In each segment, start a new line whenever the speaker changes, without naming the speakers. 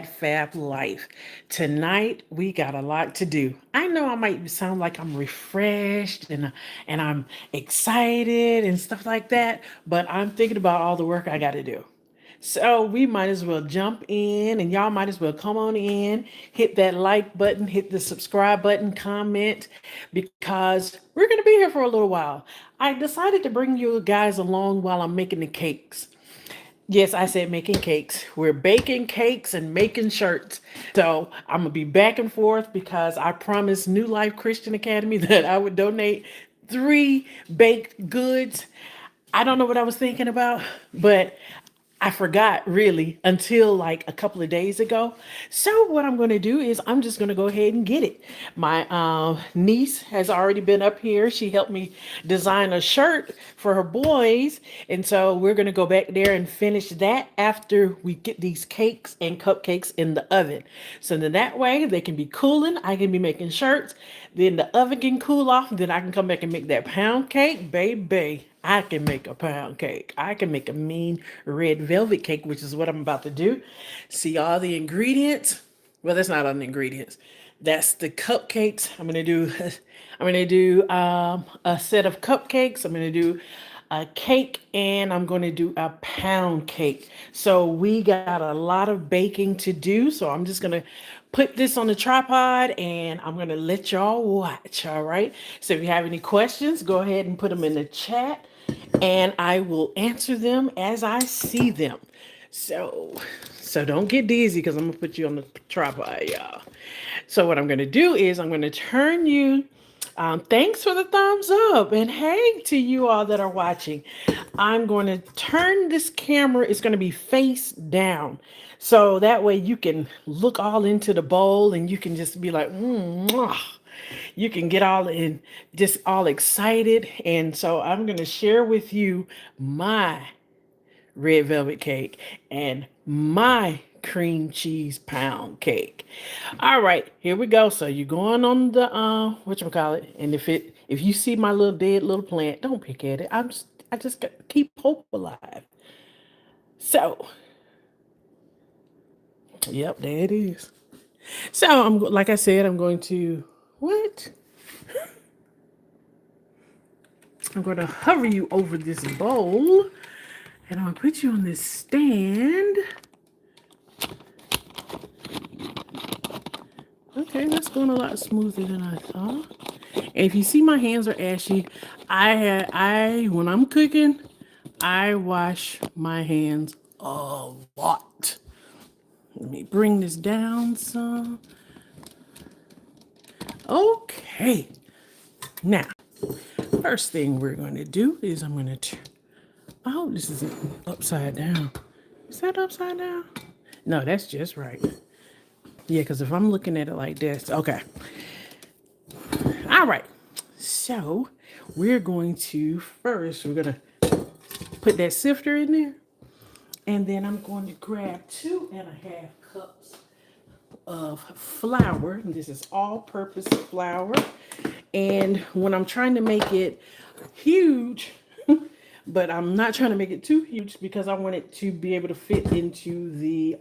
Fab Life. Tonight we got a lot to do. I know I might sound like I'm refreshed and I'm excited and stuff like that, but I'm thinking about all the work I got to do. So we might as well jump in and y'all might as well come on in, hit that like button, hit the subscribe button, comment because we're going to be here for a little while. I decided to bring you guys along while I'm making the cakes. Yes, I said making cakes. We're baking cakes and making shirts. So I'm gonna be back and forth because I promised New Life Christian Academy that I would donate 3 baked goods. I don't know what I was thinking about, but I forgot really until like a couple of days ago. So what I'm going to do is I'm just going to go ahead and get it. My niece has already been up here. She helped me design a shirt for her boys, and so we're going to go back there and finish that after we get these cakes and cupcakes in the oven. So then that way they can be cooling. I can be making shirts. Then the oven can cool off. Then I can come back and make that pound cake, baby. I can make a pound cake. I can make a mean red velvet cake, which is what I'm about to do. See all the ingredients. Well, that's not on the ingredients. That's the cupcakes. I'm gonna do. I'm gonna do a set of cupcakes. I'm gonna do a cake, and I'm gonna do a pound cake. So we got a lot of baking to do. So I'm just gonna put this on the tripod and I'm going to let y'all watch. All right. So if you have any questions, go ahead and put them in the chat and I will answer them as I see them. So, so don't get dizzy because I'm going to put you on the tripod, y'all. So what I'm going to do is I'm going to turn you. Thanks for the thumbs up and hey to you all that are watching. I'm going to turn this camera. It's going to be face down. So that way you can look all into the bowl and you can just be like, you can get all in, just all excited. And so I'm going to share with you my red velvet cake and my cream cheese pound cake. All right, here we go. So you're going on the whatchamacallit, and if you see my little dead little plant, don't pick at it. I just got to keep hope alive. So, yep, there it is. So I'm like I said, I'm going to what? I'm going to hover you over this bowl, and I'm gonna put you on this stand. Okay, that's going a lot smoother than I thought. And if you see my hands are ashy, I when I'm cooking, I wash my hands a lot. Let me bring this down some. Okay. Now, first thing we're going to do is I'm going to. Oh, this is upside down. Is that upside down? No, that's just right. Yeah, because if I'm looking at it like this, okay. All right. So we're going to first, we're going to put that sifter in there. And then I'm going to grab 2.5 cups of flour. This is all-purpose flour. And when I'm trying to make it huge, but I'm not trying to make it too huge because I want it to be able to fit into the,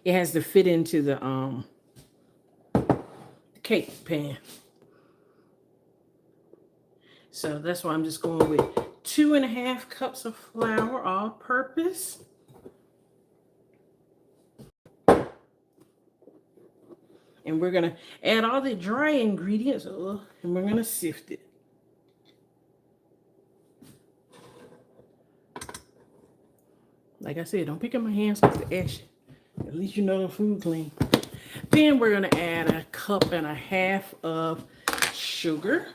it has to fit into the cake pan. So that's why I'm just going with 2.5 cups of flour, all purpose. And we're going to add all the dry ingredients and we're going to sift it. Like I said, don't pick up my hands because they're ashy. At least you know the food clean. Then we're going to add 1.5 cups of sugar.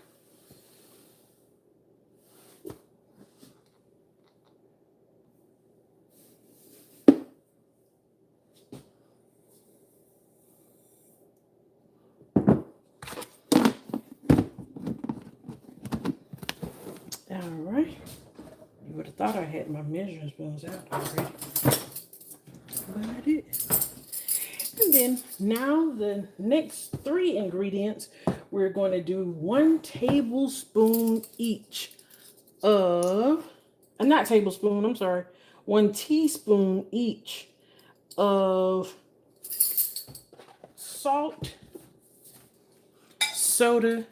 All right. You would have thought I had my measuring spoons out already. But I did. And then now the next 3 ingredients, we're going to do 1 tablespoon each of, not tablespoon, I'm sorry, 1 teaspoon each of salt, soda,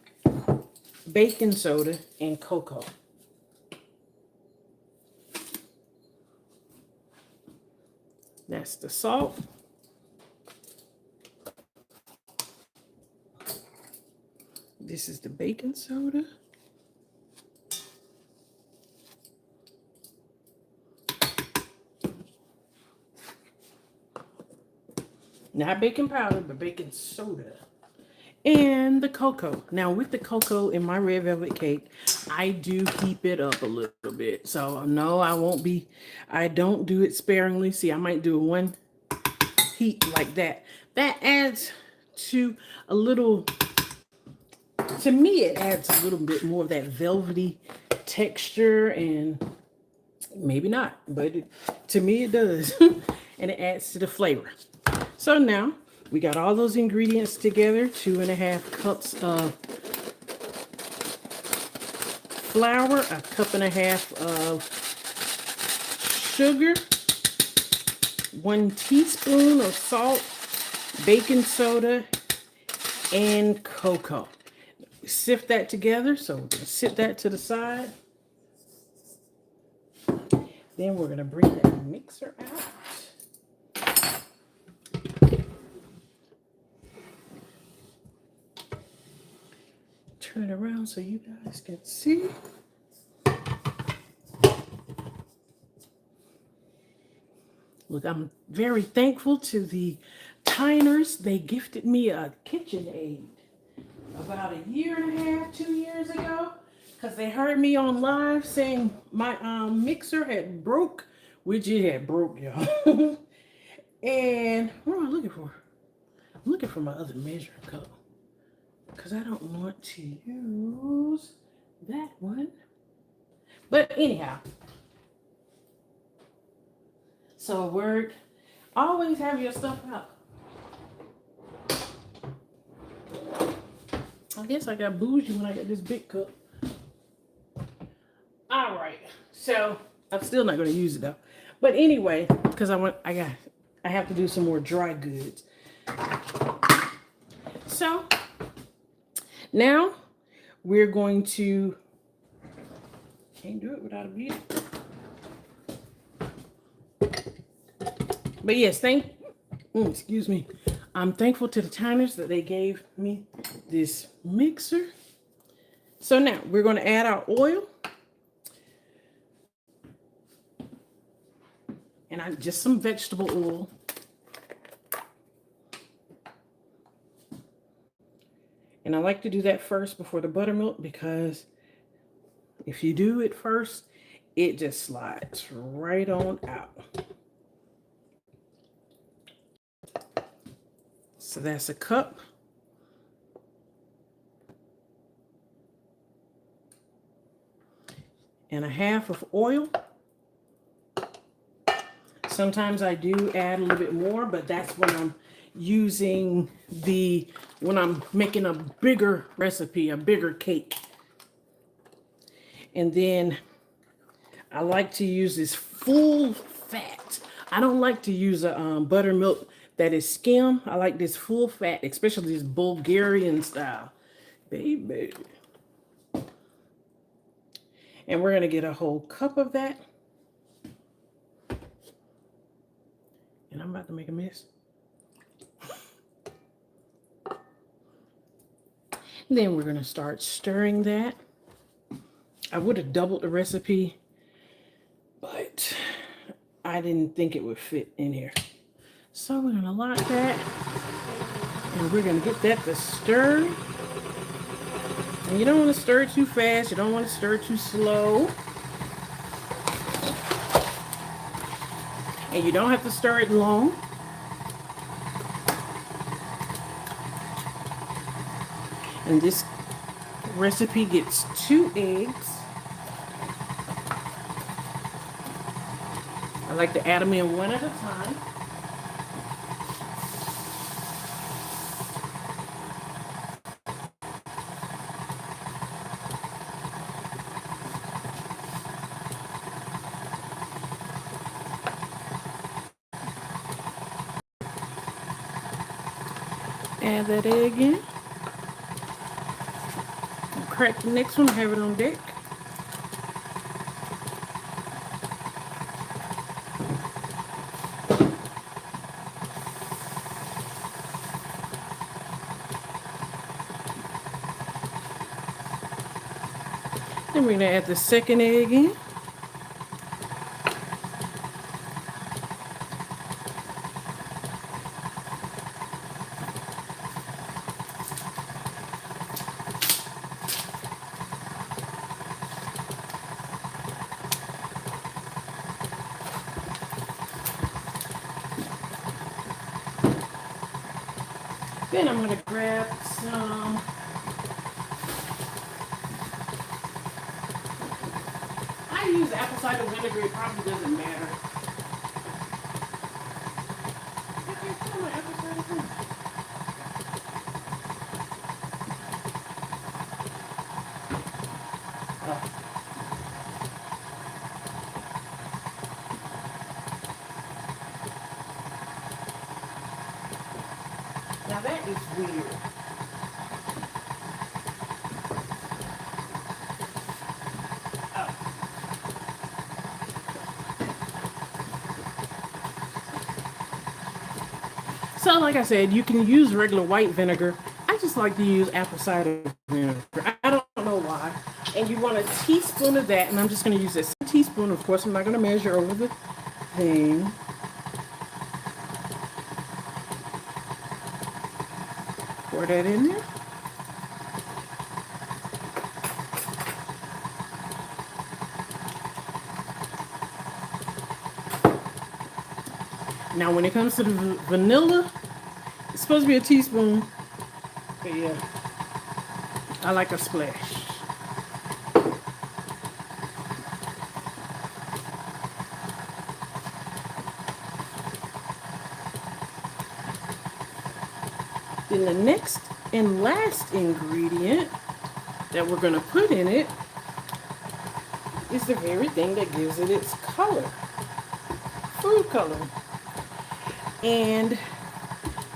baking soda, and cocoa. That's the salt. This is the baking soda. Not baking powder, but baking soda. And the cocoa. Now, with the cocoa in my red velvet cake, I do heat it up a little bit. So, no, I don't do it sparingly. See, I might do one heat like that. That adds to a little, to me, it adds a little bit more of that velvety texture, and maybe not, but to me, it does. And it adds to the flavor. So now we got all those ingredients together, 2.5 cups of flour, 1.5 cups of sugar, 1 teaspoon of salt, baking soda, and cocoa. Sift that together, so we're going to sit that to the side. Then we're going to bring that mixer out. Turn it around so you guys can see. Look, I'm very thankful to the Tiners. They gifted me a KitchenAid about 1.5 years, 2 years ago, because they heard me on live saying my mixer had broke, which it had broke, y'all. And what am I looking for? I'm looking for my other measuring cup, because I don't want to use that one. But anyhow, so word, always have your stuff out. I guess I got bougie when I got this big cup. All right, so I'm still not going to use it though. But anyway, because I have to do some more dry goods. So now we're going to, can't do it without a beater. But yes, excuse me. I'm thankful to the Tiners that they gave me this mixer. So now we're going to add our oil. And just some vegetable oil. And I like to do that first before the buttermilk, because if you do it first, it just slides right on out. So that's 1 cup. And 1/2 of oil. Sometimes I do add a little bit more, but that's when I'm using when I'm making a bigger recipe, a bigger cake. And then I like to use this full fat. I don't like to use a buttermilk that is skim. I like this full fat, especially this Bulgarian style, baby. And we're gonna get a whole cup of that. And I'm about to make a mess. Then we're gonna start stirring that. I would have doubled the recipe, but I didn't think it would fit in here. So we're gonna lock that, and we're gonna get that to stir. And you don't want to stir it too fast. You don't want to stir it too slow. And you don't have to stir it long. And this recipe gets 2 eggs. I like to add them in one at a time. Add that egg in. Crack the next one, have it on deck. Then we're gonna add the second egg in. Then I'm gonna grab some I use apple cider vinegar, it probably doesn't matter. Okay, tell my apple cider vinegar. Oh, now that is weird. Oh. So like I said, you can use regular white vinegar. I just like to use apple cider vinegar. I don't know why. And you want a teaspoon of that, and I'm just going to use this teaspoon. Of course, I'm not going to measure over the thing. Pour that in there. Now, when it comes to the vanilla, it's supposed to be a teaspoon. But yeah, I like a splash. Then the next and last ingredient that we're going to put in it is the very thing that gives it its color. Food coloring. And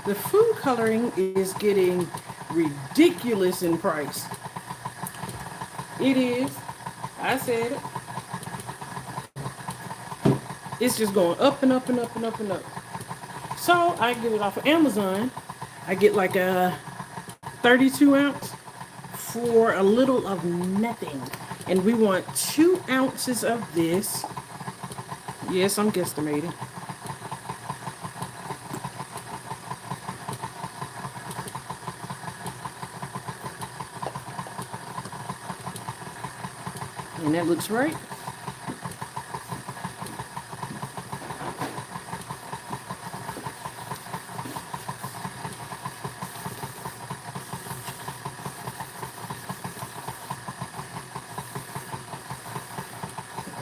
the food coloring is getting ridiculous in price. It is. I said it. It's just going up and up and up and up and up. So I get it off of Amazon. I get like a 32 ounce for a little of nothing. And we want 2 ounces of this. Yes, I'm guesstimating. And that looks right.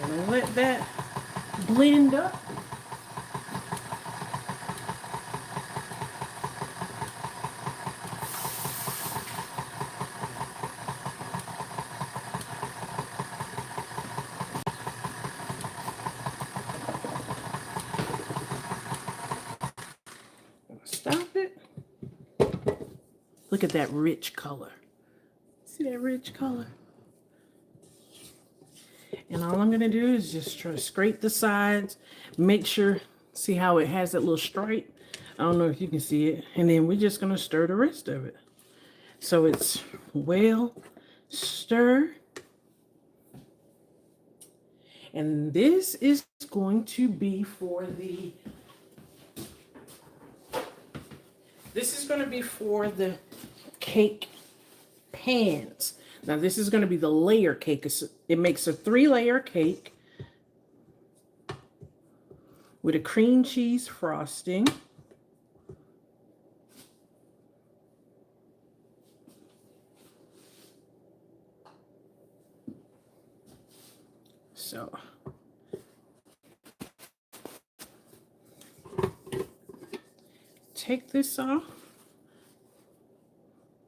And let that blend up. Stop it. Look at that rich color. See that rich color? And all I'm going to do is just try to scrape the sides, make sure, see how it has that little stripe? I don't know if you can see it. And then we're just going to stir the rest of it. So it's well stirred. And this is going to be for the cake pans. Now this is going to be the layer cake. It makes a 3-layer cake with a cream cheese frosting. So take this off.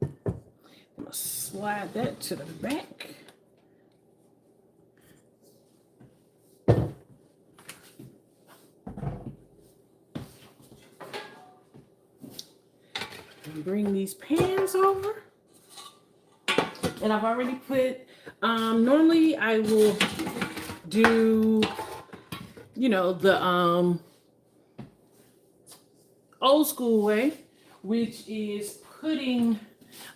I'm gonna slide that to the back. bring these pans over. And I've already put, normally I will do, the old school way, which is putting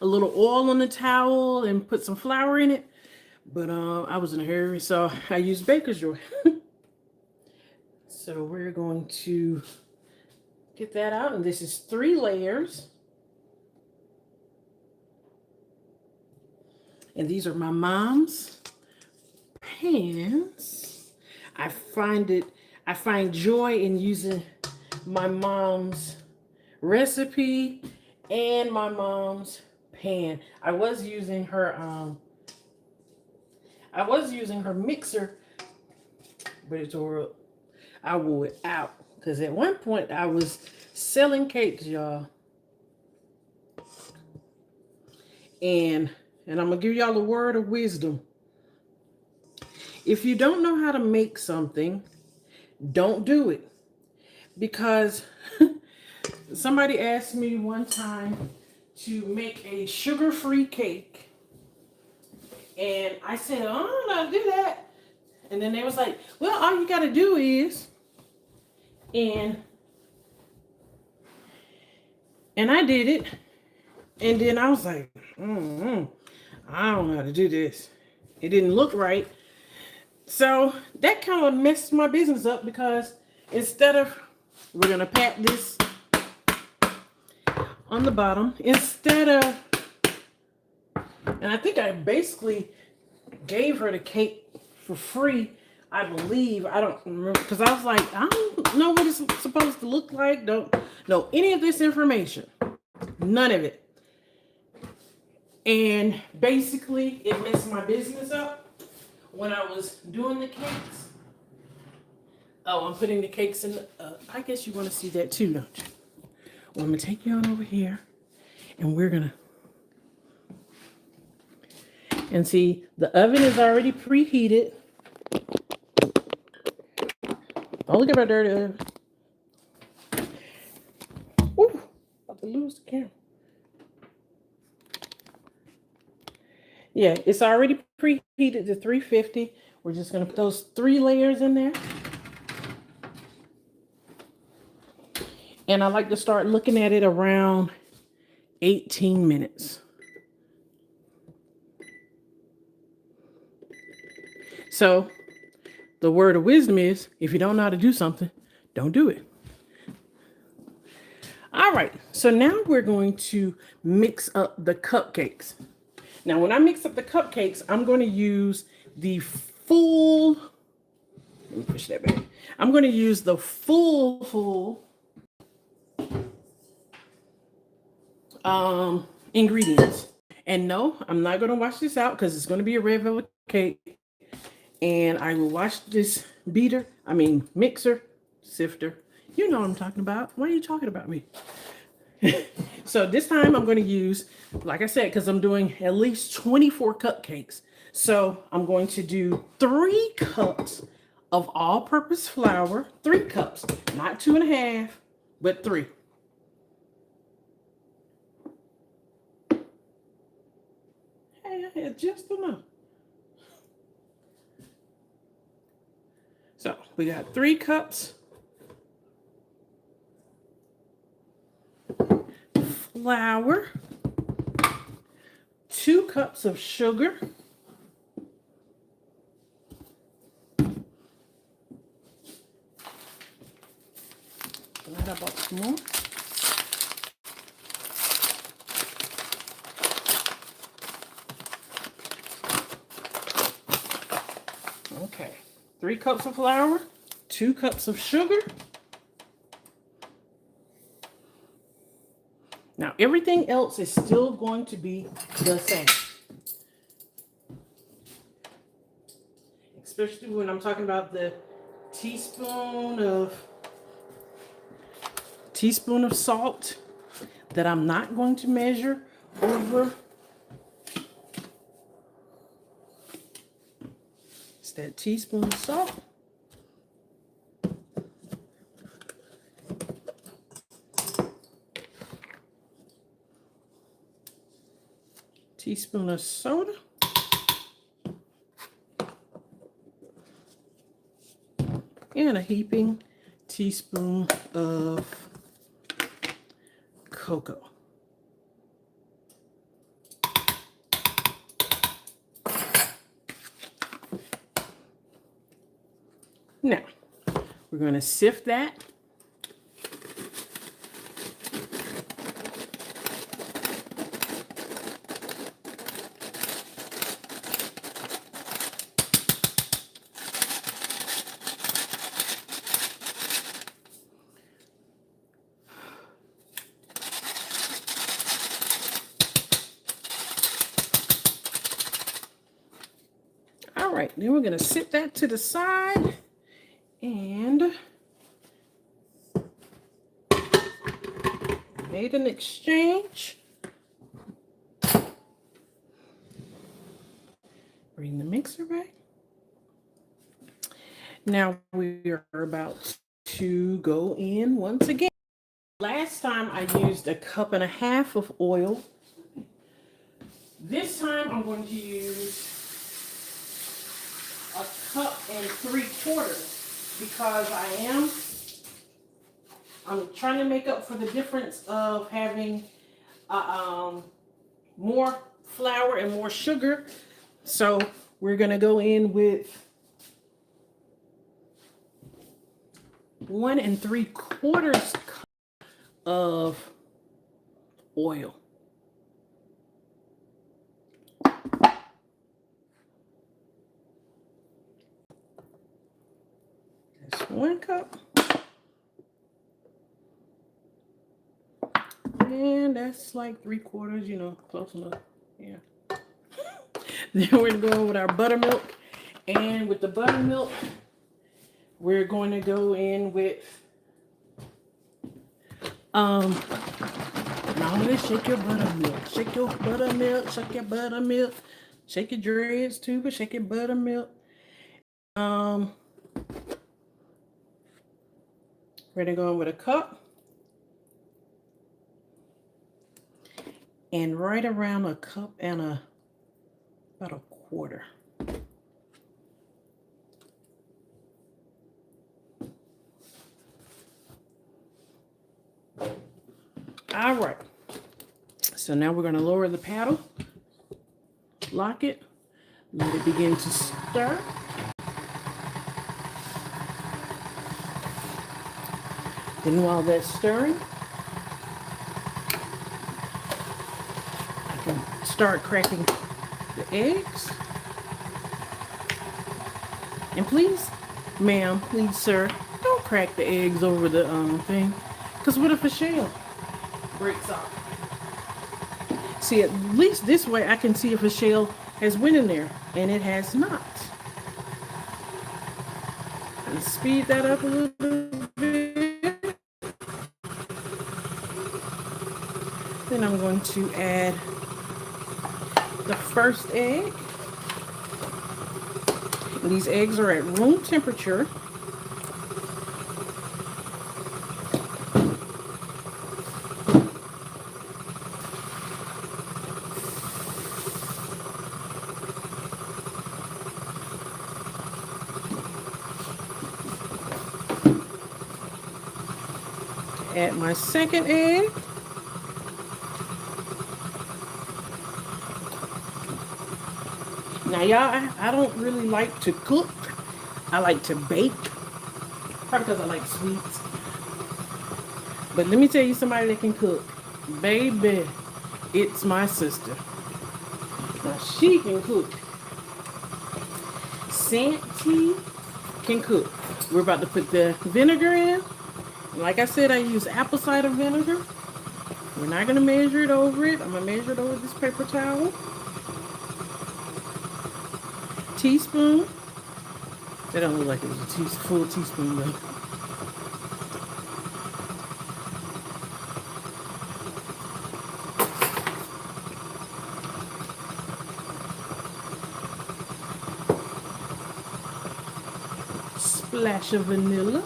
a little oil on the towel and put some flour in it. But I was in a hurry, so I used baker's joy. So we're going to get that out, and this is 3 layers. And these are my mom's pans. I find joy in using my mom's recipe and my mom's pan. I was using her mixer, but it tore up. I wore it out because at one point I was selling cakes, y'all. And I'm gonna give y'all a word of wisdom. If you don't know how to make something, don't do it. Because somebody asked me one time to make a sugar-free cake. And I said, oh, I don't know how to do that. And then they was like, well, all you gotta do is, and I did it. And then I was like, I don't know how to do this. It didn't look right. So that kind of messed my business up because instead of, we're going to pat this on the bottom, instead of, and I think I basically gave her the cake for free, I believe. I don't remember because I was like, I don't know what it's supposed to look like. Don't know any of this information. None of it. And basically, it messed my business up when I was doing the cakes. Oh, I'm putting the cakes in the, I guess you want to see that too, don't you? Well, I'm going to take you on over here, and we're going to, and see, the oven is already preheated. Oh, look at my dirty oven. Ooh, about to lose the camera. Yeah, it's already preheated to 350. We're just going to put those 3 layers in there. And I like to start looking at it around 18 minutes. So the word of wisdom is, if you don't know how to do something, don't do it. All right, so now we're going to mix up the cupcakes. Now, when I mix up the cupcakes, I'm going to use the full, let me push that back. I'm going to use the full ingredients. And no, I'm not going to wash this out because it's going to be a red velvet cake. And I will wash this mixer, sifter. You know what I'm talking about. Why are you talking about me? So this time I'm going to use, like I said, because I'm doing at least 24 cupcakes. So I'm going to do 3 cups of all-purpose flour. 3 cups, not 2.5, but 3. Hey, I had just enough. So we got 3 cups flour, 2 cups of sugar, I bought some more. Okay, 3 cups of flour, 2 cups of sugar. Now, everything else is still going to be the same. Especially when I'm talking about the teaspoon of salt that I'm not going to measure over. It's that teaspoon of salt. teaspoon of soda. And a heaping teaspoon of cocoa. Now, we're going to sift that. All right, then we're going to sit that to the side and made an exchange. Bring the mixer back. Now we are about to go in once again. Last time I used 1.5 cups of oil. This time I'm going to use 1.75 cups because I'm trying to make up for the difference of having more flour and more sugar. So we're gonna go in with 1 3/4 cup of oil. That's 1 cup. And that's like 3/4, you know, close enough. Yeah. Then we're gonna go with our buttermilk. And with the buttermilk, we're going to go in with now let's shake your buttermilk. Shake your buttermilk, shake your buttermilk. Shake your dreads too, but shake your buttermilk. We're gonna go in with 1 cup. And right around 1 cup and about 1/4. All right. So now we're going to lower the paddle, lock it, let it begin to stir. Then while that's stirring, I can start cracking the eggs. And please, ma'am, please, sir, don't crack the eggs over the thing. Because what if a shell breaks off? See, at least this way I can see if a shell has went in there. And it has not. And speed that up a little bit. Then I'm going to add the first egg. And these eggs are at room temperature. Add my second egg. Now, y'all, I don't really like to cook. I like to bake. Probably because I like sweets. But let me tell you somebody that can cook. Baby, it's my sister. Now, she can cook. Santee can cook. We're about to put the vinegar in. Like I said, I use apple cider vinegar. We're not going to measure it over it. I'm going to measure it over this paper towel. Teaspoon. That don't look like it was a full teaspoon though. Splash of vanilla.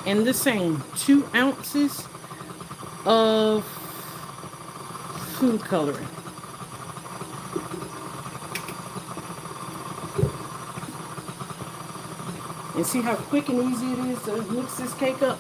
And the same 2 ounces of food coloring. And see how quick and easy it is to mix this cake up?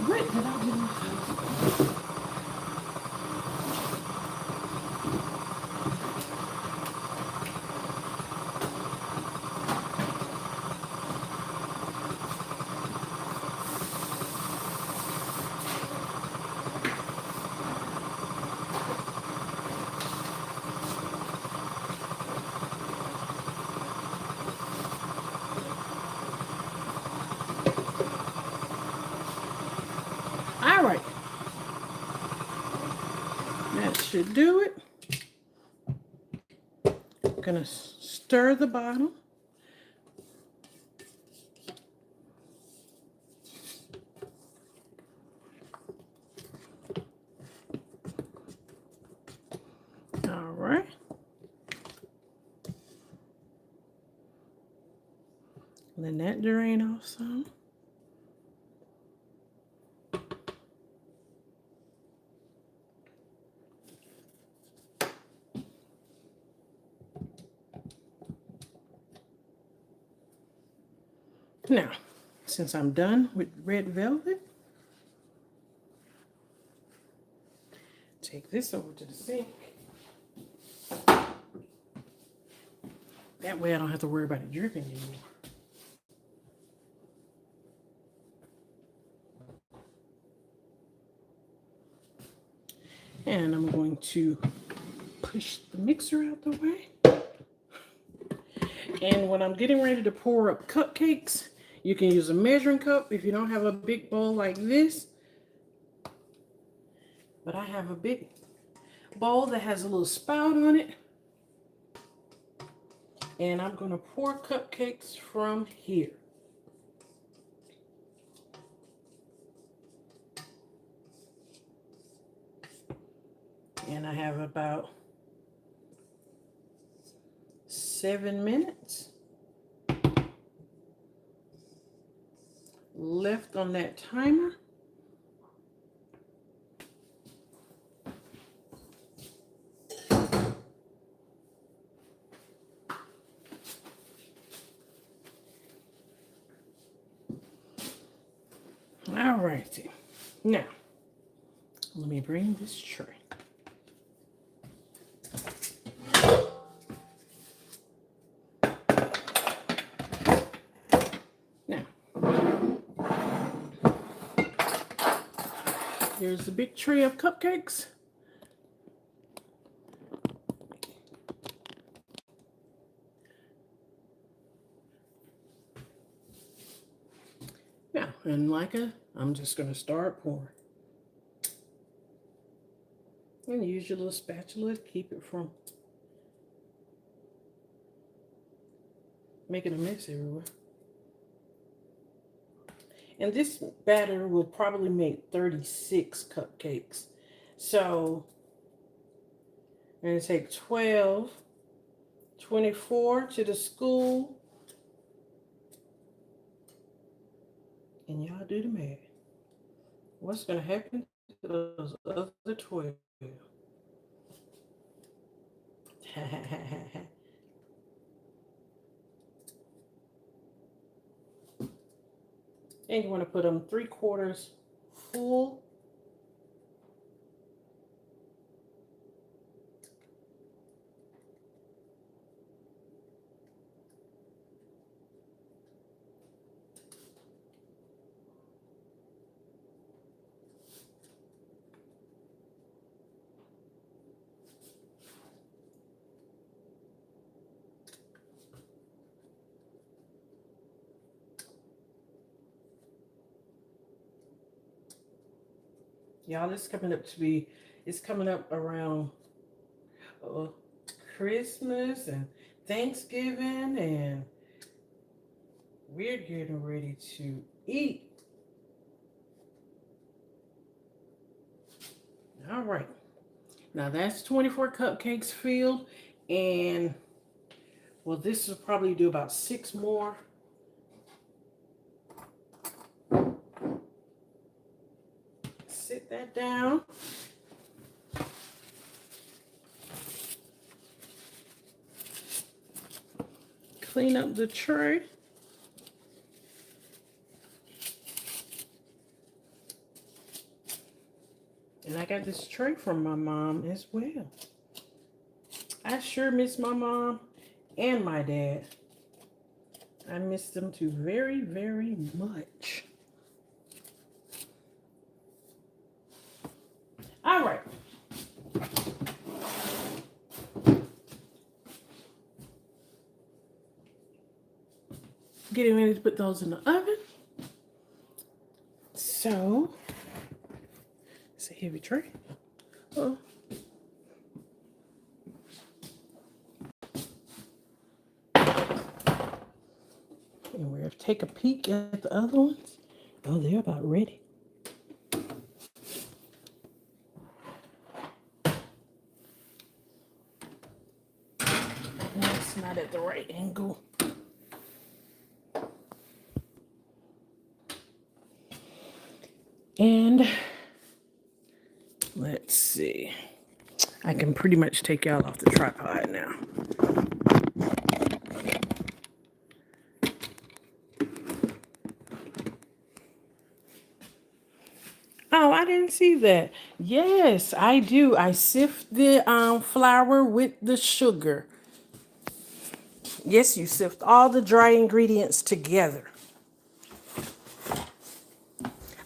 What did I do? All right, that should do it. I'm gonna stir the bottom. All right. Let that drain off some. Now, since I'm done with red velvet, take this over to the sink. That way I don't have to worry about it dripping anymore. And I'm going to push the mixer out the way. And when I'm getting ready to pour up cupcakes, you can use a measuring cup if you don't have a big bowl like this. But I have a big bowl that has a little spout on it. And I'm going to pour cupcakes from here. And I have about 7 minutes left on that timer. All righty. Now, let me bring this tray. Now, here's the big tray of cupcakes. Now, and I'm just going to start pouring. And use your little spatula to keep it from making a mess everywhere. And this batter will probably make 36 cupcakes. So I'm going to take 12, 24 to the school. And y'all do the math. What's going to happen to those other 12? And you want to put them 3/4 full. Y'all, it's coming up around uh, Christmas and Thanksgiving, and we're getting ready to eat. All right. Now that's 24 cupcakes filled, and well, this will probably do about 6 more. Sit that down. Clean up the tray. And I got this tray from my mom as well. I sure miss my mom and my dad. I miss them too very, very much. All right. Getting ready to put those in the oven. So, it's a heavy tray. Oh. And we'll take a peek at the other ones. Oh, they're about ready. That's not at the right angle. And let's see. I can pretty much take y'all off the tripod now. Oh, I didn't see that. Yes, I do. I sift the flour with the sugar. Yes, you sift all the dry ingredients together.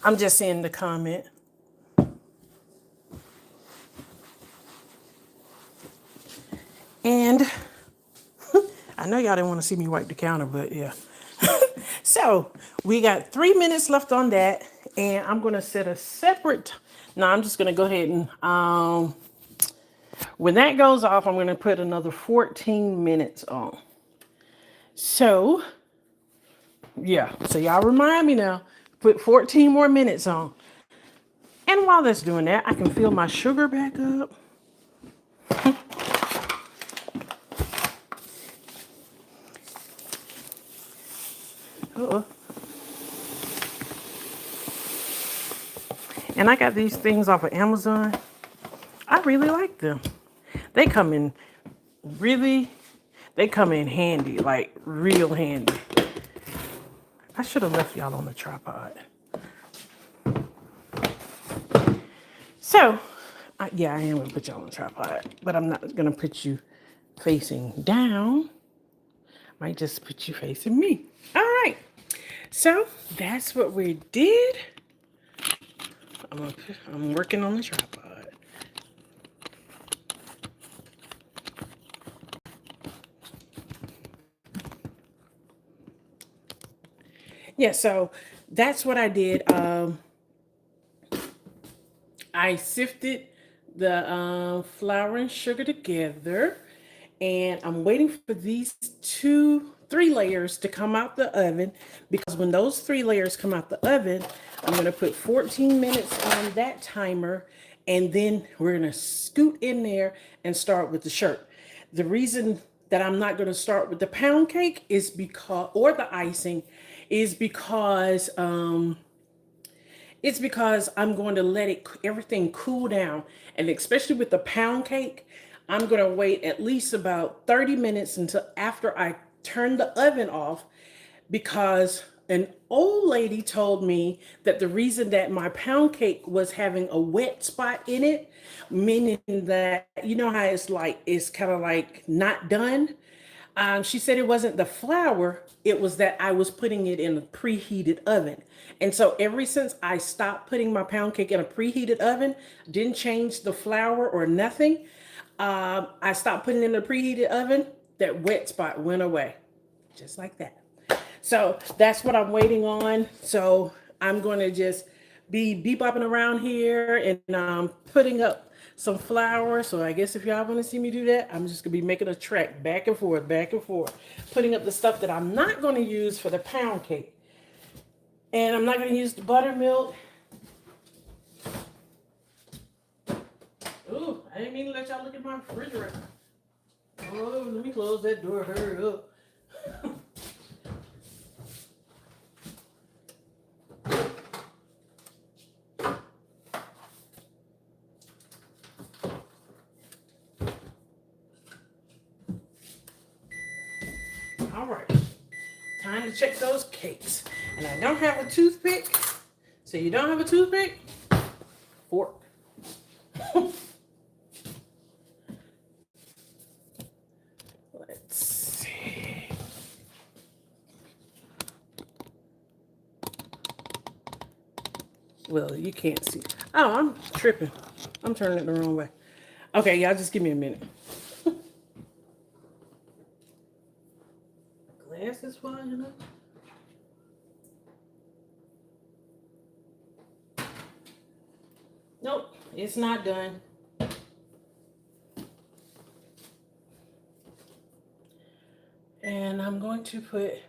I'm just in the comment. And I know y'all didn't want to see me wipe the counter, but yeah. So we got 3 minutes left on that, and I'm gonna set a separate. No, I'm just gonna go ahead and when that goes off, I'm gonna put another 14 minutes on. So yeah, so y'all remind me now. Put 14 more minutes on. And while that's doing that, I can fill my sugar back up. Uh-oh. And I got these things off of Amazon. I really like them. They come in they come in handy, like real handy. I should have left y'all on the tripod. So, yeah, I am gonna put y'all on the tripod, but I'm not gonna put you facing down. Might just put you facing me. All right. So that's what we did. I'm working on the tripod. Yeah, so that's what I did. I sifted the flour and sugar together, and I'm waiting for these 3 layers to come out the oven, because when those 3 layers come out the oven, I'm going to put 14 minutes on that timer, and then we're going to scoot in there and start with the shirt. The reason that I'm not going to start with the pound cake is because, or the icing, is because it's because I'm going to let everything cool down. And especially with the pound cake, I'm going to wait at least about 30 minutes until after I turn the oven off, because an old lady told me that the reason that my pound cake was having a wet spot in it, meaning that, you know how it's kind of like not done. She said it wasn't the flour, it was that I was putting it in a preheated oven. And so ever since I stopped putting my pound cake in a preheated oven, didn't change the flour or nothing, I stopped putting it in a preheated oven, that wet spot went away. Just like that. So that's what I'm waiting on. So I'm going to just be bebopping around here and putting up some flour. So I guess if y'all want to see me do that, I'm just gonna be making a trek back and forth, putting up the stuff that I'm not gonna use for the pound cake. And I'm not gonna use the buttermilk. Ooh, I didn't mean to let y'all look at my refrigerator. Oh, let me close that door. Hurry up. All right, time to check those cakes. And I don't have a toothpick. So you don't have a toothpick? Fork. Let's see. Well, you can't see. Oh, I'm tripping. I'm turning it the wrong way. Okay, y'all just give me a minute. Glasses flying up. Nope, it's not done. And I'm going to put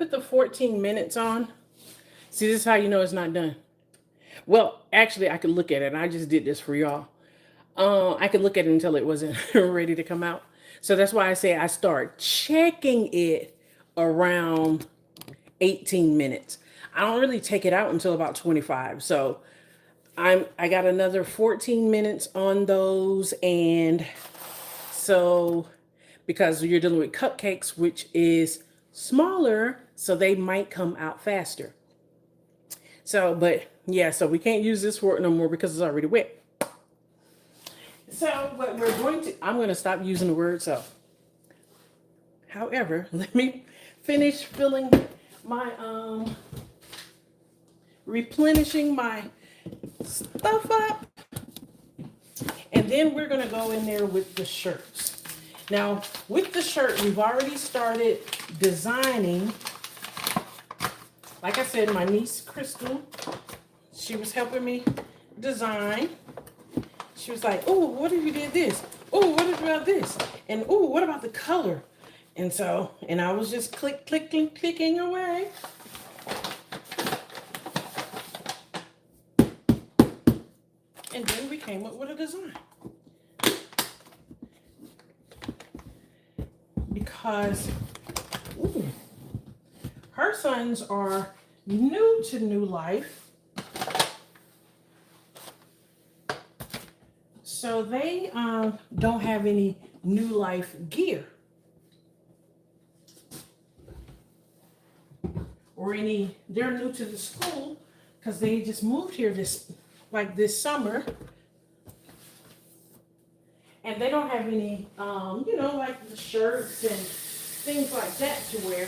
the 14 minutes on. See, this is how you know it's not done. Well, actually, I could look at it. I just did this for y'all. I could look at it until it wasn't ready to come out. So that's why I say I start checking it around 18 minutes. I don't really take it out until about 25. So I got another 14 minutes on those, and so because you're dealing with cupcakes, which is smaller, so they might come out faster. So, but yeah, so we can't use this fork no more because it's already wet. So what we're going to, I'm going to stop using the word so. However, let me finish filling my, replenishing my stuff up. And then we're going to go in there with the shirts. Now, with the shirt, we've already started designing. Like I said, my niece, Crystal, she was helping me design. She was like, oh, what if you did this? Oh, what about this? And oh, what about the color? And so, and I was just clicking away. And then we came up with a design. Because ooh, her sons are new to New Life. So they don't have any New Life gear. Or any, they're new to the school because they just moved here this summer. And they don't have any, like the shirts and things like that to wear.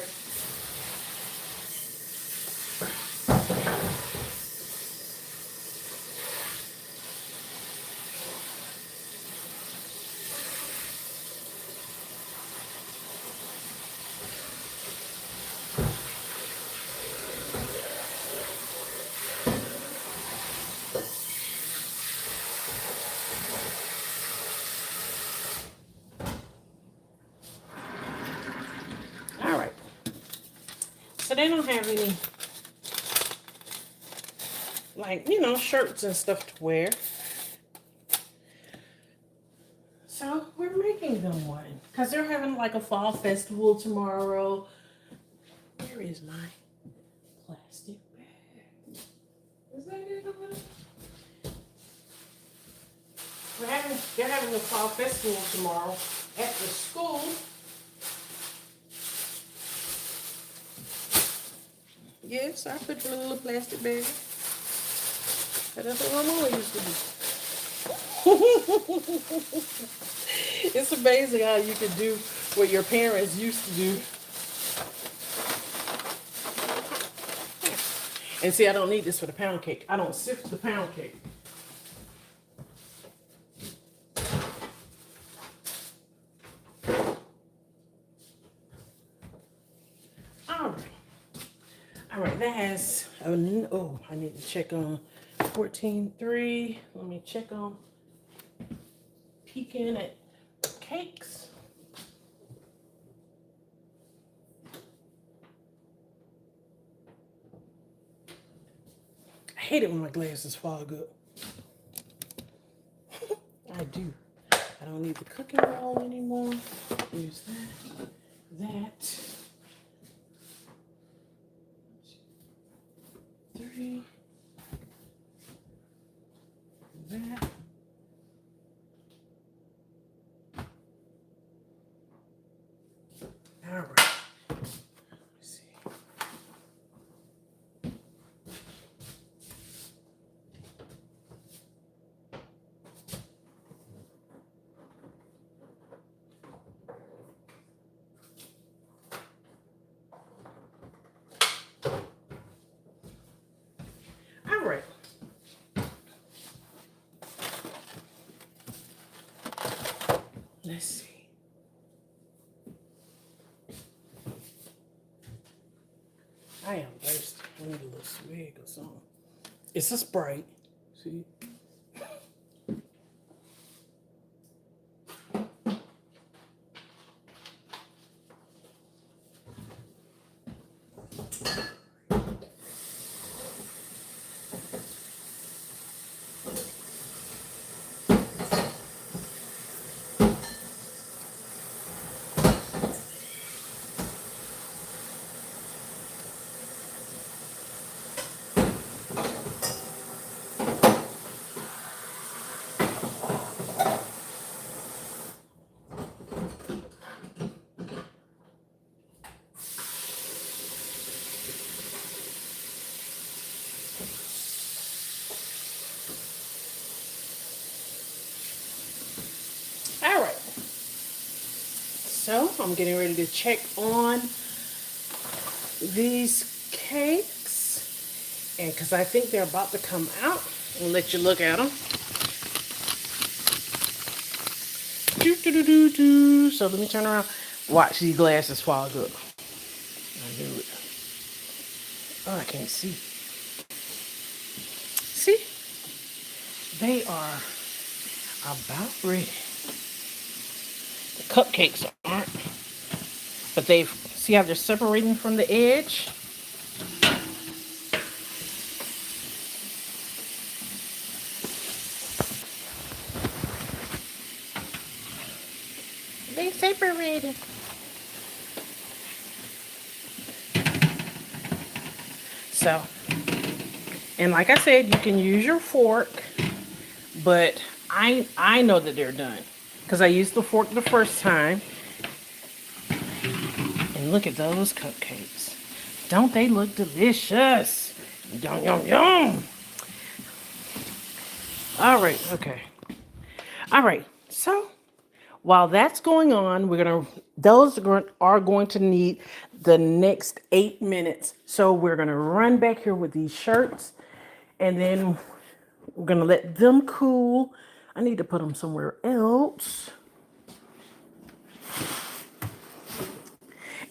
All right. So they don't have any, shirts and stuff to wear. So we're making them one. Because they're having like a fall festival tomorrow. Where is my plastic bag? Is that it over there? They're having a fall festival tomorrow at the school. Yes, I put in a little plastic bag. That's what my mama used to do. It's amazing how you can do what your parents used to do. And see, I don't need this for the pound cake. I don't sift the pound cake. All All right, that has, oh, I need to check on 14.3. Let me check on peeking at cakes. I hate it when my glasses fog up. I do. I don't need the cooking roll anymore. Use that. Three. That. All right. Let's see. All right. Let's see. I am thirsty. I need a little swig or something. It's a Sprite. See? All right. So I'm getting ready to check on these cakes. And because I think they're about to come out, I'll let you look at them. Do, do, do, do, do. So let me turn around. Watch these glasses fog up. I knew it. Oh, I can't see. See? They are about ready. The cupcakes aren't. But they see how they're separating from the edge? They separated. So, and like I said, you can use your fork, but I know that they're done because I used the fork the first time. And look at those cupcakes. Don't they look delicious? Yum, yum, yum. All right, okay. All right, so while that's going on, those are going to need the next 8 minutes. So we're gonna run back here with these shirts and then we're gonna let them cool. I need to put them somewhere else.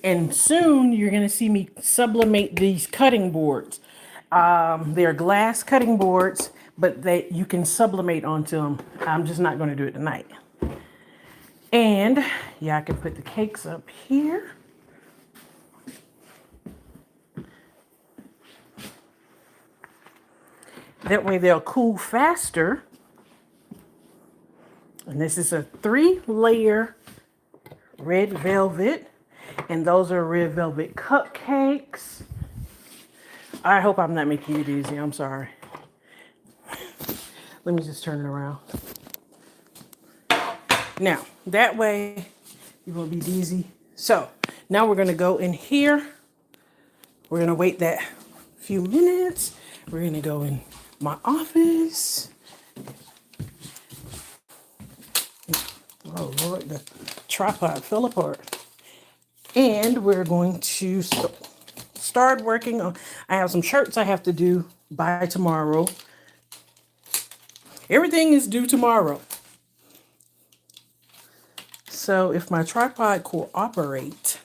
And soon you're gonna see me sublimate these cutting boards. They're glass cutting boards, but you can sublimate onto them. I'm just not gonna do it tonight. And yeah, I can put the cakes up here. That way they'll cool faster. And this is a 3-layer red velvet. And those are red velvet cupcakes. I hope I'm not making it easy. I'm sorry. Let me just turn it around. Now, that way you won't be dizzy. So now we're gonna go in here. We're gonna wait that few minutes. We're gonna go in my office. Oh Lord, the tripod fell apart. And we're going to start working on, I have some shirts I have to do by tomorrow. Everything is due tomorrow. So if my tripod cooperates,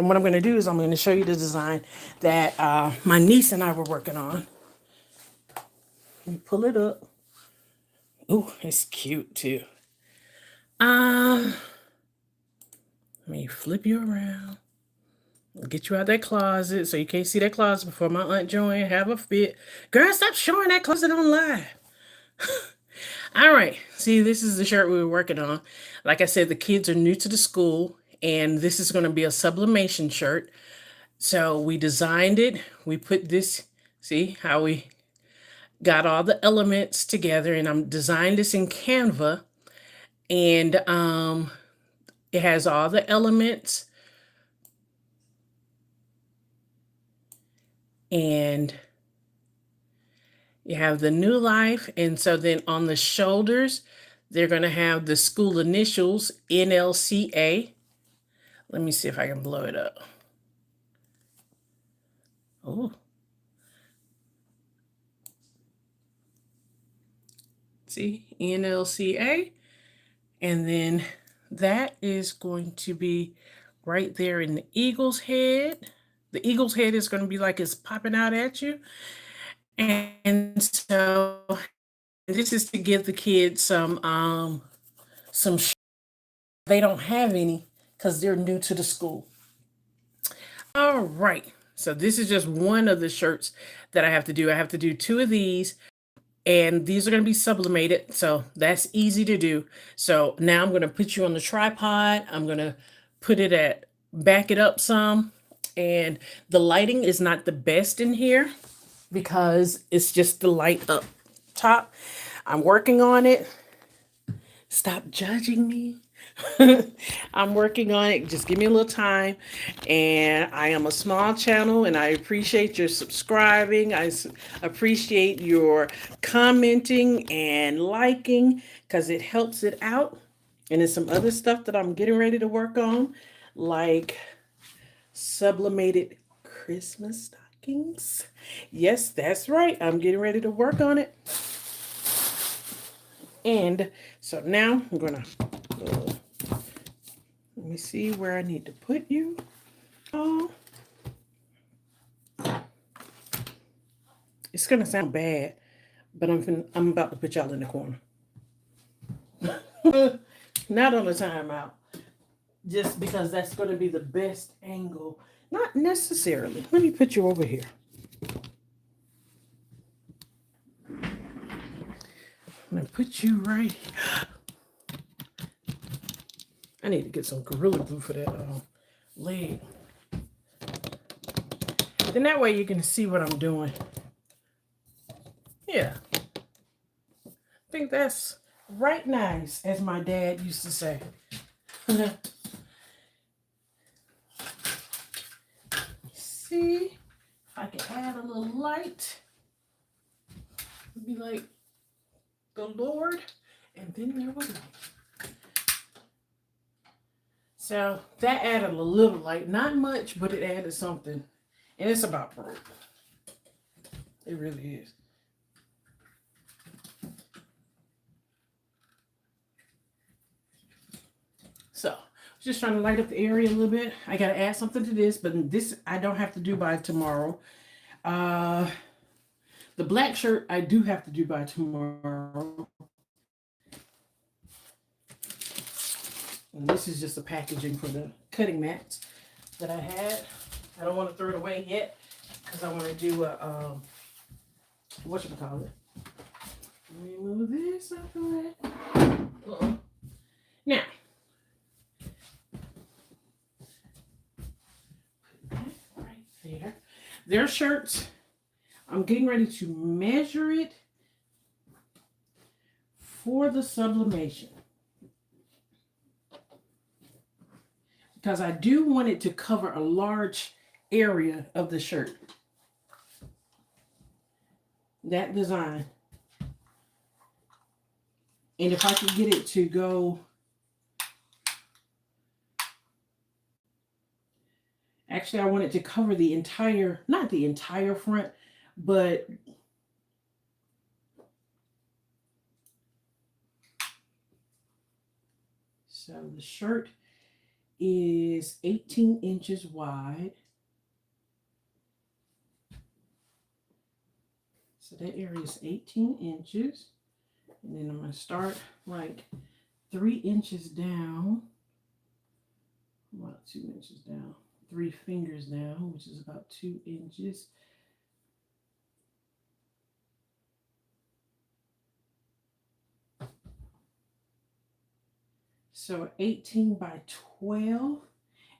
And what I'm going to do is I'm going to show you the design that my niece and I were working on. Let me pull it up. Ooh, it's cute too. Let me flip you around. Get you out that closet so you can't see that closet before my Aunt Joanne have a fit. Girl, stop showing that closet on live. All right. See, this is the shirt we were working on. Like I said, the kids are new to the school, and this is going to be a sublimation shirt. So we designed it. We put this, see how we got all the elements together, and I'm designed this in Canva, and it has all the elements, and you have the new life. And so then on the shoulders, they're going to have the school initials, NLCA. Let me see if I can blow it up. Oh. See, NLCA. And then that is going to be right there in the eagle's head. The eagle's head is going to be like it's popping out at you. And so this is to give the kids some they don't have any because they're new to the school. All right. So this is just one of the shirts that I have to do. I have to do 2 of these, and these are going to be sublimated. So that's easy to do. So now I'm going to put you on the tripod. I'm going to back it up some. And the lighting is not the best in here because it's just the light up top. I'm working on it. Stop judging me. I'm working on it. Just give me a little time. And I am a small channel, and I appreciate your subscribing. Appreciate your commenting and liking because it helps it out. And there's some other stuff that I'm getting ready to work on, like sublimated Christmas stockings. Yes, that's right. I'm getting ready to work on it. And so now I'm going to let me see where I need to put you. Oh, it's gonna sound bad, but I'm about to put y'all in the corner. Not on the timeout, just because that's gonna be the best angle. Not necessarily. Let me put you over here. I'm gonna put you right here. I need to get some Gorilla Glue for that leg. Then that way you can see what I'm doing. Yeah. I think that's right nice, as my dad used to say. See, if I can add a little light. It'd be like the Lord, and then there was light. So that added a little light, not much, but it added something. And it's about broke. It really is. So just trying to light up the area a little bit. I gotta add something to this, but this I don't have to do by tomorrow. The black shirt I do have to do by tomorrow. And this is just the packaging for the cutting mats that I had. I don't want to throw it away yet because I want to do a whatchamacallit. Remove this out of the way. Now, put that right there. Their shirts, I'm getting ready to measure it for the sublimation. Because I do want it to cover a large area of the shirt. That design. And if I could get it to go, actually I want it to cover the entire, not the entire front, but so the shirt is 18 inches wide. So that area is 18 inches. And then I'm going to start like 3 inches down, about 2 inches down, 3 fingers down, which is about 2 inches. So 18 by 12,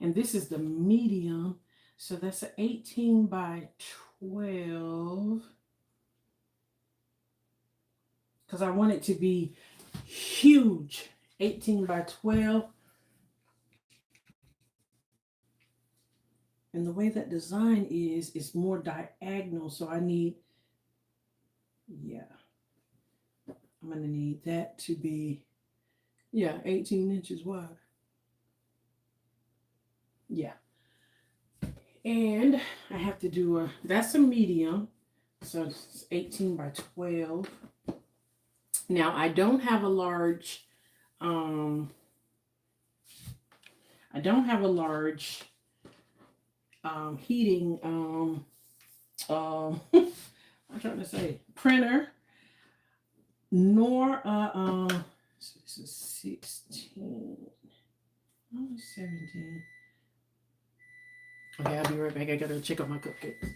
and this is the medium. So that's an 18 by 12, because I want it to be huge. 18 by 12. And the way that design is, it's more diagonal. So I need, yeah, I'm going to need that to be, yeah, 18 inches wide. Yeah. And I have to do that's a medium. So it's 18 by 12. Now I don't have a large, um, I don't have a large heating, I'm trying to say printer, nor so this is 16, oh, 17. Okay, I'll be right back. I gotta check out my cupcakes.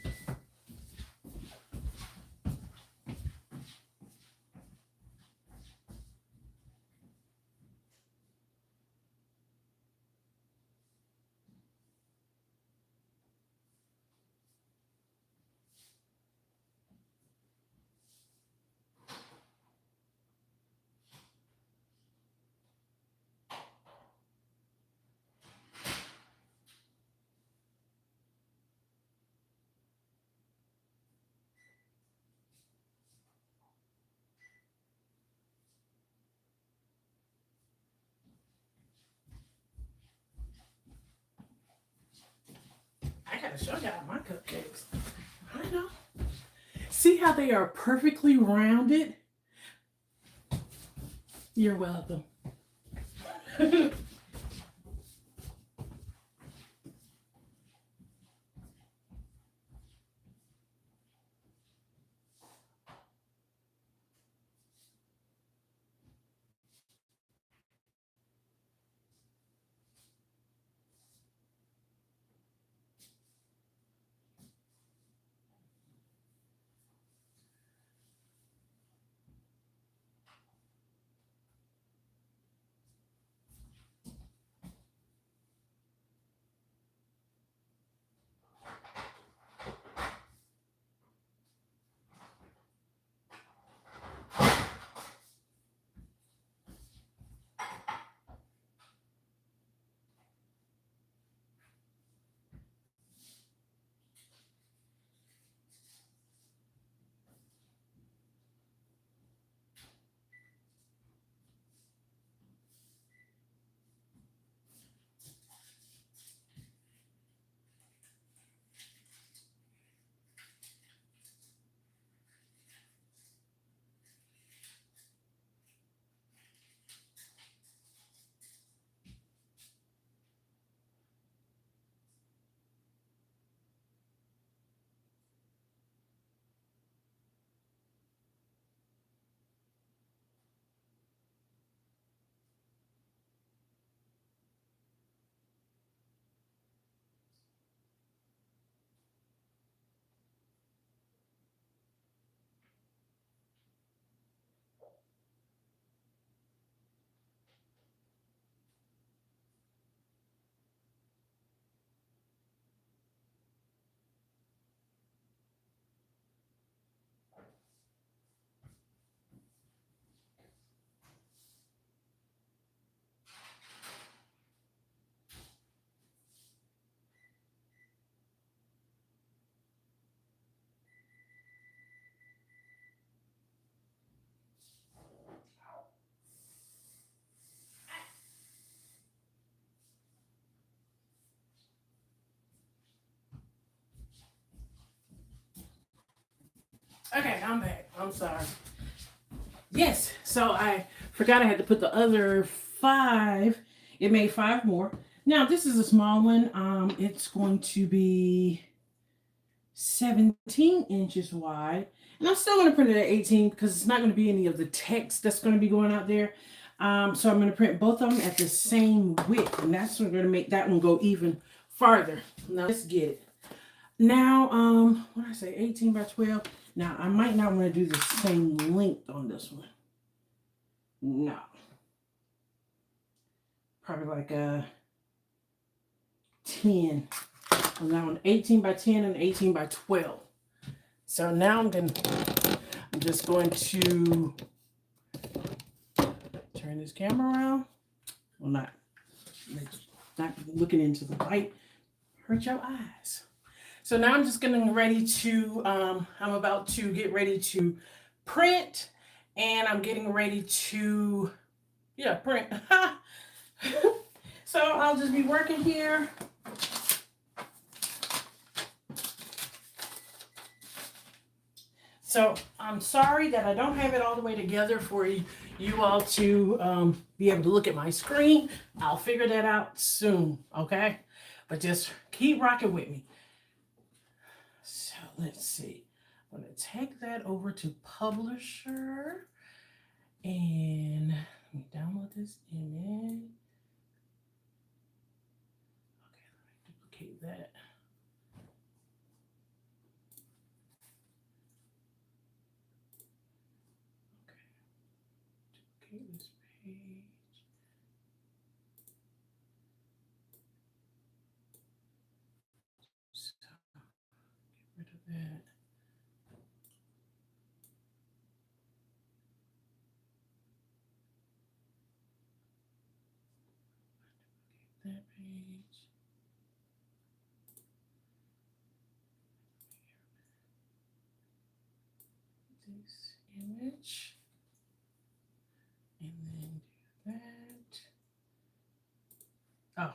I gotta show y'all my cupcakes. I know. See how they are perfectly rounded? You're welcome. Okay, I'm back. I'm sorry. Yes, so I forgot I had to put the other five. It made five more. Now this is a small one. It's going to be 17 inches wide. And I'm still going to print it at 18 because it's not going to be any of the text that's going to be going out there. So I'm going to print both of them at the same width. And that's going to make that one go even farther. Now let's get it. Now, what did I say? 18 by 12. Now, I might not want to do the same length on this one. No. Probably like a 10. On that one, 18 by 10 and 18 by 12. So now I'm just going to turn this camera around. Well, not looking into the light. Hurt your eyes. So now I'm just getting ready to, I'm about to get ready to print, and I'm getting ready to, yeah, print. So I'll just be working here. So I'm sorry that I don't have it all the way together for you all to be able to look at my screen. I'll figure that out soon, okay? But just keep rocking with me. So let's see. I'm going to take that over to Publisher and let me download this image. Okay, let me duplicate that. Okay, duplicate this page. So get rid of that. That page. This image. And then do that. Oh.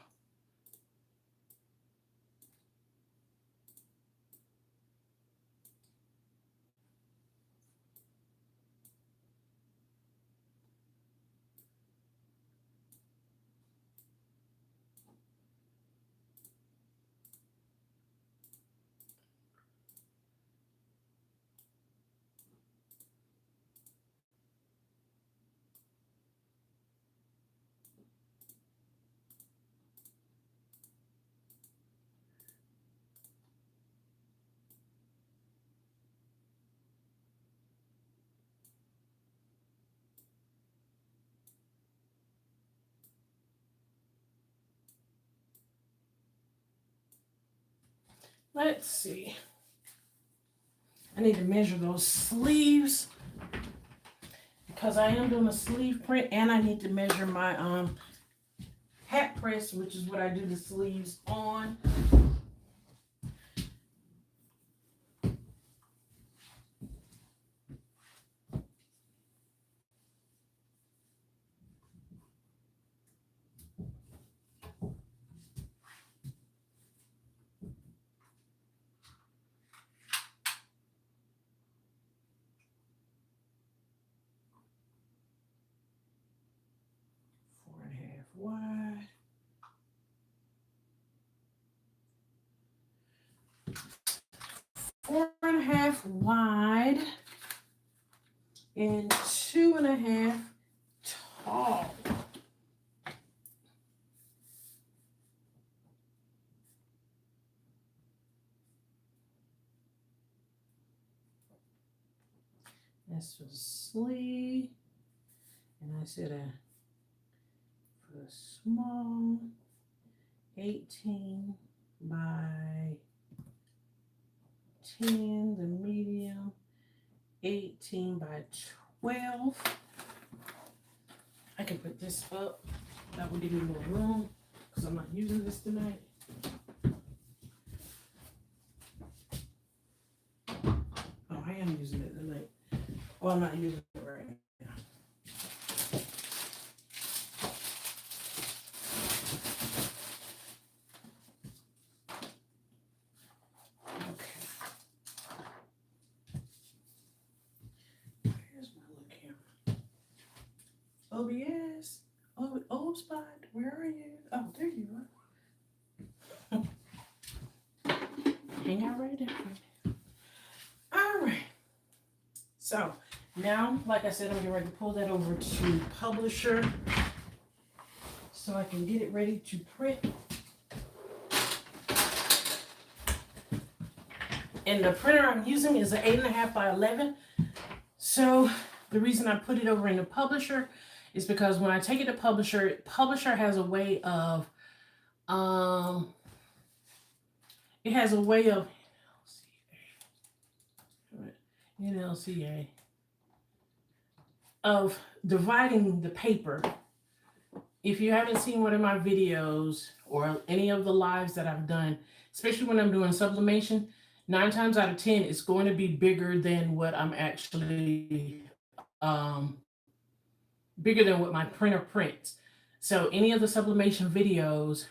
Let's see. I need to measure those sleeves because I am doing a sleeve print, and I need to measure my hat press, which is what I do the sleeves on. Four and a half wide. Four and a half wide and 2.5 tall. That's for the sleeve. And I said for the small 18 by 10, the medium 18 by 12. I can put this up. That will give me more room because I'm not using this tonight. Oh, I am using it tonight. Well, I'm not using it right now. OBS. Oh, old spot. Where are you? Oh, there you are. hang out right there. All right. So now, like I said, I'm getting ready to pull that over to Publisher so I can get it ready to print. And the printer I'm using is an 8.5 by 11. So the reason I put it over in the Publisher is because when I take it to Publisher has a way of, it has a way of, NLCA, of dividing the paper. If you haven't seen one of my videos or any of the lives that I've done, especially when I'm doing sublimation, 9 times out of 10, it's going to be bigger than what I'm actually, bigger than what my printer prints. So any of the sublimation videos,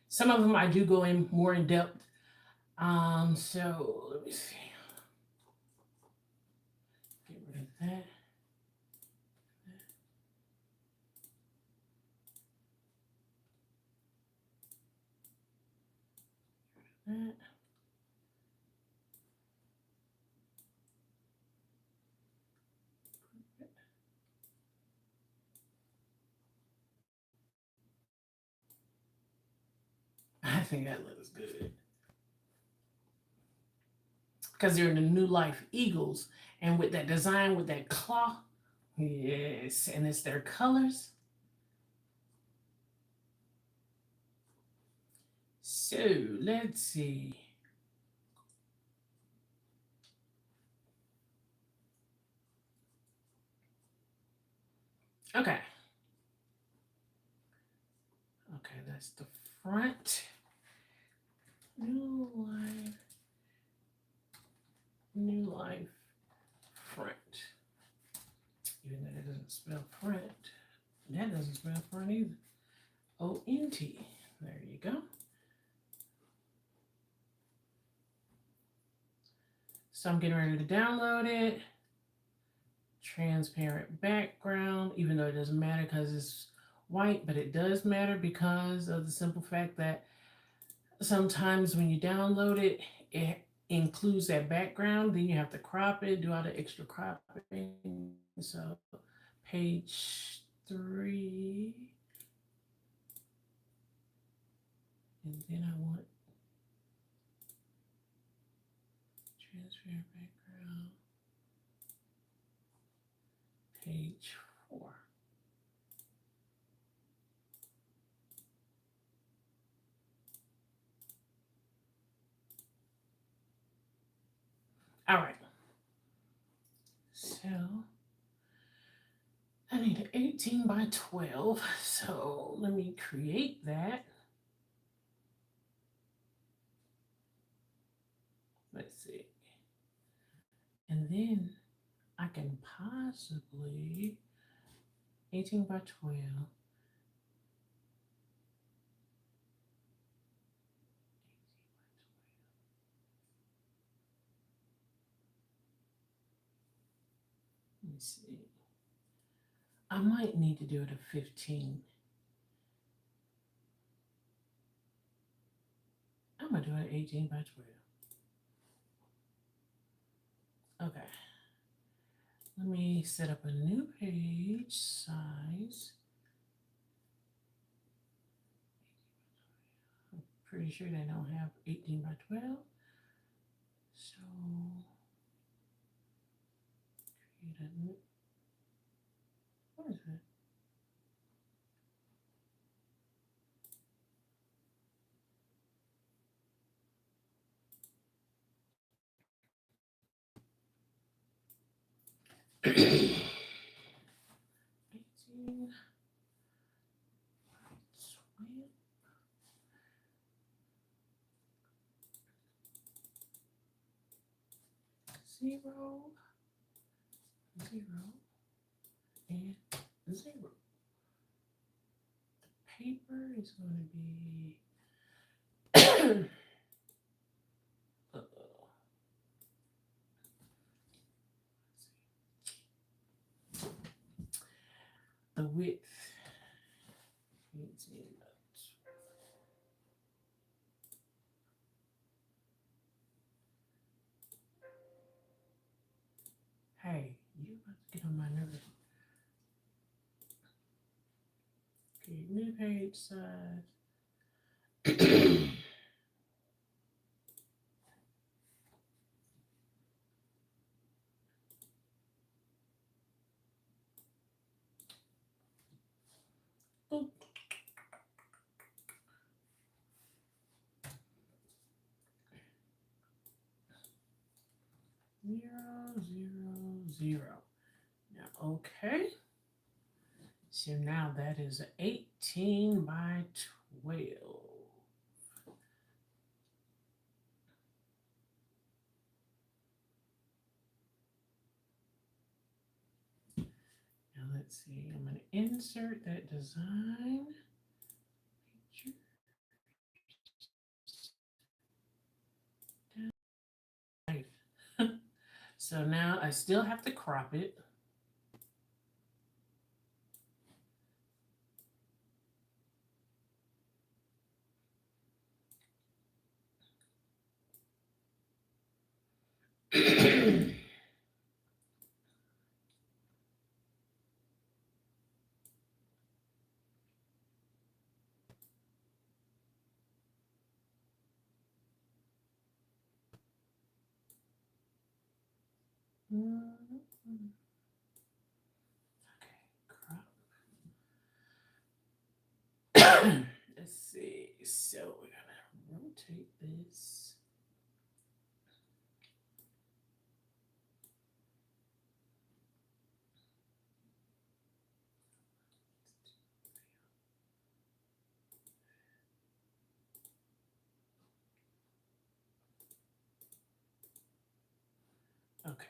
some of them I do go in more in depth. So let me see. Get rid of that. That. I think that looks good. Because they're the New Life Eagles. And with that design, with that claw, yes, and it's their colors. So let's see. Okay. Okay, that's the front. New Life front. Even though that doesn't spell front. That doesn't spell front either. O-N-T. There you go. So I'm getting ready to download it. Transparent background, even though it doesn't matter because it's white, but it does matter because of the simple fact that sometimes when you download it, it includes that background. Then you have to crop it, do all the extra cropping. So page 3. And then I want transparent background. Page 4. All right. So I need an 18 by 12. So let me create that. Let's see. And then I can possibly 18 by 12. Let me see. I might need to do it at 15. I'm gonna do it at 18 by 12. Okay. Let me set up a new page size. I'm pretty sure they don't have 18 by 12. So create a new. What is that? Zero, and 0. The paper is going to be the width. Hey, you about to get on my nerves. Okay, new page size. Boop. 0, 0, 0. Now, okay. So now that is 18 by 12. Now let's see, I'm going to insert that design picture. Right. So now I still have to crop it. Okay, crop. Let's see. So we're gonna rotate this. Okay.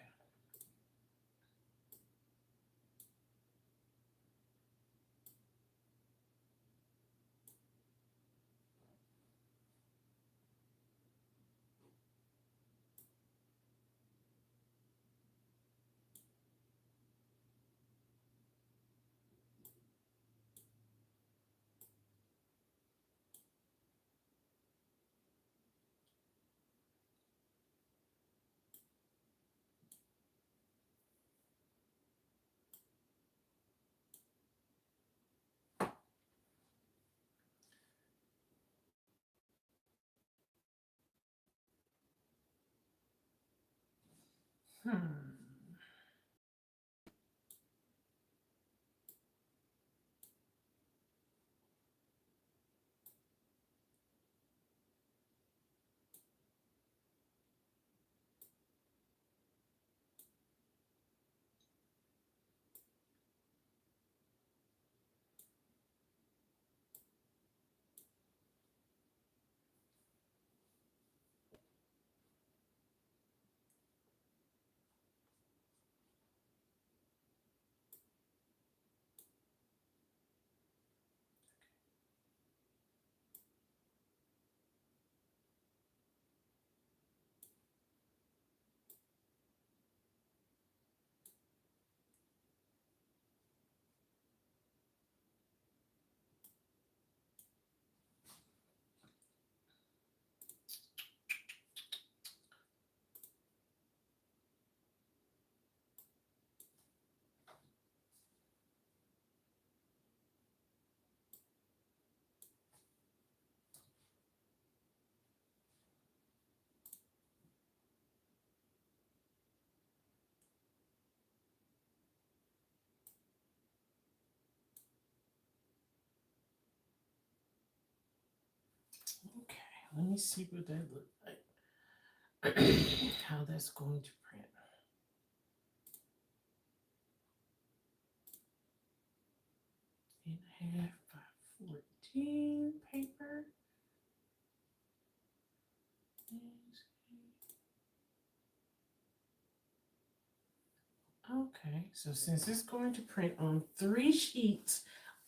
Hmm. Okay, let me see what that looks like. How that's going to print. And half by 14 paper. Okay, so since it's going to print on 3 sheets,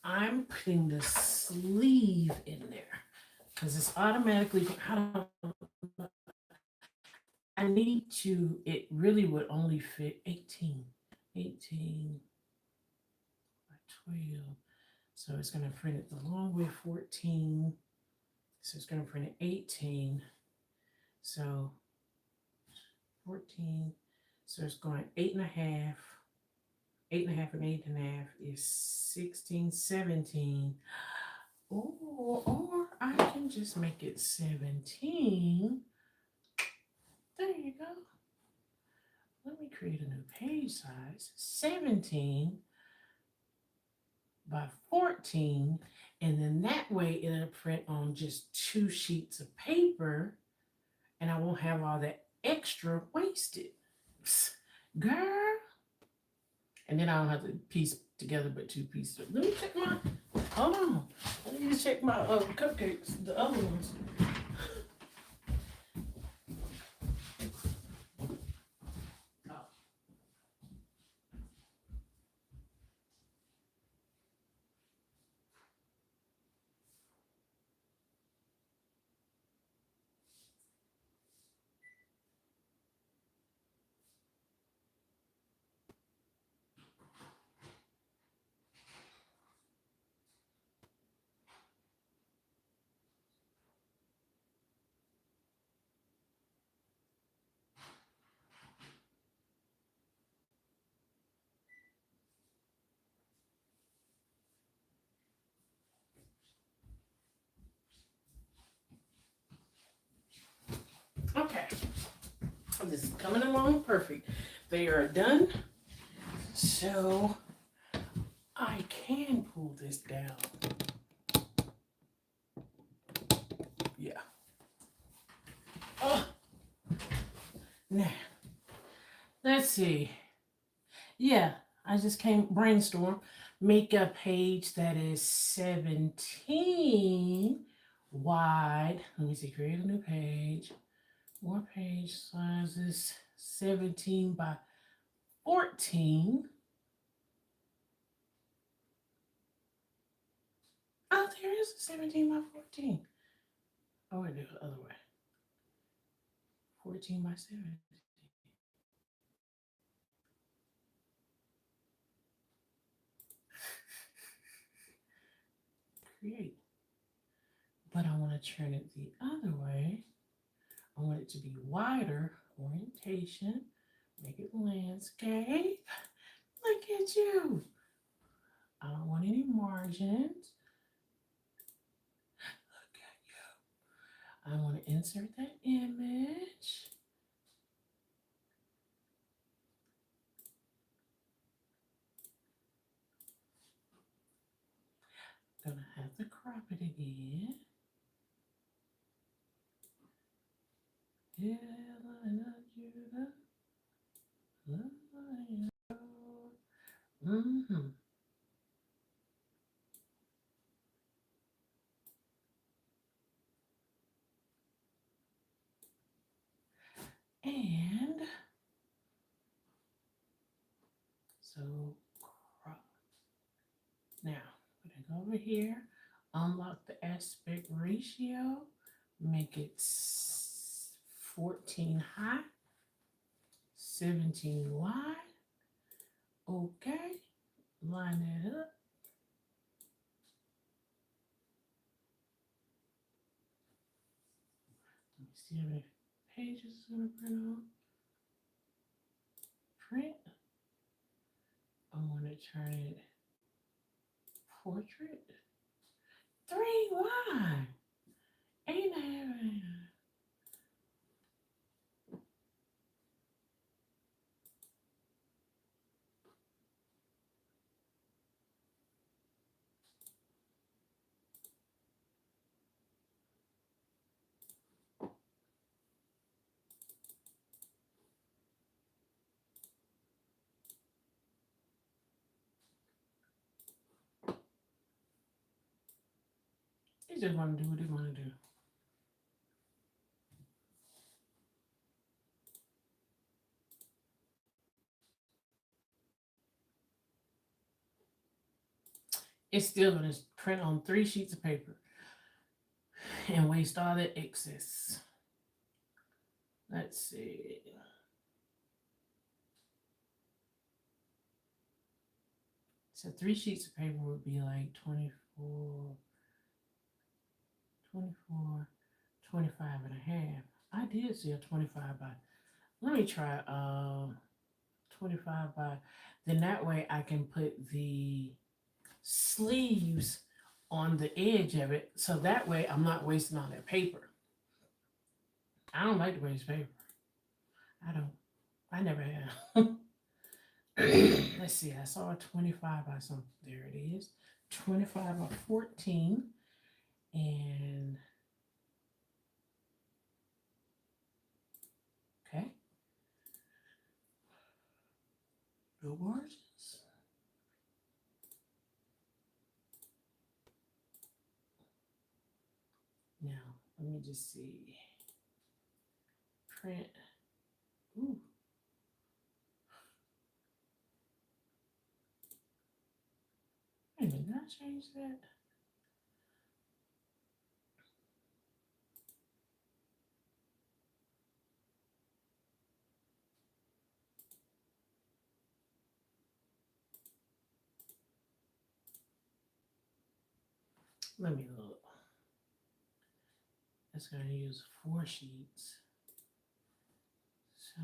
I'm putting the sleeve in there because it's automatically. I need to. It really would only fit 18, 18 by 12. So it's going to print it the long way 14. So it's going to print it 18. So 14. So it's going 8.5. 8.5 and 8.5 is 16, 17. Or I can just make it 17. There you go. Let me create a new page size. 17 by 14. And then that way it'll print on just 2 sheets of paper and I won't have all that extra wasted. Psst, girl. And then I don't have to piece together but 2 pieces. Let me check my, hold on. I need to check my cupcakes, the other ones. Okay, this is coming along perfect. They are done, so I can pull this down. Yeah. Oh, now let's see. Yeah, I just came brainstorm. Make a page that is 17 wide. Let me see, create a new page. More page sizes 17 by 14. Oh, there is a 17 by 14. Oh, wait, the other way. 14 by 17. Create. But I want to turn it the other way. I want it to be wider. Orientation. Make it landscape. Look at you. I don't want any margins. Look at you. I want to insert that image. Gonna have to crop it again. Mm-hmm. And so crop. Now, I'm gonna go over here, unlock the aspect ratio, make it 14 high, 17 wide. Okay, line that up. Let me see how many pages it's gonna print on. Print. I want to turn it portrait. 3 wide. 8.5. They just want to do what they want to do. It's still going to print on 3 sheets of paper and waste all that excess. Let's see. So 3 sheets of paper would be like 24, 24, 25 and a half. I did see a 25 by, let me try, 25 by, then that way I can put the sleeves on the edge of it. So that way I'm not wasting all that paper. I don't like to waste paper. I don't. I never have. Let's see. I saw a 25 by something. There it is. 25 by 14. And okay. Real gorgeous. Now, let me just see. Print. Ooh. Wait a minute. Did I change that? Let me look. It's going to use 4 sheets. So,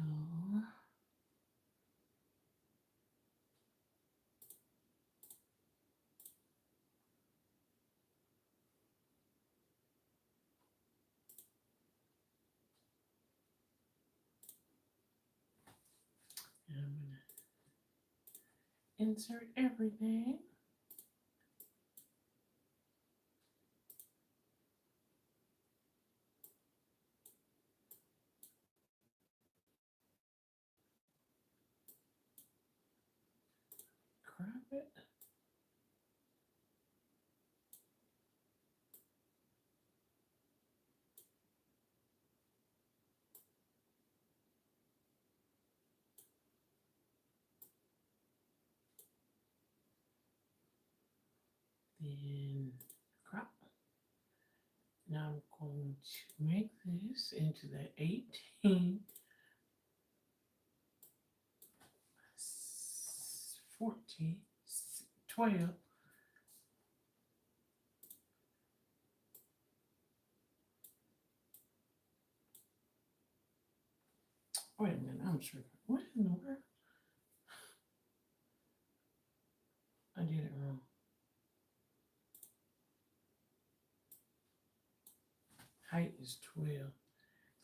and I'm going to insert everything. Crop it. Then crop. Now I'm going to make this into the 18, 14, 12. Wait a minute, I'm sure. What in the world? I did it wrong. Height is 12.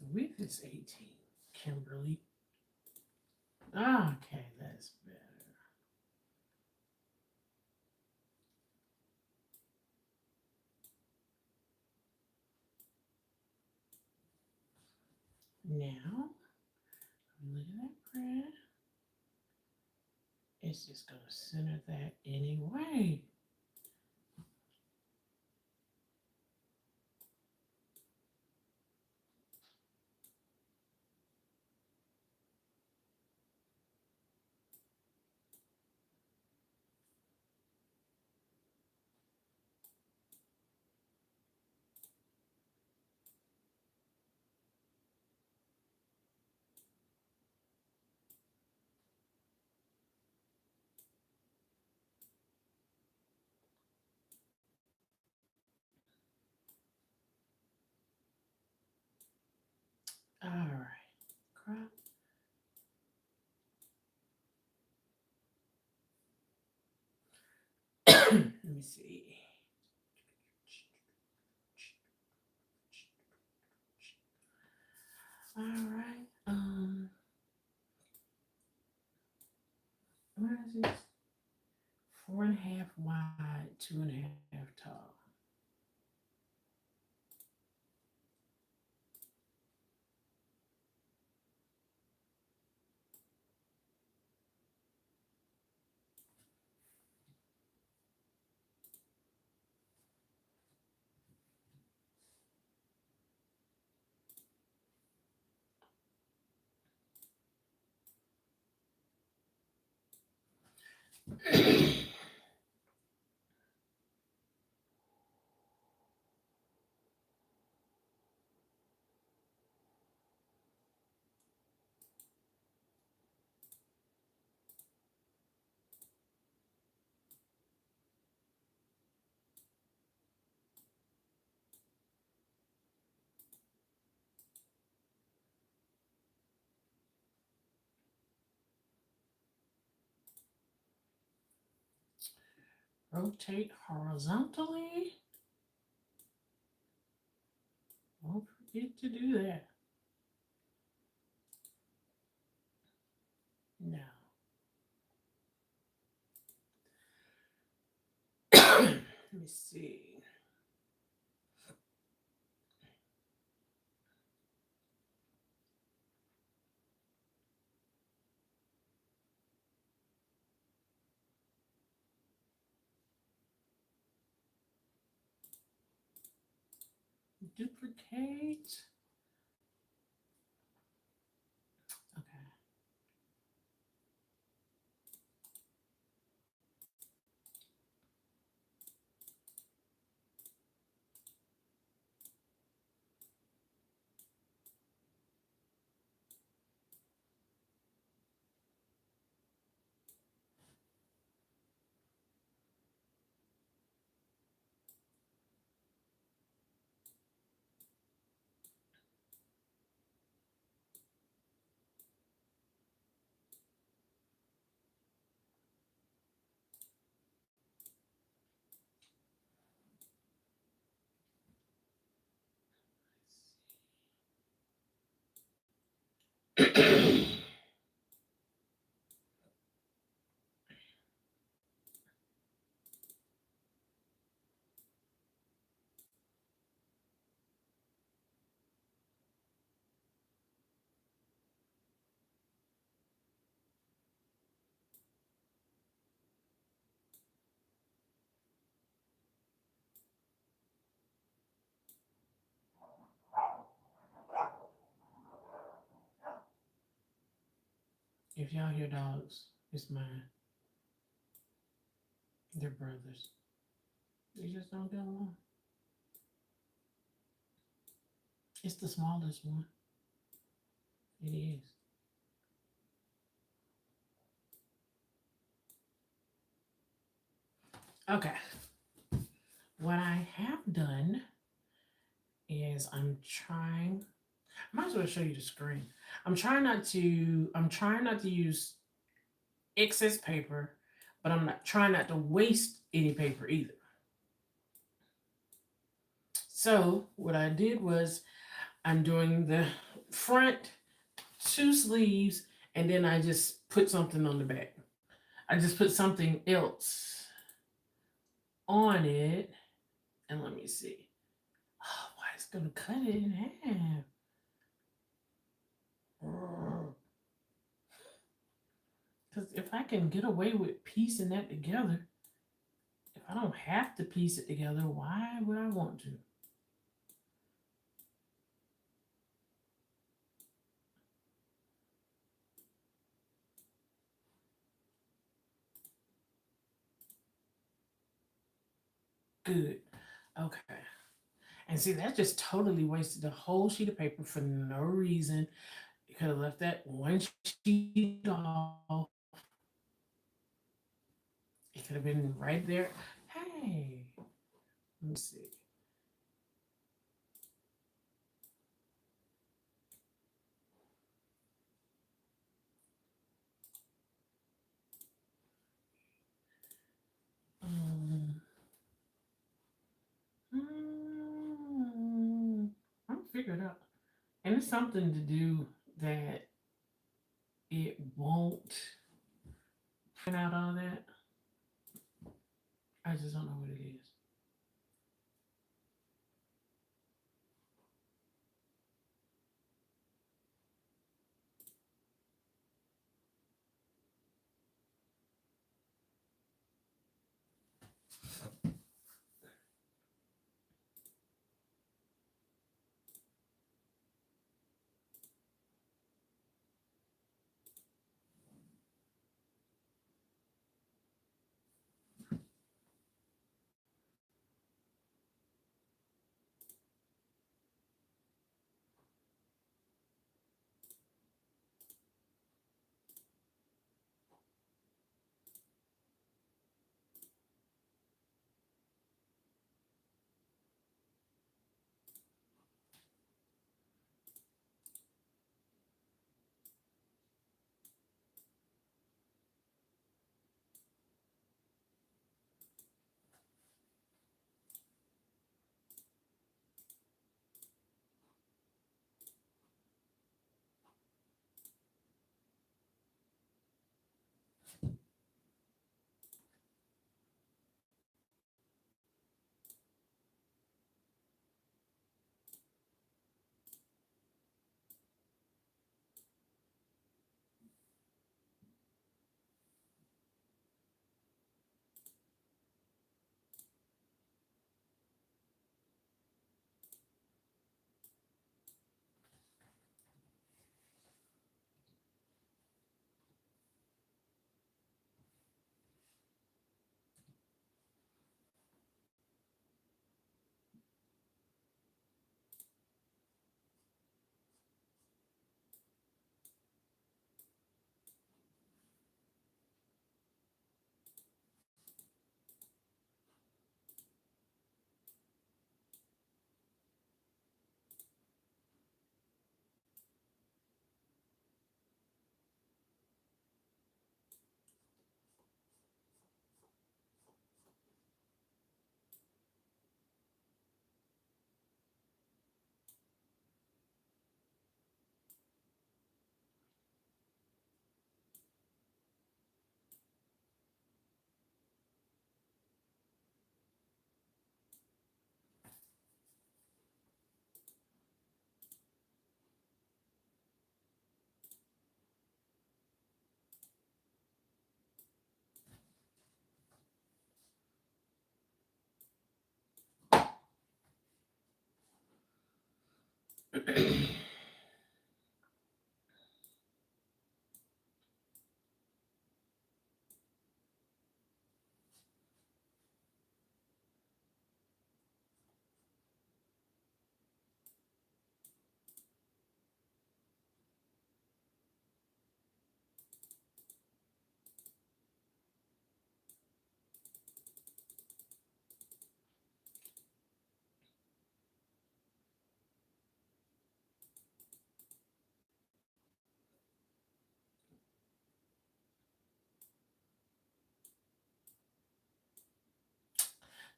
The width is 18. Kimberly. Ah, okay, that's better. Now, look at that print. It's just going to center that anyway. All right. Crop. Let me see. All right. What is this? 4.5 wide, 2.5 tall. Rotate horizontally. Don't forget to do that. Now, let me see. Duplicate. Okay. If y'all hear dogs, it's mine. They're brothers. They just don't get along. It's the smallest one. It is. Okay. What I have done is might as well show you the screen. I'm trying not to use excess paper, but I'm not trying not to waste any paper either. So what I did was I'm doing the front two sleeves and then I just put something on the back. I just put something else on it. And let me see. Oh, why it's gonna cut it in half. Because if I can get away with piecing that together, if I don't have to piece it together, why would I want to? Good. Okay. And see, that just totally wasted a whole sheet of paper for no reason. You could have left that one sheet off. It could have been right there. Hey, let me see. Um, I'll figure it out. And it's something to do that it won't print out all that. I just don't know what it is.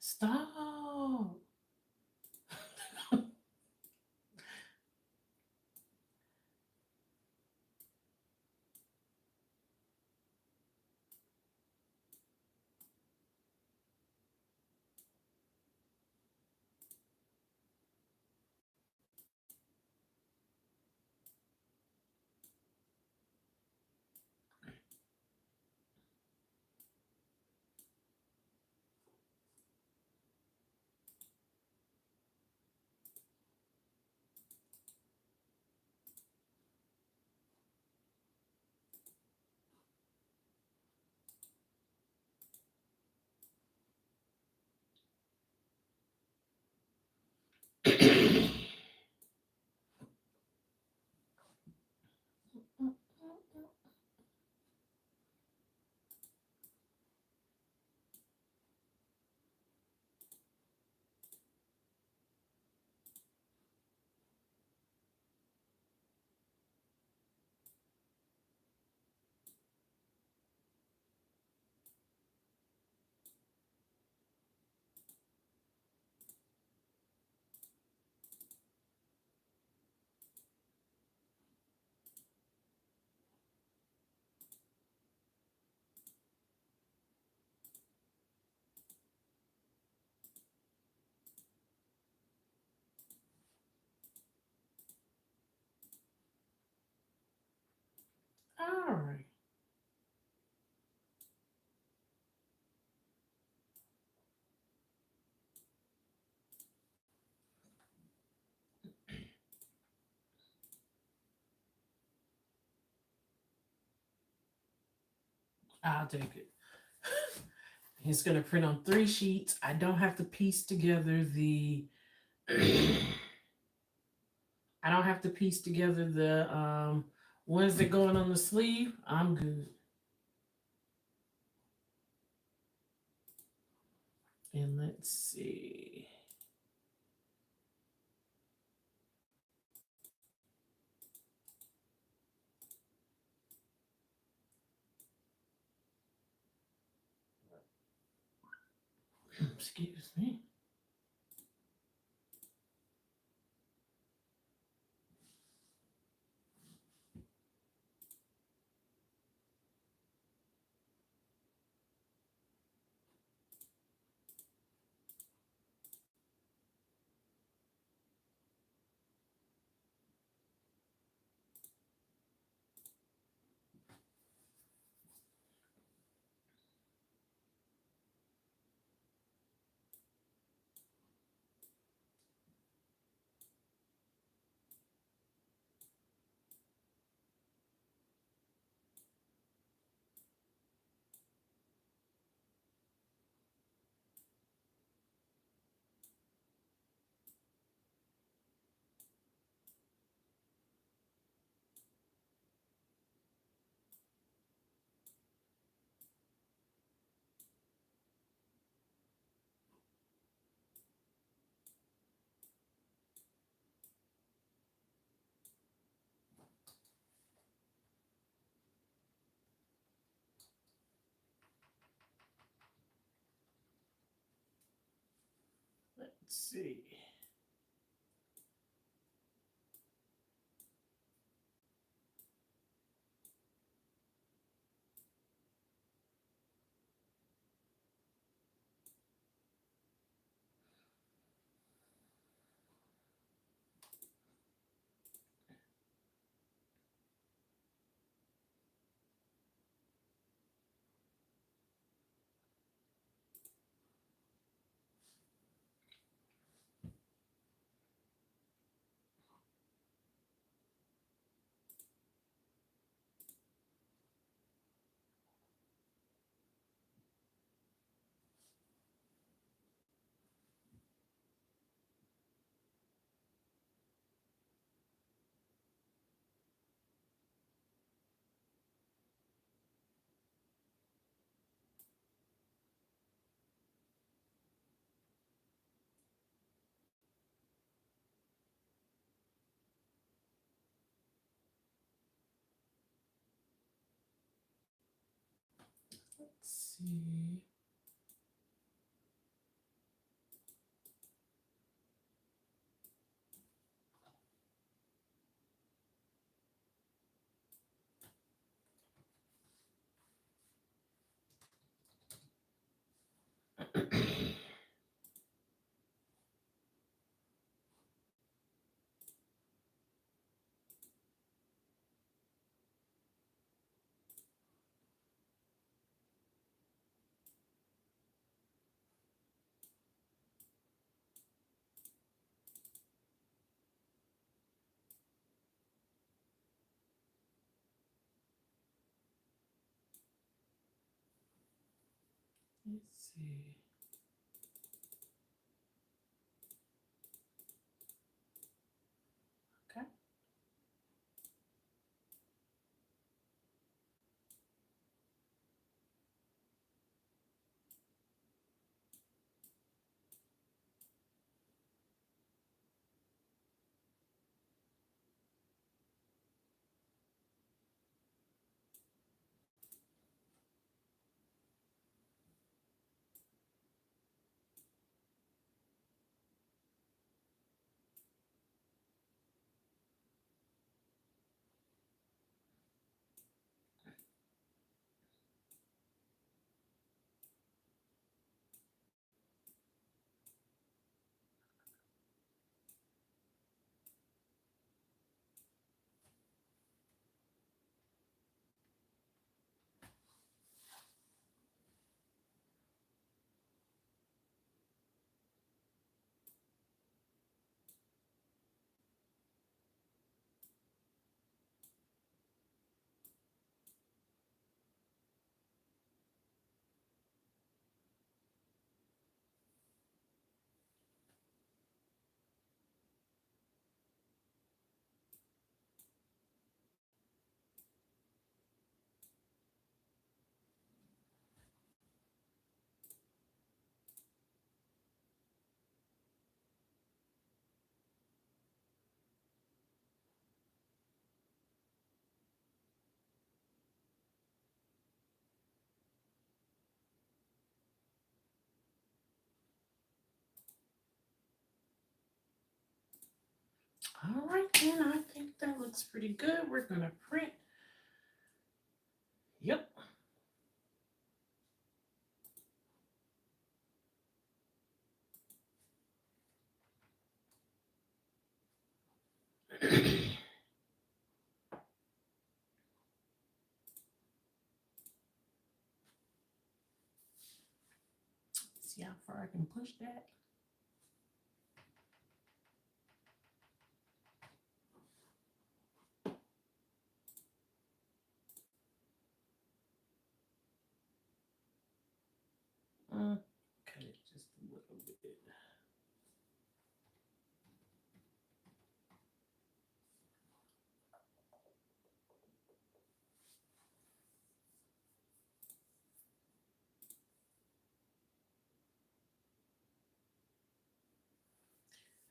Stop. All right. I'll take it. It's going to print on 3 sheets. I don't have to piece together the. I don't have to piece together the ones that going on the sleeve. I'm good. And let's see. Excuse me. Let's see. see. Okay. All right, then I think that looks pretty good. We're gonna print. Yep. See how far I can push that. Cut it just a little bit.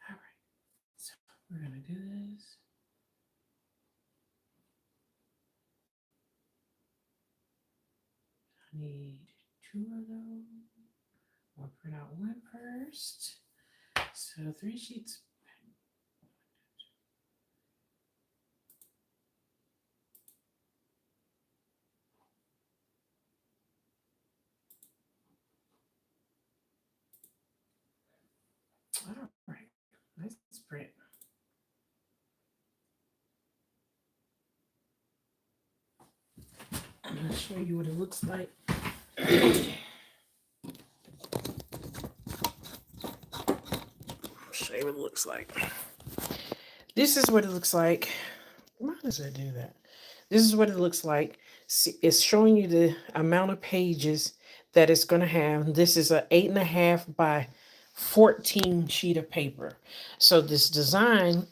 All right, so we're gonna do this. I need two of those. I'll print out one first. So 3 sheets. All right, nice print. I'm gonna show you what it looks like. Show you what it looks like. This is what it looks like. Why does it do that? This is what it looks like. See, it's showing you the amount of pages that it's going to have. This is a 8.5 by 14 sheet of paper. So this design,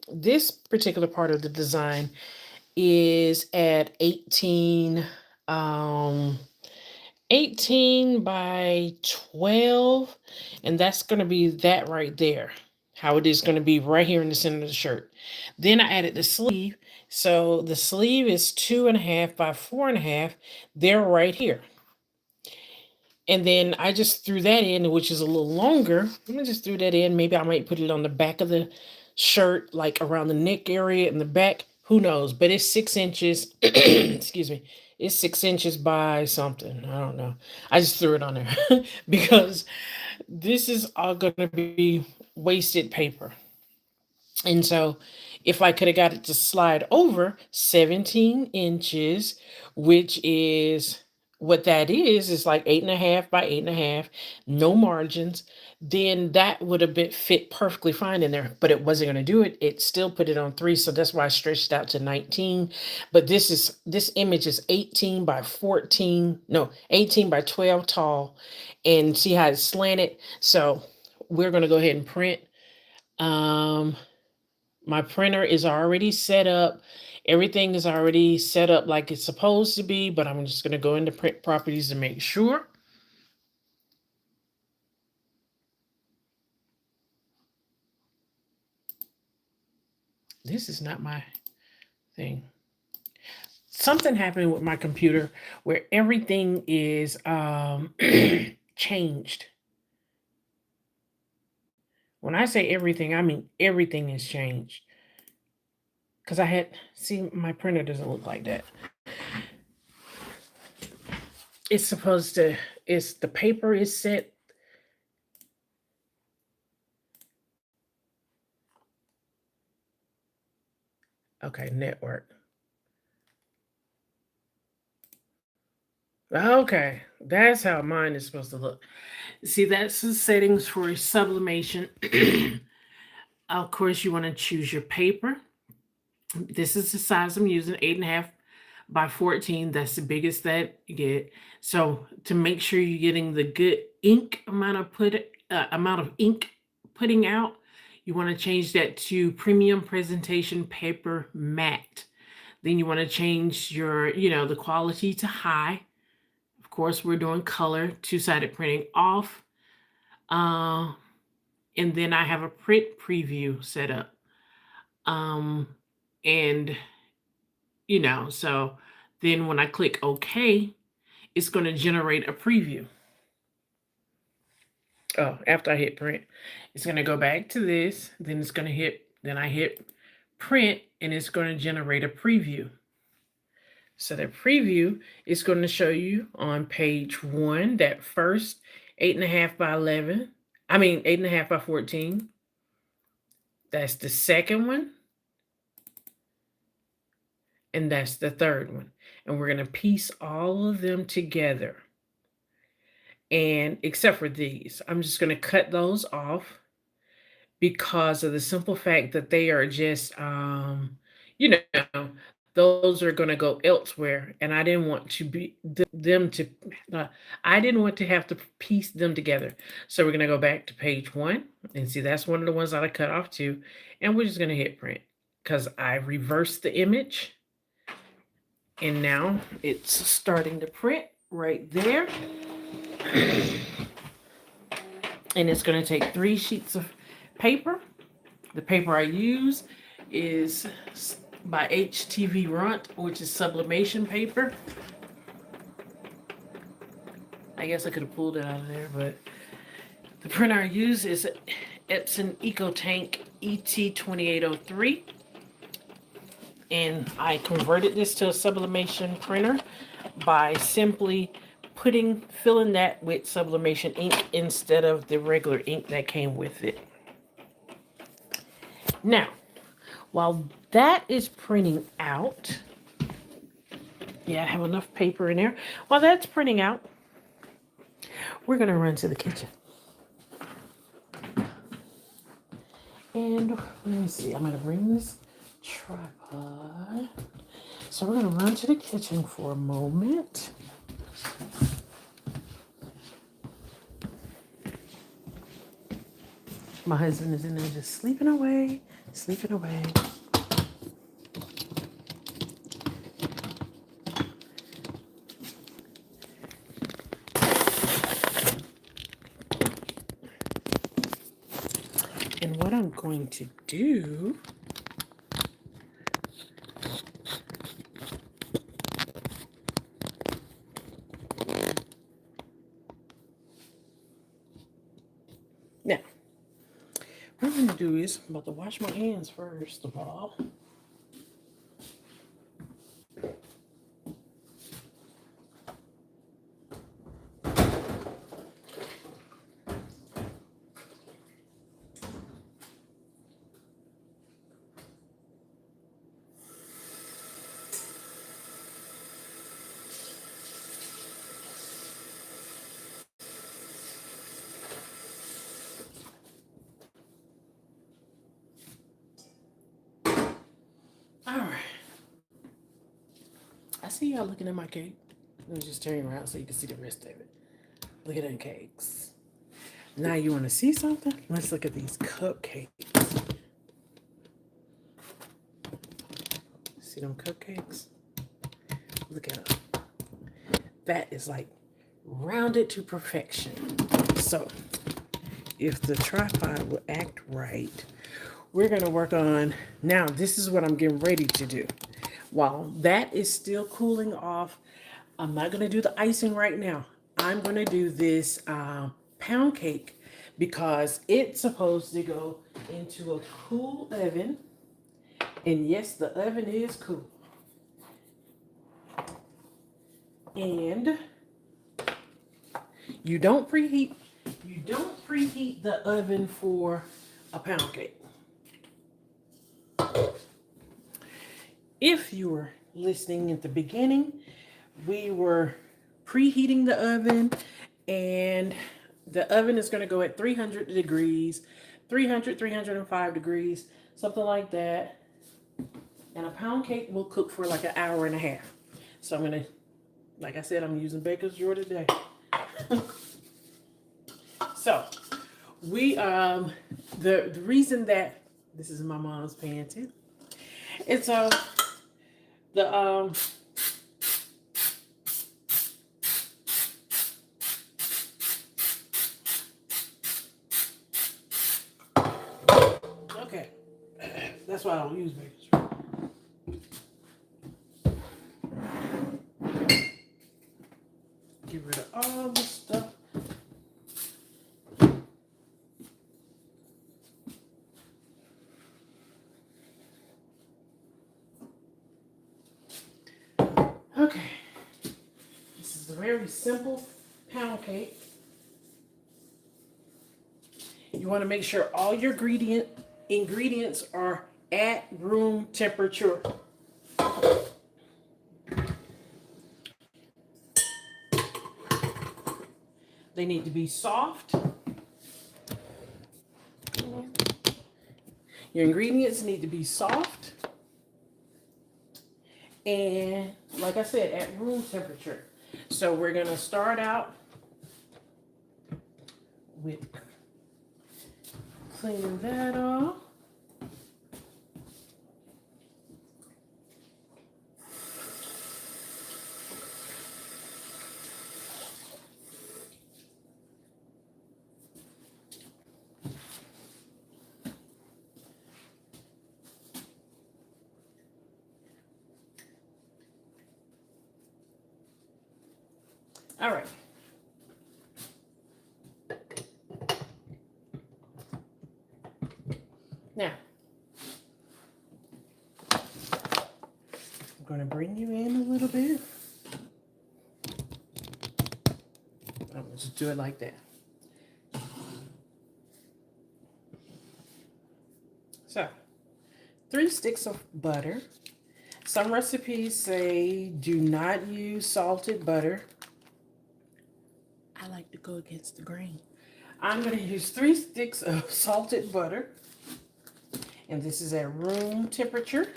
this particular part of the design is at 18 by 12, and that's going to be that right there, how it is going to be right here in the center of the shirt. Then I added the sleeve, so the sleeve is 2.5 by 4.5. They're right here. And then I just threw that in, which is a little longer. I just threw that in. Maybe I might put it on the back of the shirt, like around the neck area in the back. Who knows? But it's 6 inches. Excuse me. It's 6 inches by something. I don't know. I just threw it on there because this is all going to be wasted paper. And so if I could have got it to slide over 17 inches, which is what that is like 8.5 by 8.5, no margins. Then that would have been fit perfectly fine in there, but it wasn't going to do it. It still put it on 3, so that's why I stretched out to 19. But this image is 18 by 14, no, 18 by 12 tall, and see how it's slanted. So we're going to go ahead and print. um my printer is already set up. Everything is already set up like it's supposed to be, but I'm just going to go into print properties to make sure. This is not my thing. Something happened with my computer where everything is changed. When I say everything, I mean everything is changed. Because I had, see, my printer doesn't look like that. It's supposed to, it's the paper is set. Okay, network. Okay, that's how mine is supposed to look. See, that's the settings for sublimation. Of course, you want to choose your paper. This is the size I'm using, 8.5 by 14. That's the biggest that you get. So to make sure you're getting the good ink amount of ink putting out, you want to change that to premium presentation paper matte. Then you want to change your, the quality to high. Of course, we're doing color, two-sided printing off. Uh, and then I have a print preview set up. Um, and so then when I click OK, it's going to generate a preview. Oh, after I hit print, it's going to go back to this. Then it's going to then I hit print, and it's going to generate a preview. So the preview is going to show you on page 1, that first 8.5 by 11. I mean, 8.5 by 14. That's the second one. And that's the third one. And we're going to piece all of them together. And except for these, I'm just going to cut those off because of the simple fact that they are just, you know, those are going to go elsewhere. And I didn't want to be them to, I didn't want to have to piece them together. So we're going to go back to page 1 and see that's one of the ones that I cut off too. And we're just going to hit print because I reversed the image. And now it's starting to print right there. And it's going to take 3 sheets of paper. The paper I use is by HTV Runt, which is sublimation paper. I guess I could have pulled it out of there, but the printer I use is Epson EcoTank ET2803. And I converted this to a sublimation printer by simply filling that with sublimation ink instead of the regular ink that came with it. Now, while that is printing out, yeah, I have enough paper in there. While that's printing out, we're going to run to the kitchen. And let me see, I'm going to bring this tripod. So we're going to run to the kitchen for a moment. My husband is in there just sleeping away, sleeping away. And what I'm going to do now, what I'm going to do is I'm about to wash my hands first of all. see y'all looking at my cake. Let me just turn you around so you can see the rest of it. Look at them cakes. Now you want to see something? Let's look at these cupcakes. See them cupcakes? Look at them. That is like rounded to perfection. So if the tripod will act right, we're going to work on, now this is what I'm getting ready to do. While that is still cooling off, I'm not going to do the icing right now. I'm going to do this pound cake because it's supposed to go into a cool oven. And yes, the oven is cool. And you don't preheat the oven for a pound cake. If you were listening at the beginning, we were preheating the oven, and the oven is going to go at 300 degrees, 305 degrees, something like that. And a pound cake will cook for like an hour and a half. So I'm going to, like I said, I'm using Baker's Drawer today. So we, the reason that, this is my mom's pan too. It's, the, okay, that's why I don't use Baker's Drawer. Get rid of all the stuff. Okay, this is a very simple pound cake. You want to make sure all your ingredients are at room temperature. They need to be soft. Your ingredients need to be soft. And like I said, at room temperature. So we're going to start out with cleaning that off. All right. Now, I'm going to bring you in a little bit. I'm going to just do it like that. So, 3 sticks of butter. Some recipes say do not use salted butter. I like to go against the grain. I'm going to use 3 sticks of salted butter. And this is at room temperature.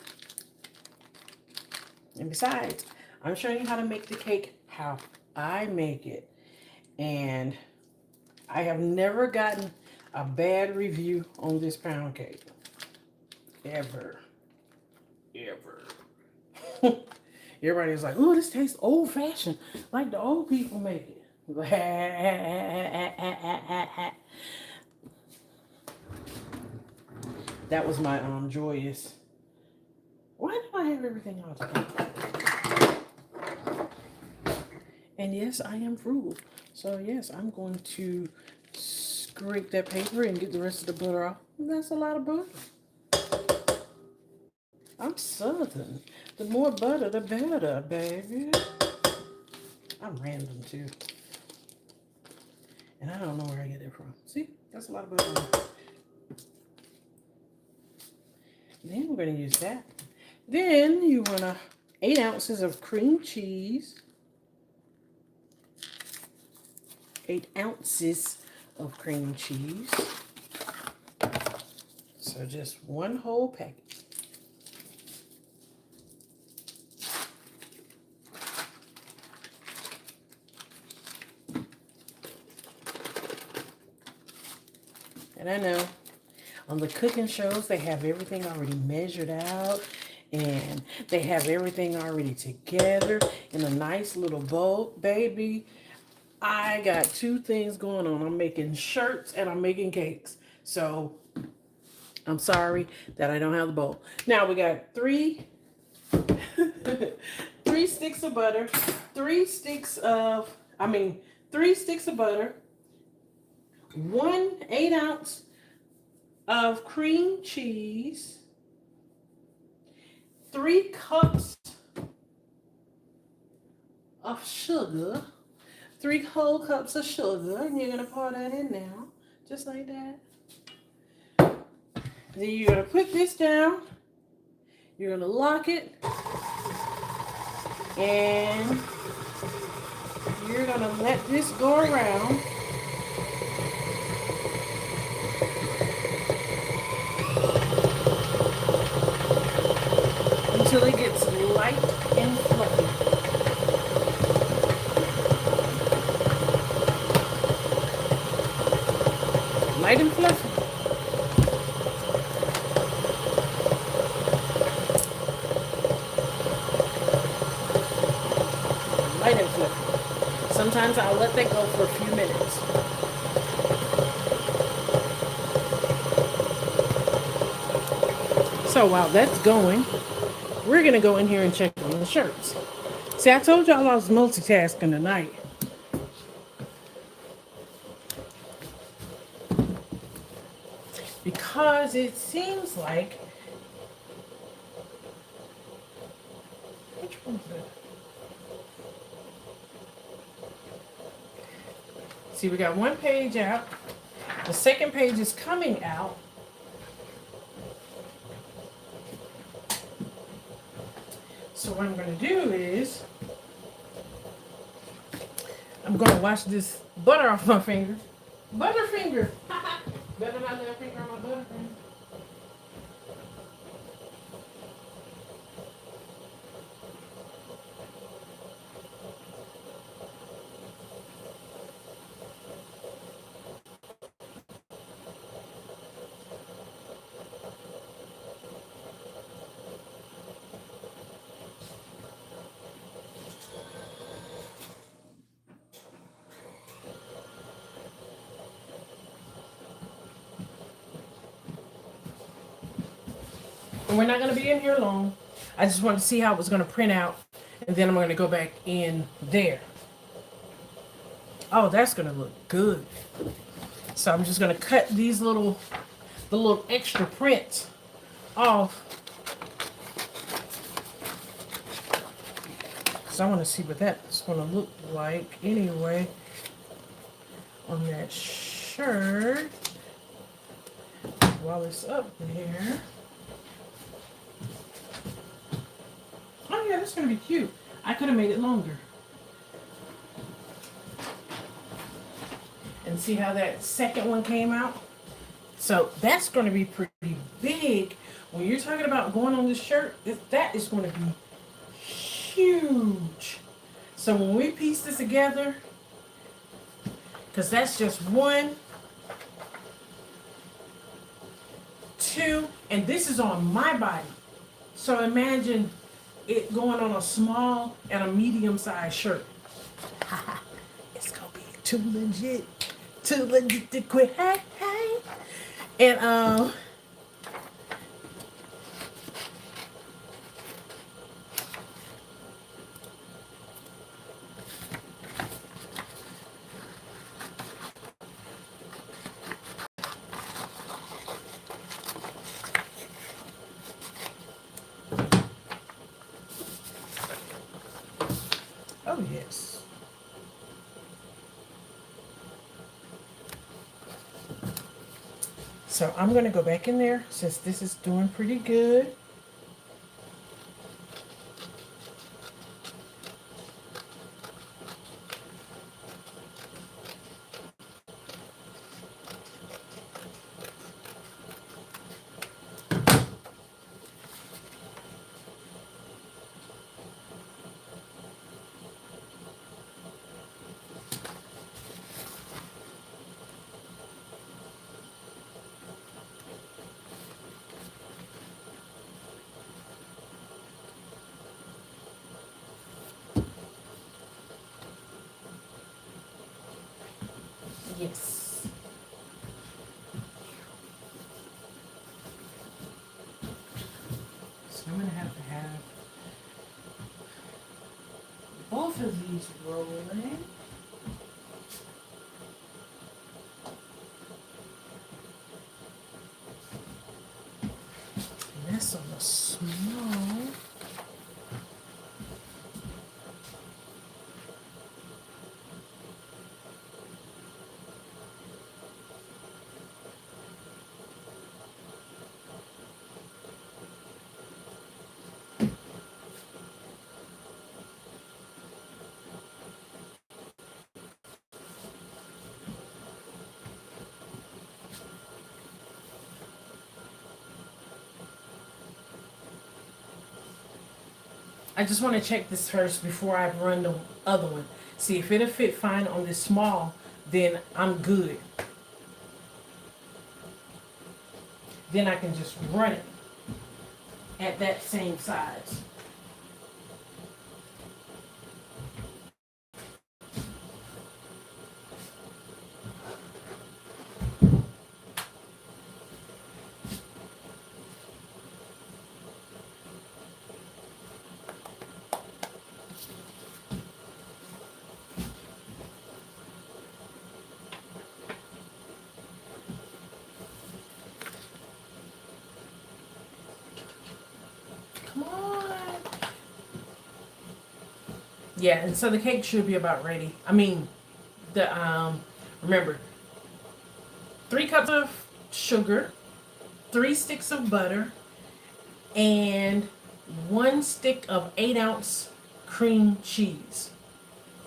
And besides, I'm showing you how to make the cake how I make it. And I have never gotten a bad review on this pound cake. Ever. Everybody's like, oh, this tastes old-fashioned, like the old people make it. That was my joyous. Why do I have everything all together? And yes, I am frugal. So yes, I'm going to scrape that paper and get the rest of the butter off. That's a lot of butter. I'm Southern. The more butter, the better, baby. I'm random too. And I don't know where I get it from. See, that's a lot of butter. Then we're going to use that. Then you want 8 ounces of cream cheese. 8 ounces of cream cheese. So just 1 whole packet. And I know on the cooking shows, they have everything already measured out and they have everything already together in a nice little bowl. Baby, I got two things going on. I'm making shirts and I'm making cakes. So I'm sorry that I don't have the bowl. Now we got three sticks of butter, three sticks of butter, 1 8 ounce of cream cheese, 3 cups of sugar, 3 whole cups of sugar, and you're gonna pour that in now, just like that. Then you're gonna put this down, you're gonna lock it, and you're gonna let this go around until it gets light and fluffy. Light and fluffy. Light and fluffy. Sometimes I'll let that go for a few minutes. So while that's going, we're gonna go in here and check on the shirts. See, I told y'all I was multitasking tonight. Because it seems like, which one's that? See, we got one page out. The second page is coming out. So what I'm going to do is, I'm going to wash this butter off my finger. Butterfinger. Better not lay a finger on my butterfinger. And we're not going to be in here long. I just wanted to see how it was going to print out. And then I'm going to go back in there. Oh, that's going to look good. So I'm just going to cut the little extra prints off. Because I want to see what that's going to look like anyway on that shirt while it's up there. Oh yeah, that's going to be cute. I could have made it longer. And see how that second one came out? So that's going to be pretty big. When you're talking about going on this shirt, that is going to be huge. So when we piece this together, because that's just 1, 2, and this is on my body. So imagine it going on a small and a medium-sized shirt. It's going to be too legit to quit. Hey, hey. And oh yes. So I'm going to go back in there since this is doing pretty good. Yes. So I'm gonna have both of these rolling. And that's on the small. I just want to check this first before I run the other one. See if it'll fit fine on this small, then I'm good. Then I can just run it at that same size. Come on. Yeah, and so the cake should be about ready. I mean, the remember, 3 cups of sugar, 3 sticks of butter, and 1 stick of 8-ounce cream cheese.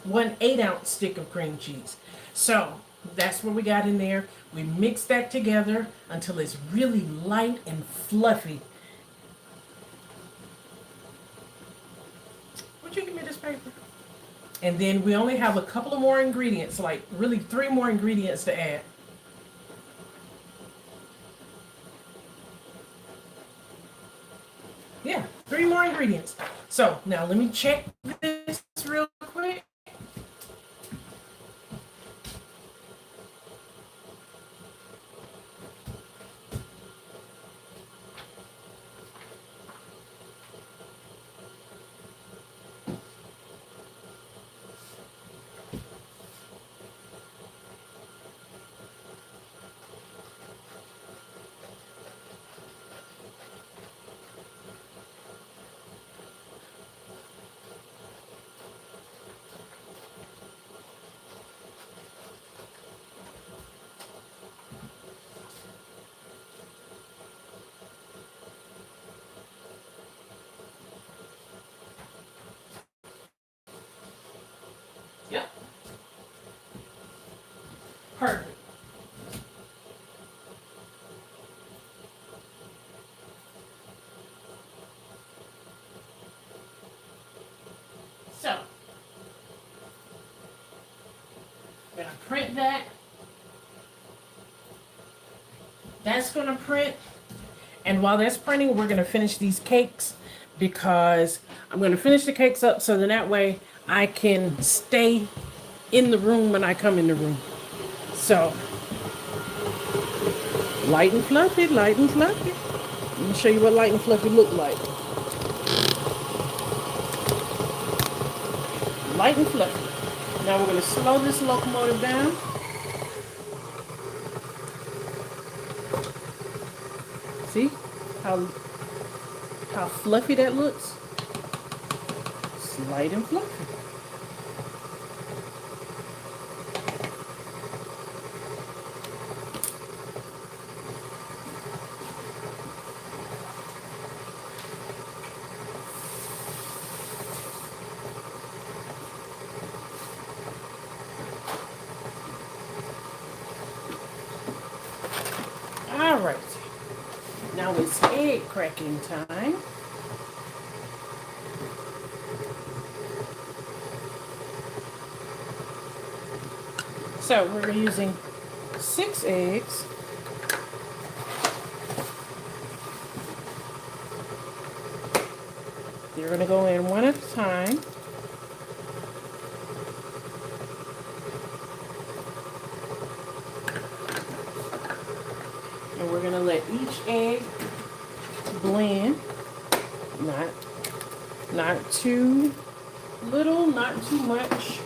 1 8-ounce stick of cream cheese. So that's what we got in there. We mix that together until it's really light and fluffy. Would you give me this paper? And then we only have a couple of more ingredients, like really 3 more ingredients to add. Yeah, 3 more ingredients. So now let me check this real quick. Yep. Perfect. So, I'm gonna print that. That's gonna print. And while that's printing, we're gonna finish these cakes because I'm gonna finish the cakes up so then that way I can stay in the room when I come in the room. So, light and fluffy, light and fluffy. Let me show you what light and fluffy look like. Light and fluffy. Now we're gonna slow this locomotive down. See how fluffy that looks? It's light and fluffy. All right. Now it's egg cracking time. So we're using 6 eggs. You're going to go in one at a time. And we're gonna let each egg blend. Not not too little, not too much.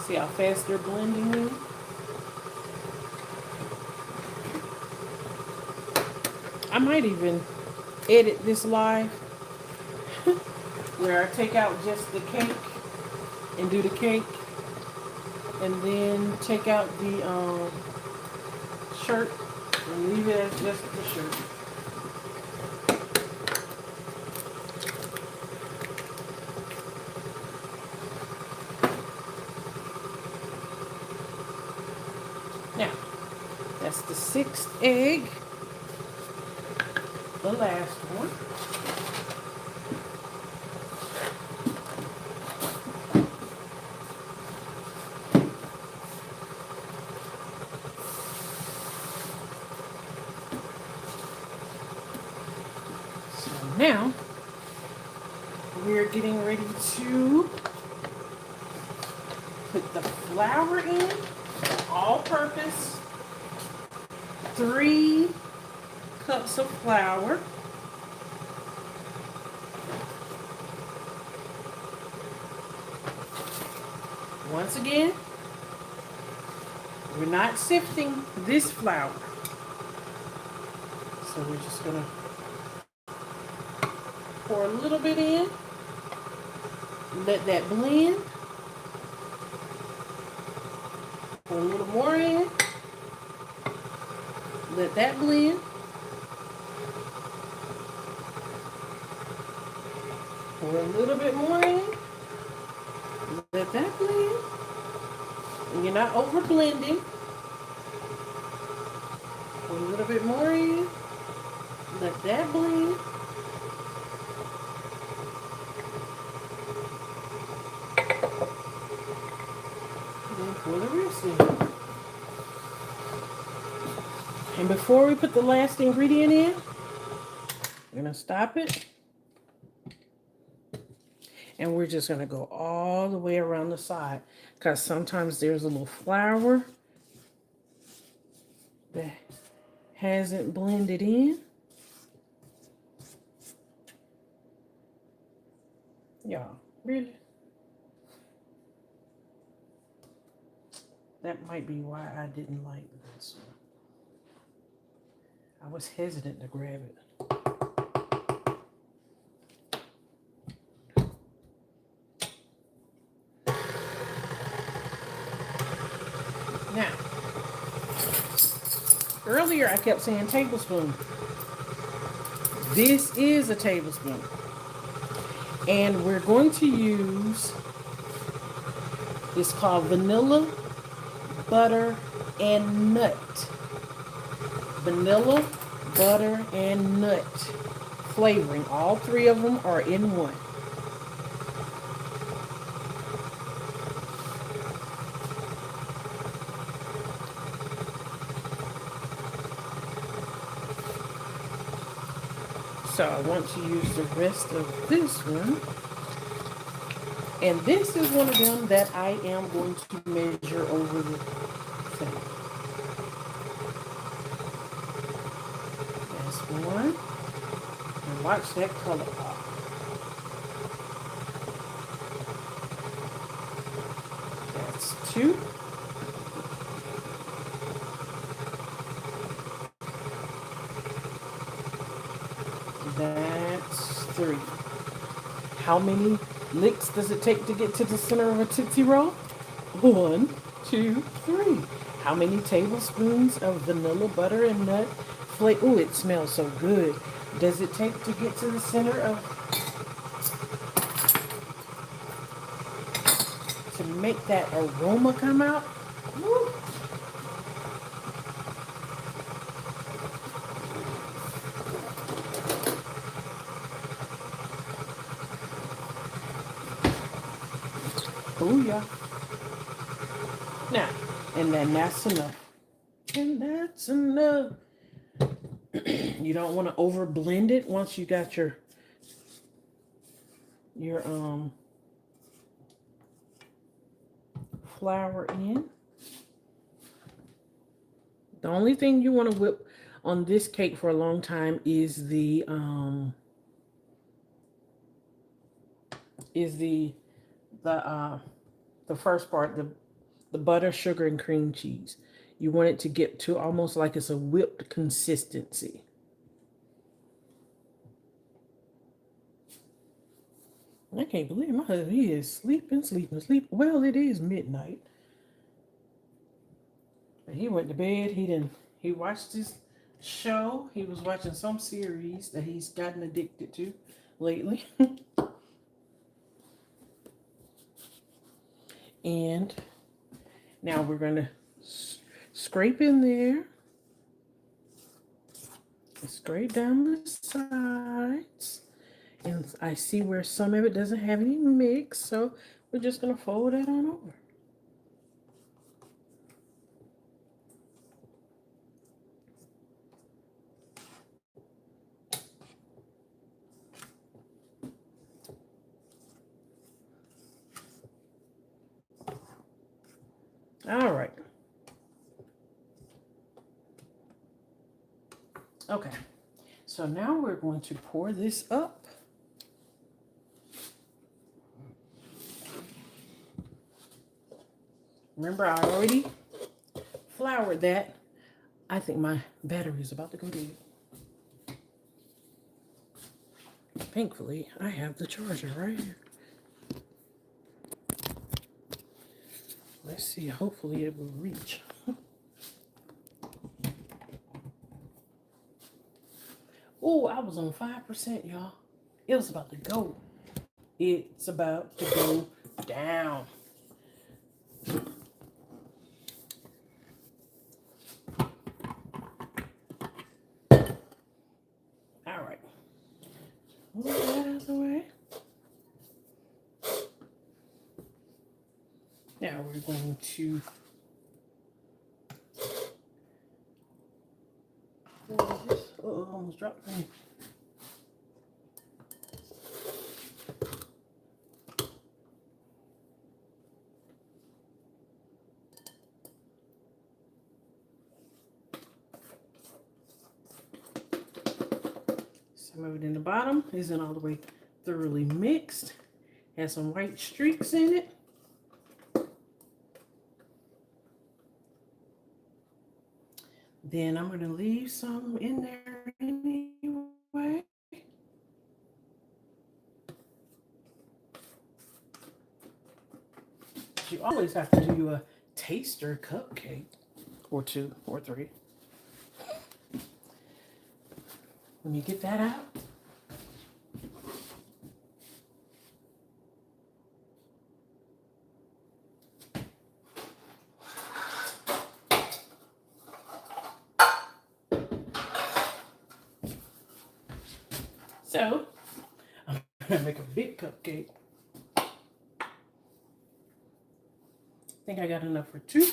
See how fast they're blending in? I might even edit this live where I take out just the cake and do the cake and then take out the shirt and leave it as just the shirt. Now, that's the sixth egg, the last one. So now, we're getting ready to put the flour in, all-purpose, 3 cups of flour. Once again, we're not sifting this flour. So we're just gonna pour a little bit in, let that blend. Pour a little more in, let that blend. Pour a little bit more in, let that blend. And you're not over blending. Pour a little bit more in, let that blend. Then pour the rest in. And before we put the last ingredient in, we're gonna stop it. And we're just gonna go all the way around the side because sometimes there's a little flour that hasn't blended in. Y'all, really? That might be why I didn't like this one. I was hesitant to grab it. Now, earlier I kept saying tablespoon. This is a tablespoon. And we're going to use, it's called vanilla, butter, and nut. Vanilla, butter, and nut flavoring. All 3 of them are in one. So I want to use the rest of this one. And this is one of them that I am going to measure over the thing. That's one. And watch that color pop. That's 2. That's 3. How many licks does it take to get to the center of a Tootsie Roll? 1, 2, 3. How many tablespoons of vanilla, butter, and nut flavor? Ooh, it smells so good. Does it take to get to the center of, to make that aroma come out? Woo. Oh yeah. Now, and then that's enough. And that's enough. You don't want to over blend it once you got your flour in. The only thing you want to whip on this cake for a long time is the the first part, the butter, sugar, and cream cheese. You want it to get to almost like it's a whipped consistency. I can't believe my husband, he is sleeping, sleeping, sleeping. Well, it is midnight. But he went to bed. He watched his show. He was watching some series that he's gotten addicted to lately. And now we're going to scrape in there. Scrape down the sides. And I see where some of it doesn't have any mix, so we're just going to fold that on over. All right. Okay. So now we're going to pour this up. Remember, I already floured that. I think my battery is about to go dead. Thankfully, I have the charger right here. Let's see. Hopefully, it will reach. Oh, I was on 5%, y'all. It was about to go. It's about to go down. All right. Move that out of the way. Now we're going to oh, almost dropped me. Some of it in the bottom isn't all the way thoroughly mixed. Has some white streaks in it. Then I'm going to leave some in there anyway. You always have to do a taster cupcake or two or three. When you get that out, so I'm gonna make a big cupcake. I think I got enough for two.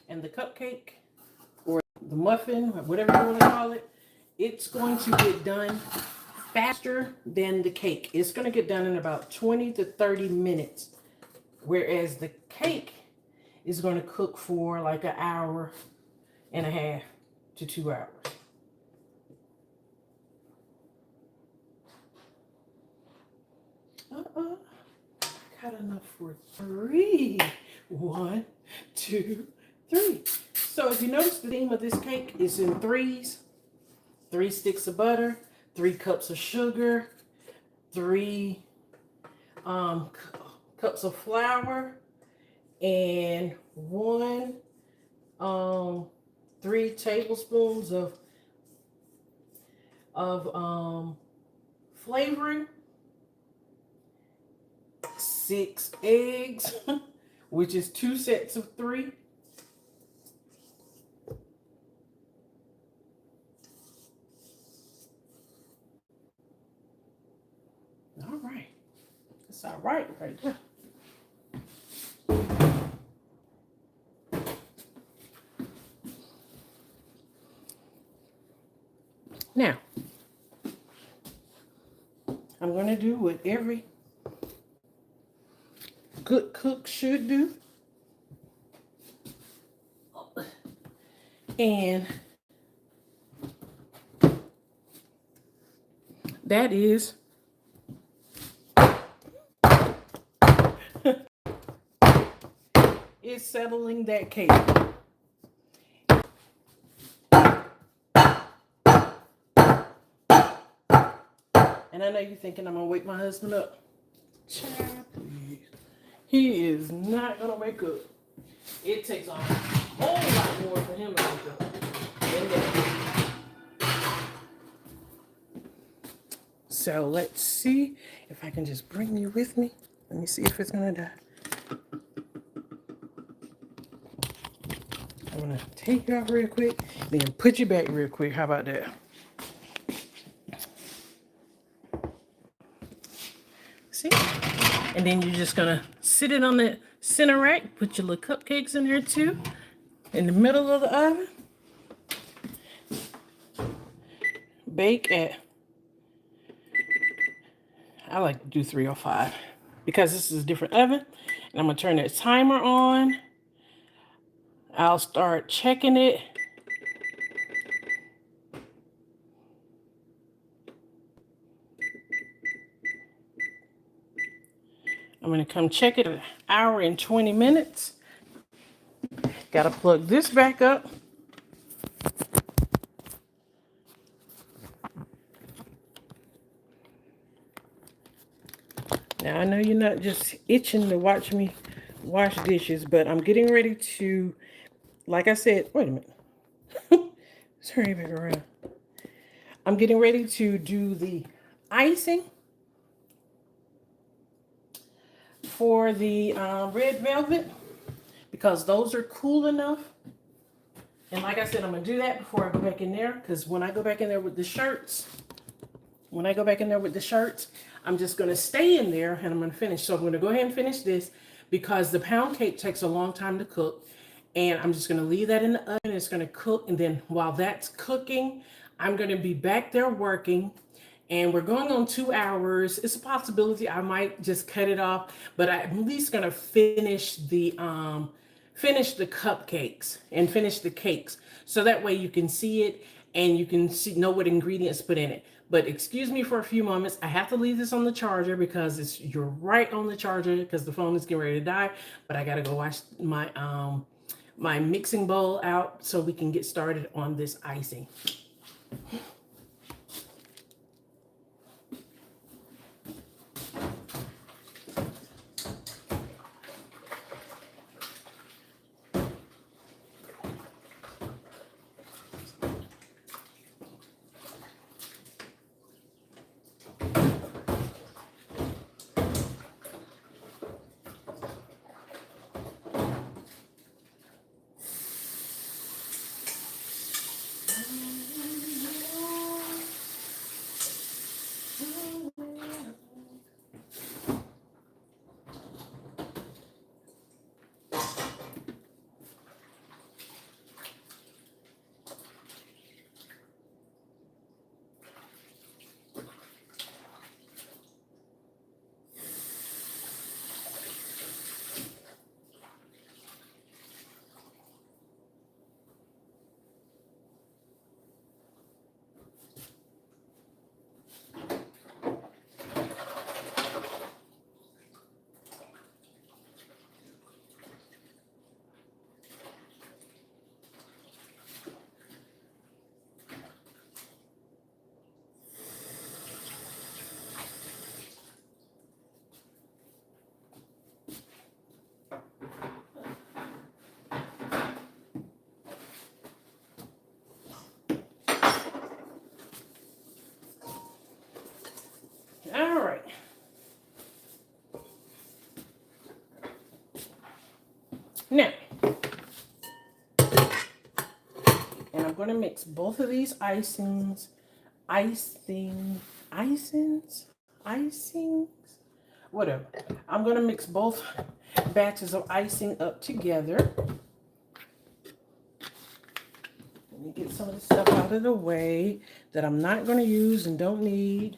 And the cupcake or the muffin, whatever you want to call it, it's going to get done faster than the cake. It's going to get done in about 20 to 30 minutes, whereas the cake is going to cook for like an hour and a half to 2 hours. Got enough for three. One, two, three. So if you notice, the theme of this cake is in threes. 3 sticks of butter, 3 cups of sugar, 3 cups of flour, and 3 tablespoons of flavoring, 6 eggs, which is 2 sets of 3. right there. Now, I'm going to do what every good cook should do. And that is settling that cake. And I know you're thinking I'm going to wake my husband up. Child, please. He is not going to wake up. It takes a whole lot more for him to wake up than that. So let's see if I can just bring you with me. Let me see if it's going to die. I'm going to take you off real quick, then put you back real quick. How about that? See? And then you're just going to sit it on the center rack, put your little cupcakes in there too, in the middle of the oven. Bake at, I like to do 305 because this is a different oven. And I'm going to turn that timer on. I'll start checking it. I'm going to come check it an hour and 20 minutes. Got to plug this back up. Now, I know you're not just itching to watch me wash dishes, but I'm getting ready to, like I said, wait a minute. Turn back around. I'm getting ready to do the icing for the red velvet because those are cool enough. And like I said, I'm going to do that before I go back in there because when I go back in there with the shirts, I'm just going to stay in there and I'm going to finish. So I'm going to go ahead and finish this because the pound cake takes a long time to cook. And I'm just going to leave that in the oven. It's going to cook. And then while that's cooking, I'm going to be back there working. And we're going on 2 hours. It's a possibility I might just cut it off, but I'm at least going to finish the cupcakes and finish the cakes. So that way you can see it and you can know what ingredients put in it. But excuse me for a few moments. I have to leave this on the charger because you're right on the charger because the phone is getting ready to die. But I gotta go wash my mixing bowl out so we can get started on this icing. All right. Now, and I'm going to mix both of these icings whatever. I'm gonna mix both batches of icing up together. Let me get some of the stuff out of the way that I'm not gonna use and don't need.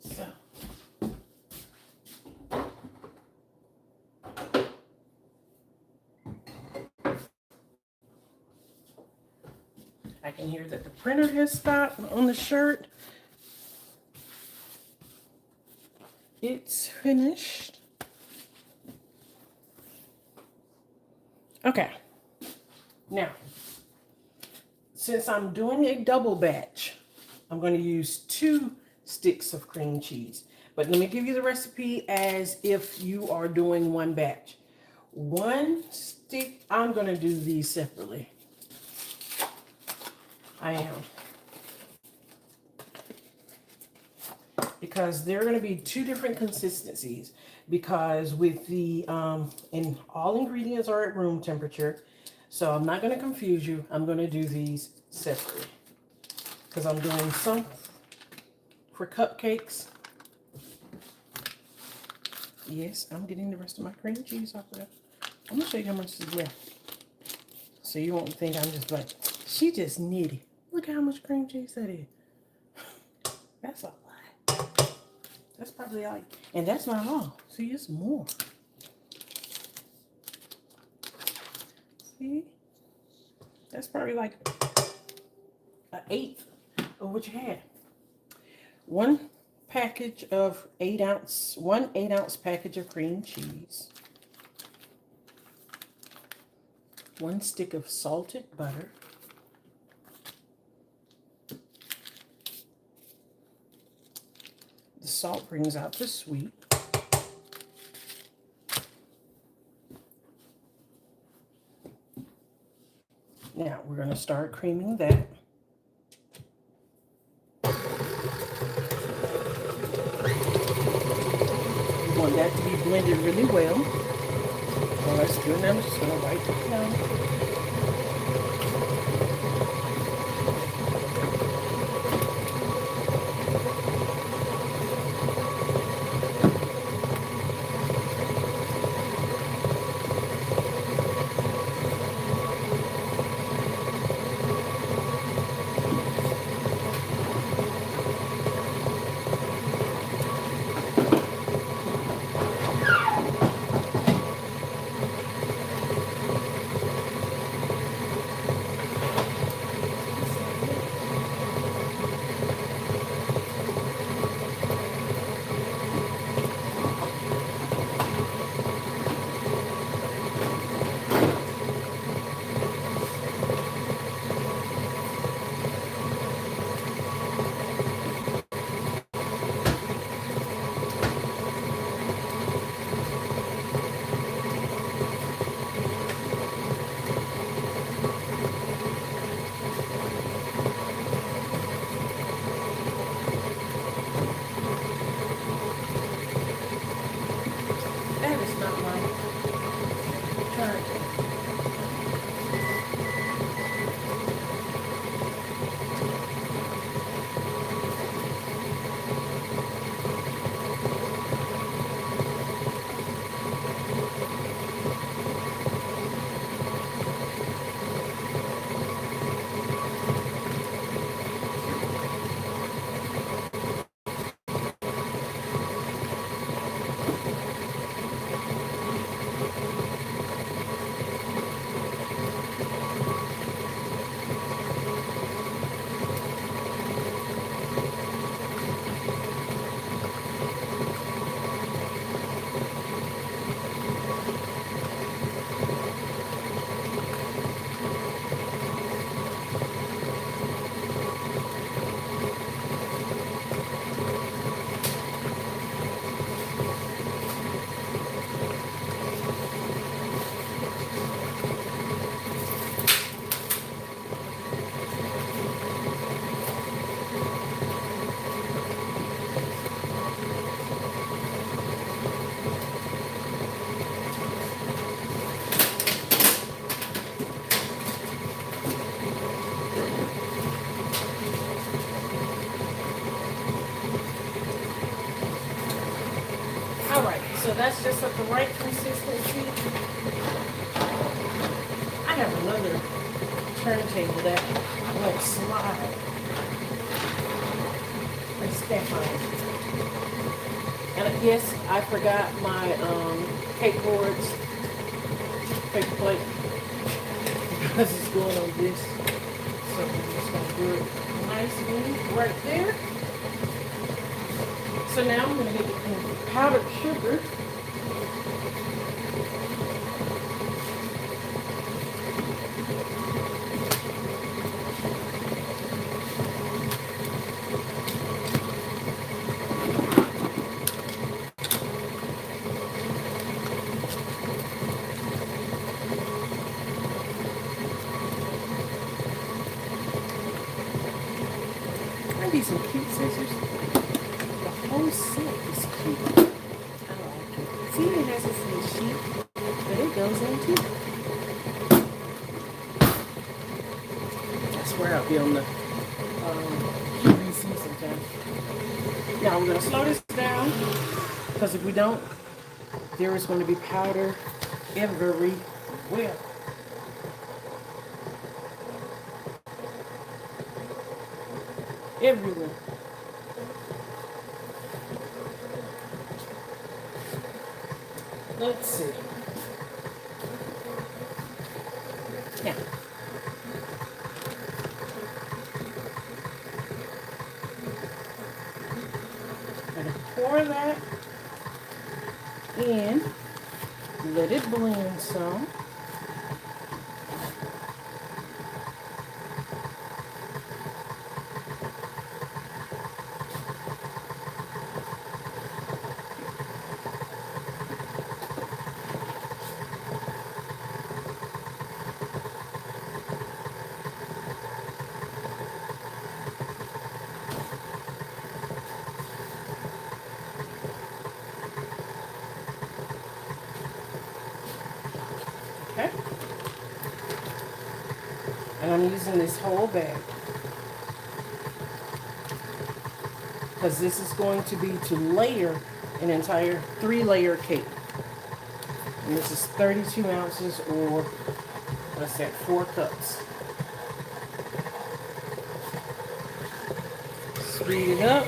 So. I can hear that the printer has stopped on the shirt. It's finished. Okay. Now, since I'm doing a double batch, I'm going to use 2 sticks of cream cheese. But let me give you the recipe as if you are doing 1 batch. 1 stick, I'm going to do these separately. I am. Because they're going to be 2 different consistencies. Because with the, and all ingredients are at room temperature. So I'm not going to confuse you. I'm going to do these separately. Because I'm doing some for cupcakes. Yes, I'm getting the rest of my cream cheese off of that. I'm going to show you how much is left. So you won't think I'm just like, she just nitty. Look how much cream cheese that is. That's a lot. That's probably like, and that's not all. See, it's more. See? That's probably like an eighth of what you had. 1 package of 8-ounce, 1 8-ounce package of cream cheese. 1 stick of salted butter. The salt brings out the sweet. Now we're going to start creaming that. You want that to be blended really well. Well, that's good. Now I'm just going to wipe it down. So that's just at the right consistency. I have another turntable that won't slide. It's that fine. And yes, I forgot my cake boards, paper plate, because it's going on this. So I'm just going to do it nicely right there. So now I'm going to get the powdered sugar. I need some cute scissors. The whole set is cute. I like it. See, it has this little sheet, but it goes in too. That's where I'll be on the QVC sometimes. Now we're going to slow this down because if we don't, there is going to be powder everywhere. Everywhere. Let's see. Now, I'm going to pour that in, let it blend some. Okay? And I'm using this whole bag because this is going to be to layer an entire 3-layer cake. And this is 32 ounces or, what's that, 4 cups. Speed it up.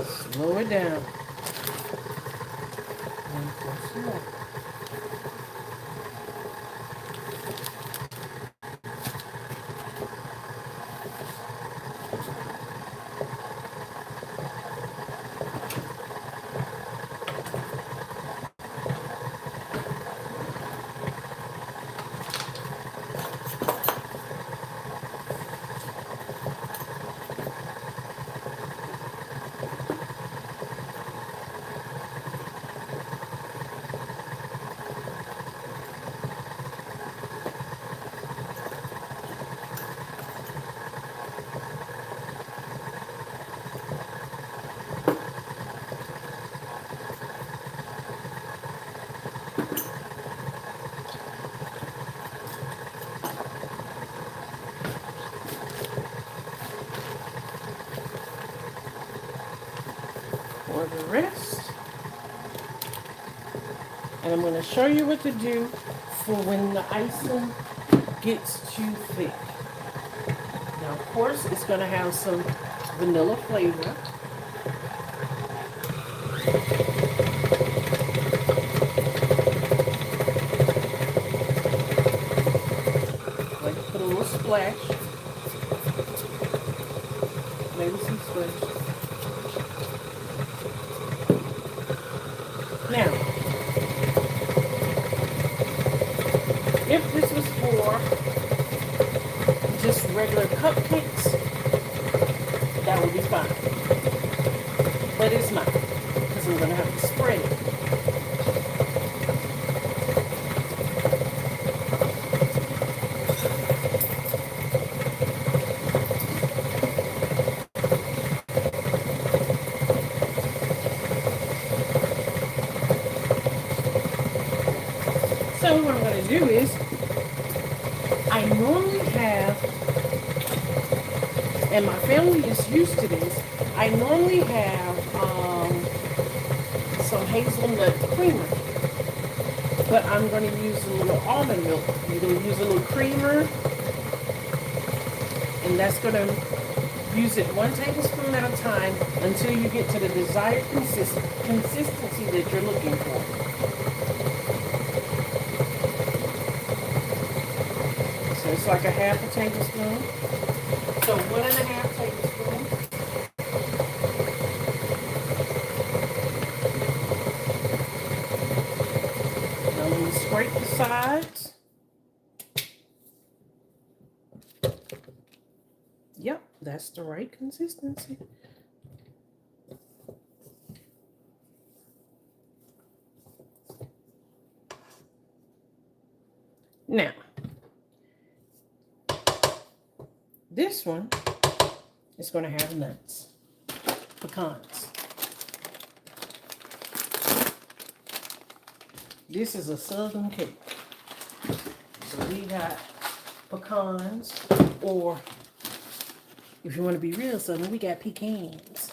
Slow it down. And pour some more. For the rest. And I'm going to show you what to do for when the icing gets too thick. Now, of course, it's going to have some vanilla flavor. Like put a little splash. Maybe some splash. Now, if this was for just regular cupcakes, that would be fine. But it's not, because I'm going to have to spread it. So what I'm going to do is, I normally have, and my family is used to this, I normally have hazelnut creamer. But I'm going to use a little almond milk. You're going to use a little creamer, and that's going to use it 1 tablespoon at a time until you get to the desired consistency that you're looking for. So it's like a half a tablespoon. So 1.5 tablespoons. Now let me scrape the sides. Yep, that's the right consistency. Now, this one is going to have nuts, pecans. This is a southern cake. So we got pecans, or if you want to be real southern, we got pecans.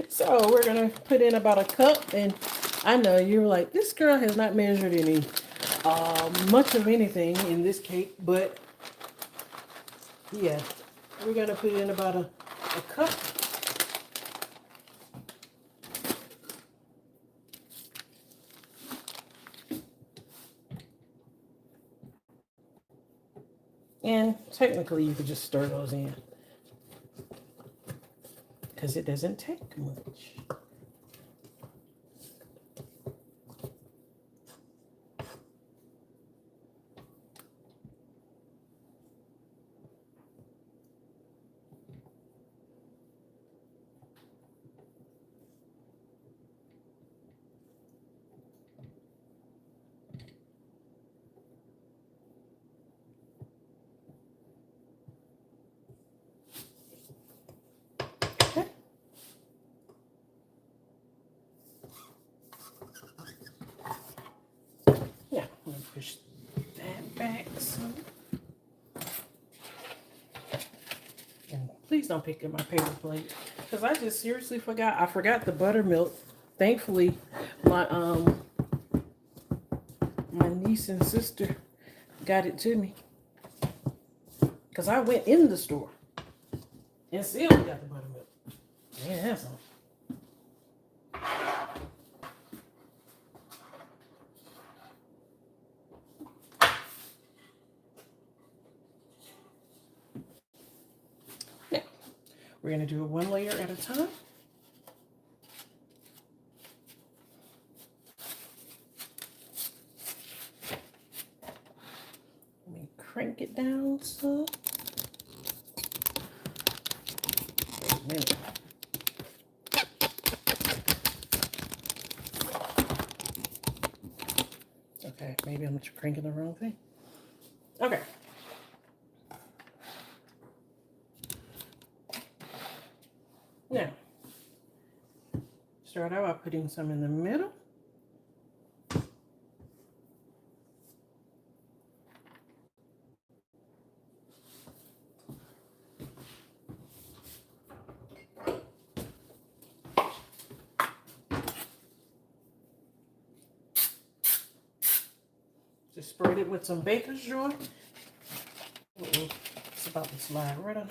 So we're going to put in about a cup, and I know you're like, this girl has not measured any much of anything in this cake, but yeah, we're going to put in about a cup. And technically you could just stir those in because it doesn't take much. Okay. Yeah, I'm going to push that back some. And please don't pick up my paper plate because I just seriously forgot. I forgot the buttermilk. Thankfully, my niece and sister got it to me because I went in the store and still got the buttermilk. Man, that's all. Now, we're going to do it one layer at a time. Let me crank it down some. Wait a minute. Okay, maybe I'm cranking the wrong thing. Okay. Now, start out by putting some in the middle. Just spread it with some baker's joy. It's about to slide right on.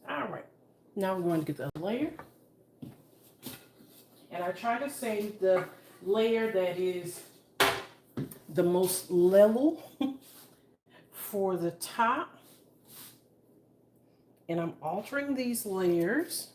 All right, now we're going to get the layer. And I try to save the layer that is the most level for the top. And I'm altering these layers.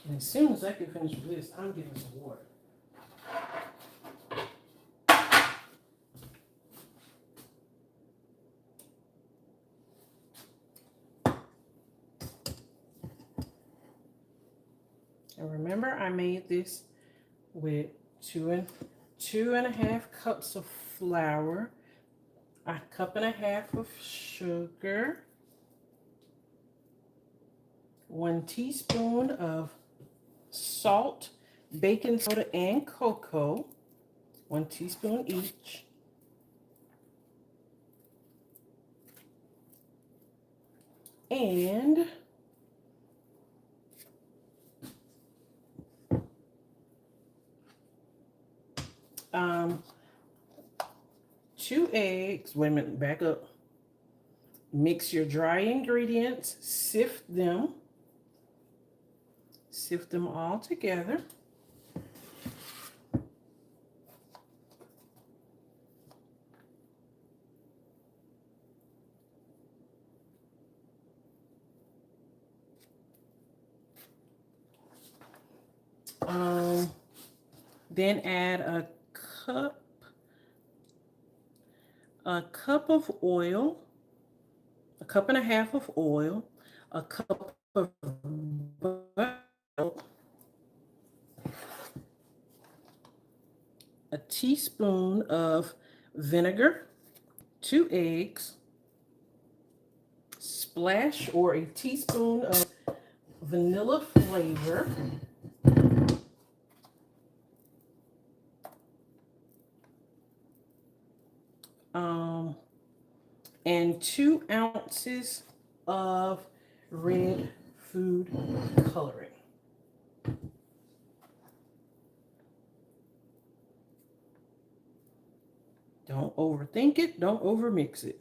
And as soon as I get finished with this, I'm getting some water. And remember, I made this with two and a half cups of flour, a cup and a half of sugar, 1 teaspoon of salt, baking soda, and cocoa, 1 teaspoon each. And um, 2 eggs. Wait a minute, back up. Mix your dry ingredients, sift them all together. Then add a cup of oil, a cup and a half of oil, a cup of butter, a teaspoon of vinegar, 2 eggs, splash or a teaspoon of vanilla flavor, and 2 ounces of red food coloring. Don't overthink it, don't overmix it.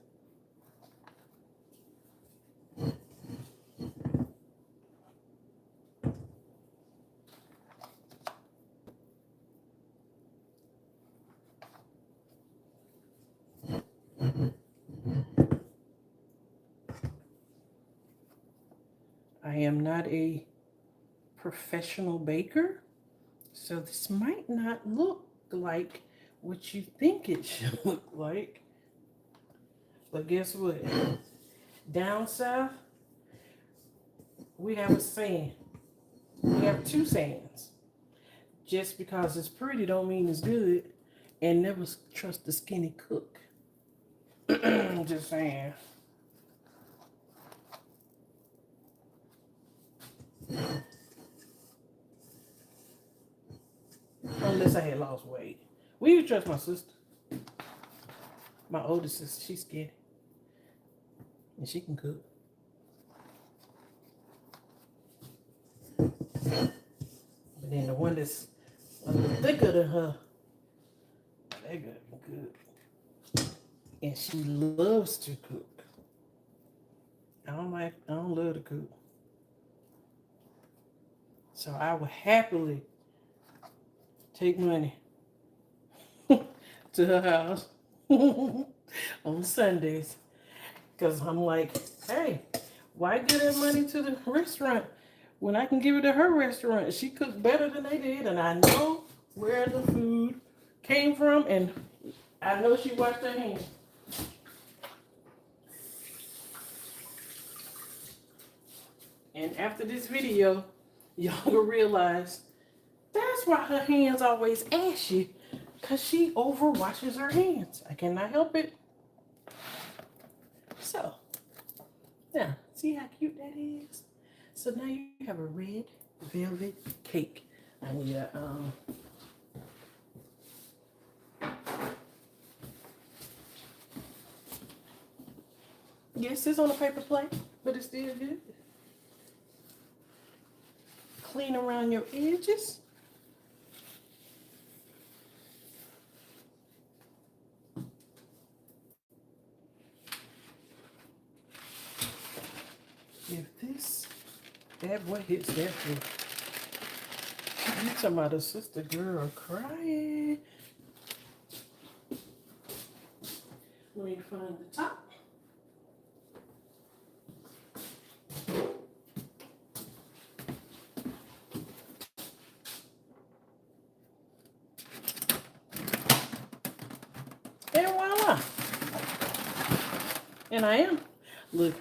I am not a professional baker, so this might not look like what you think it should look like. But guess what? Down south, we have a saying. We have 2 sayings. Just because it's pretty don't mean it's good. And never trust the skinny cook. Just saying. Unless I had lost weight. Will you trust my sister? My oldest sister, she's skinny. And she can cook. But then the one that's a little thicker than her, they got good. And she loves to cook. I don't love to cook. So I would happily take money to her house on Sundays. Because I'm like, hey, why give that money to the restaurant when I can give it to her restaurant? She cooked better than they did, and I know where the food came from, and I know she washed her hands. And after this video, y'all will realize that's why her hands always ashy, because she overwashes her hands. I cannot help it. So, now, see how cute that is? So now you have a red velvet cake. I need a, yes, it's on a paper plate, but it's still good. Clean around your edges. If this bad boy hits that through, you talking about a sister girl crying. Let me find the top. And I am. Look,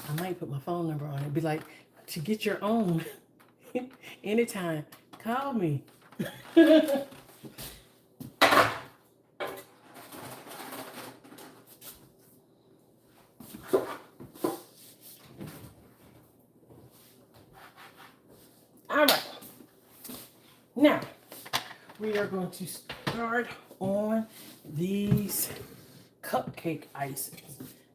I might put my phone number on it. Be like, to get your own anytime, call me. All right. Now, we are going to start on these cupcake ices.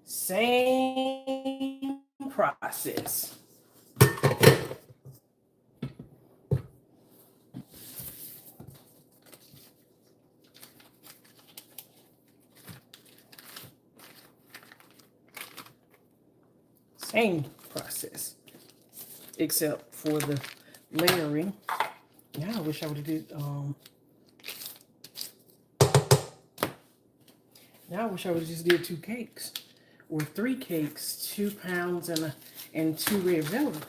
Same process. Same process, except for the layering. Now I wish I would have did. Now I wish I would have just did 2 cakes or 3 cakes, 2 pounds and 2 red velvet.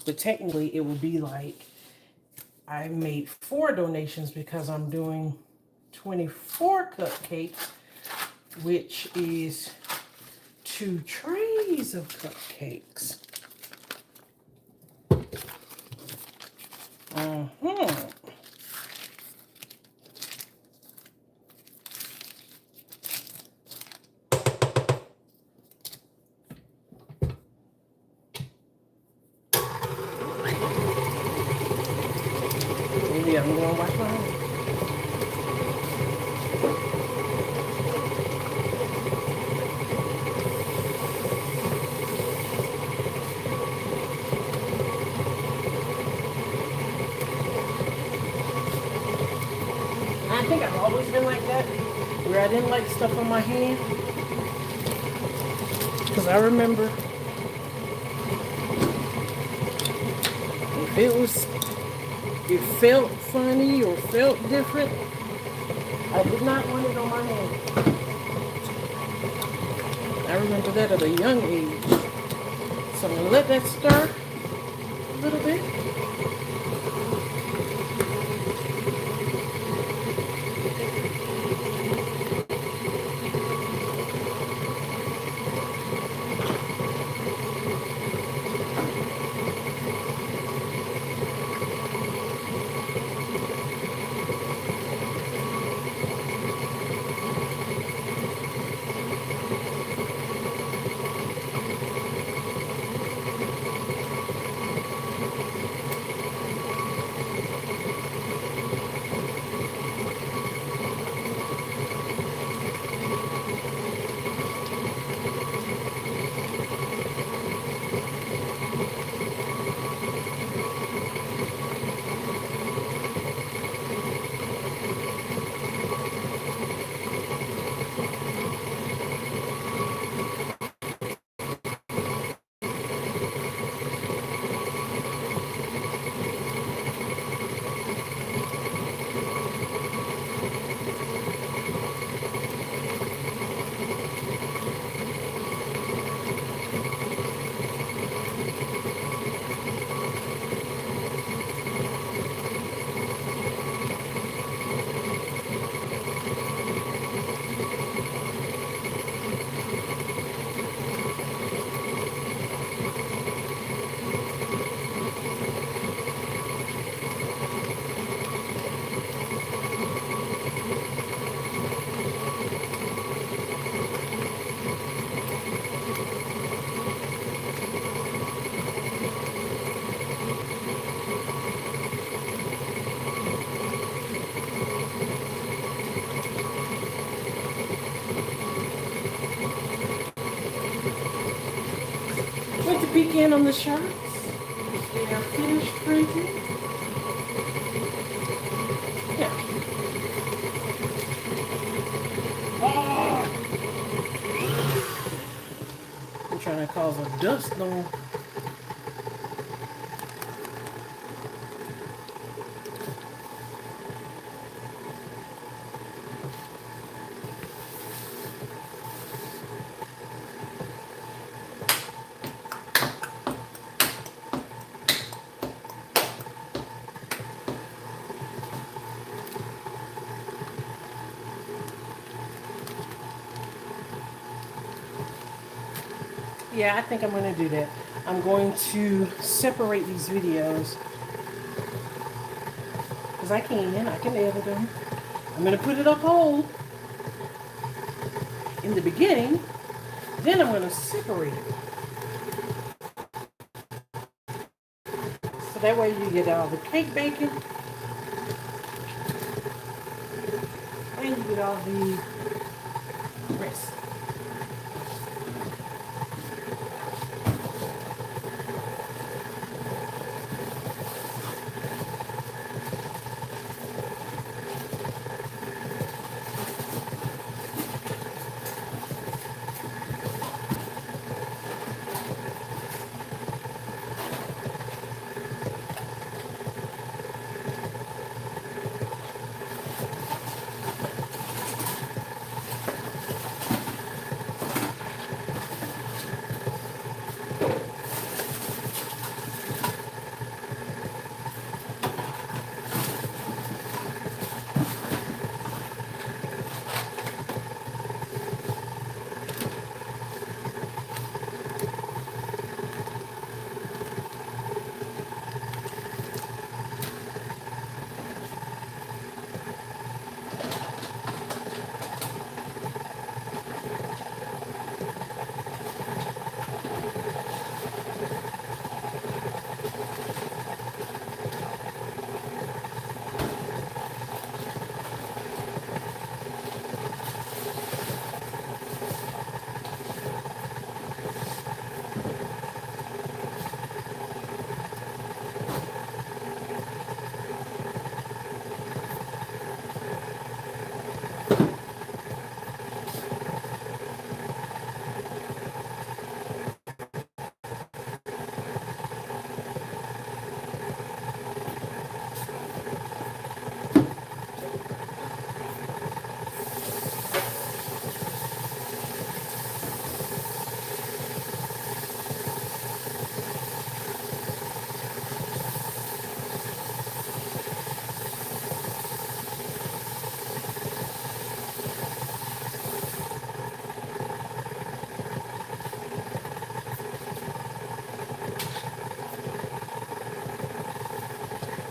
But technically, it would be like I made 4 donations because I'm doing 24 cupcakes, which is 2 trays of cupcakes. Maybe I'm going to wash my hands. I think I've always been like that, where I didn't like stuff on my hand. Because I remember if it felt funny or felt different, I did not want it on my hand. I remember that at a young age. So I'm going to let that stir a little bit. Went to peek in on the shirts. They are finished printing. Yeah. Oh, I'm trying to cause a dust storm. Yeah, I think I'm going to do that. I'm going to separate these videos because I can edit them. I'm going to put it up whole in the beginning, then I'm going to separate it. So that way you get all the cake baking and you get all the rest.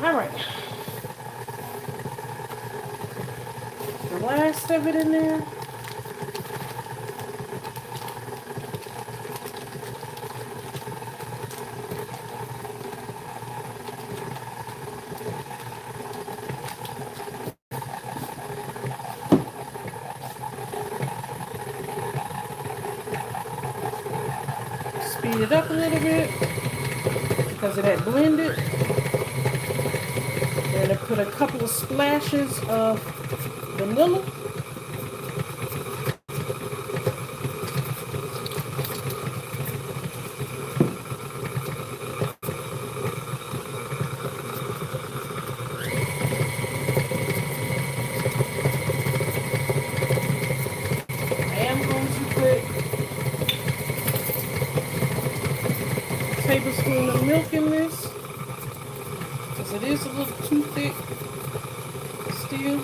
All right, the last of it in there. Speed it up a little bit because it had blended. And I put a couple of splashes of vanilla. I am going to put a tablespoon of milk in this because it is a little too thick still.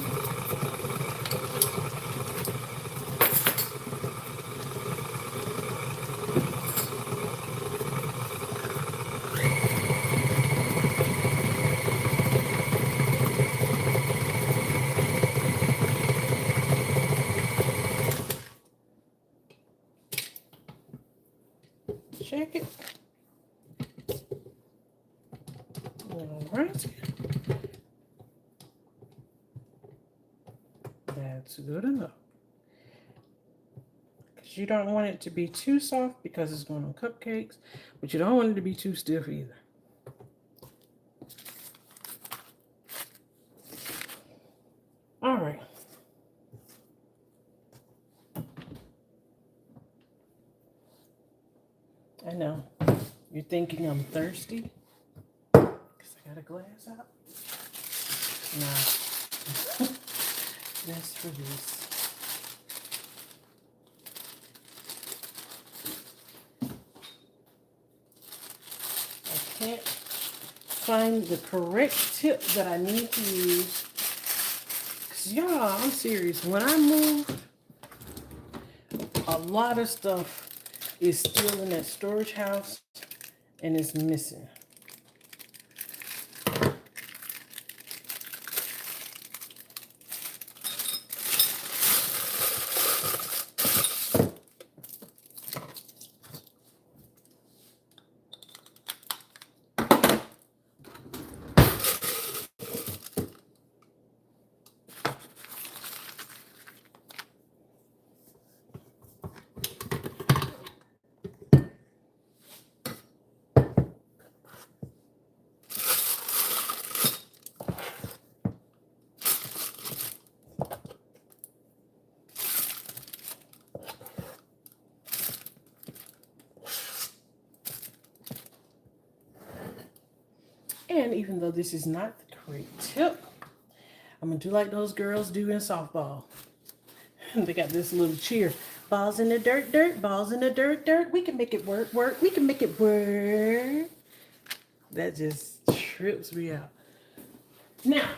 Check it. All right. That's good enough. Because you don't want it to be too soft because it's going on cupcakes, but you don't want it to be too stiff either. All right. I know. You're thinking I'm thirsty? Because I got a glass out? No. That's for this. I can't find the correct tip that I need to use. Because y'all, I'm serious. When I move, a lot of stuff is still in that storage house and it's missing. And even though this is not the correct tip, I'm gonna do like those girls do in softball. They got this little cheer. Balls in the dirt, dirt, balls in the dirt, dirt. We can make it work, work. We can make it work. That just trips me out. Now,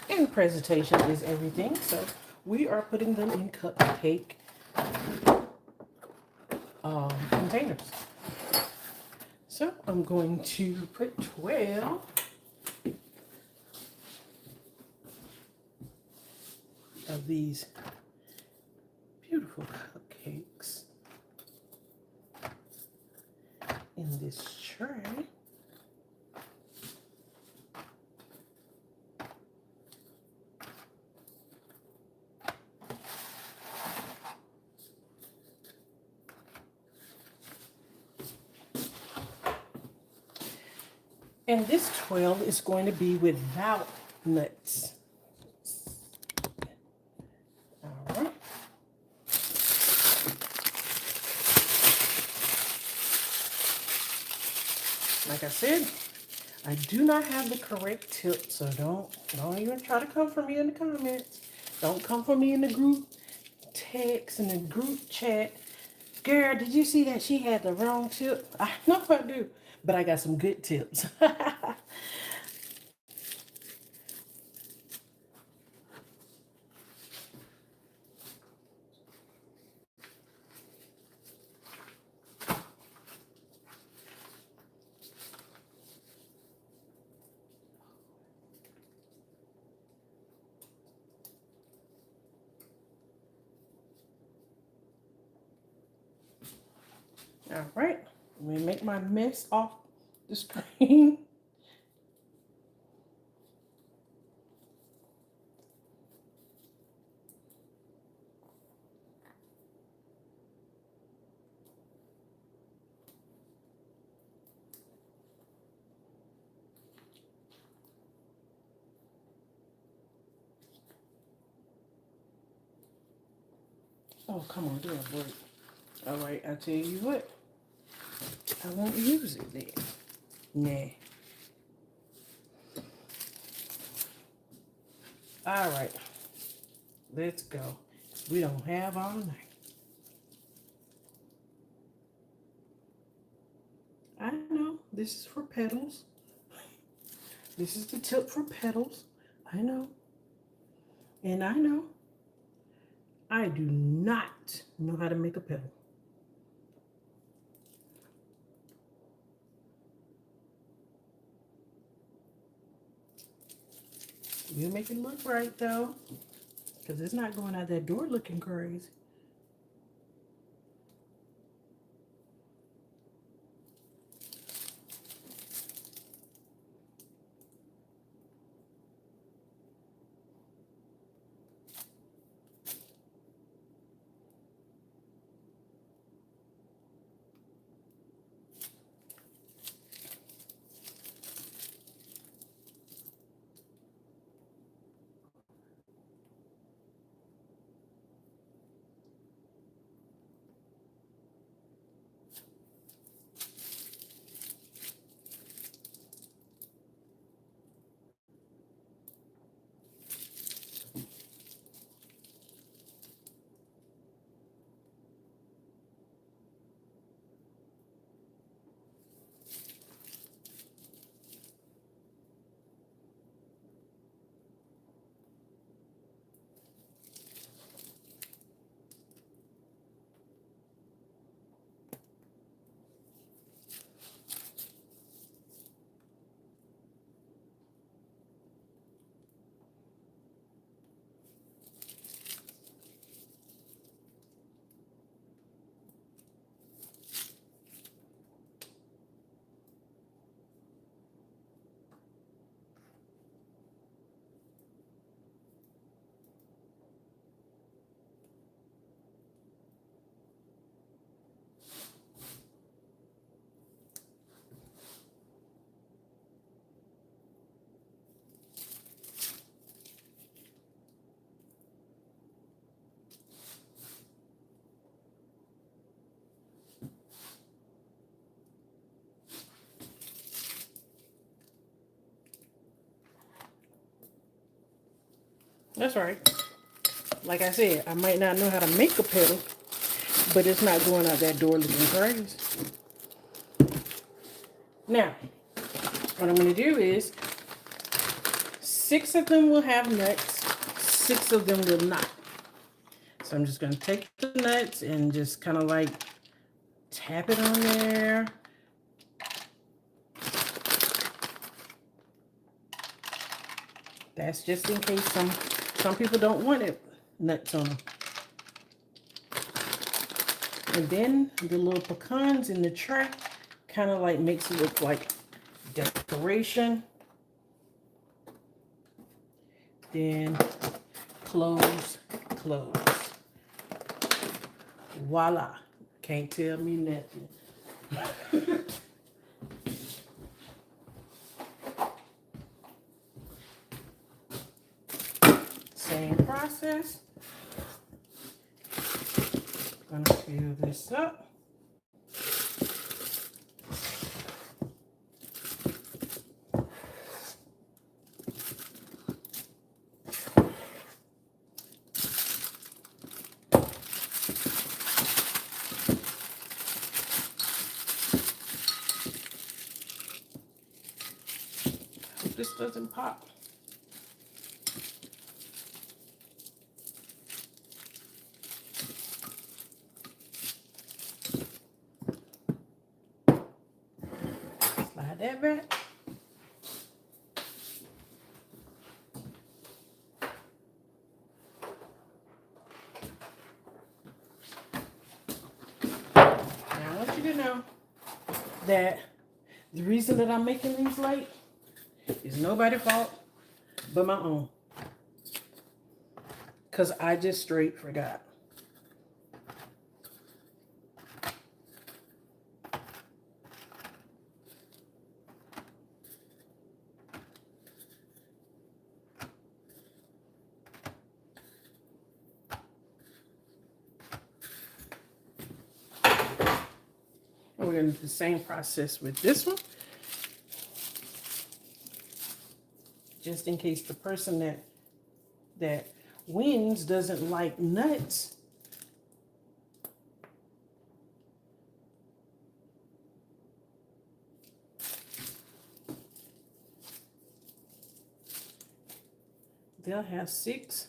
and presentation is everything. So we are putting them in cupcake containers. So I'm going to put 12 of these beautiful cupcakes in this tray. And this 12 is going to be without nuts. All right. Like I said, I do not have the correct tip, so don't even try to come for me in the comments. Don't come for me in the group text and the group chat. Girl, did you see that she had the wrong tip? I know I do, but I got some good tips. All right, let me make my mess off the screen. Oh, come on, do a break. All right, I tell you what, I won't use it then. Nah. All right, let's go. We don't have all night. I know this is for petals. This is the tip for petals. I know. And I know I do not know how to make a petal. You make it look right though, because it's not going out that door looking crazy. That's right. Like I said, I might not know how to make a petal, but it's not going out that door looking crazy. Now, what I'm going to do is 6 of them will have nuts, 6 of them will not. So I'm just going to take the nuts and just kind of like tap it on there. That's just in case some people don't want it nuts on them. And then the little pecans in the tray kind of like makes it look like decoration. Then close. Voila. Can't tell me nothing. Same process. Gonna fill this up. Hope this doesn't pop. Slide that back. Now I want you to know that the reason that I'm making these late is nobody's fault but my own. Because I just straight forgot. And we're going to do the same process with this one. Just in case the person that wins doesn't like nuts. They'll have 6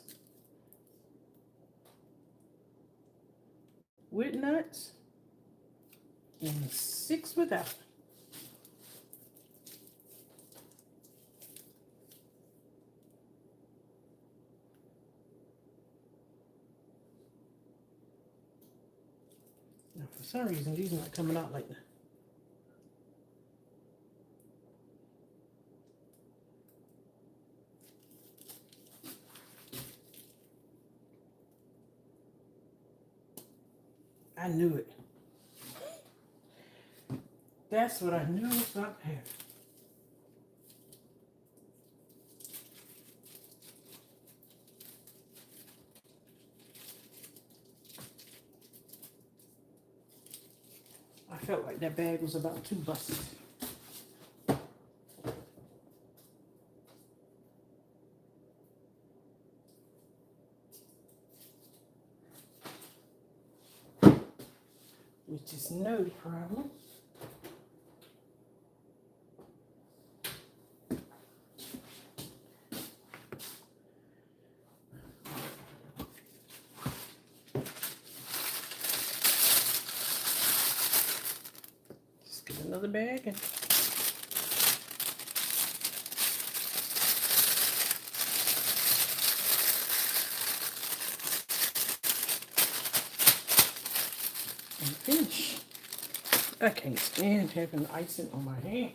with nuts and 6 without. Now, for some reason, these are not coming out like that. I knew it. That's what I knew was up here. I felt like that bag was about to bust. Which is no problem. Just get another bag and finish. I can't stand having icing on my hand.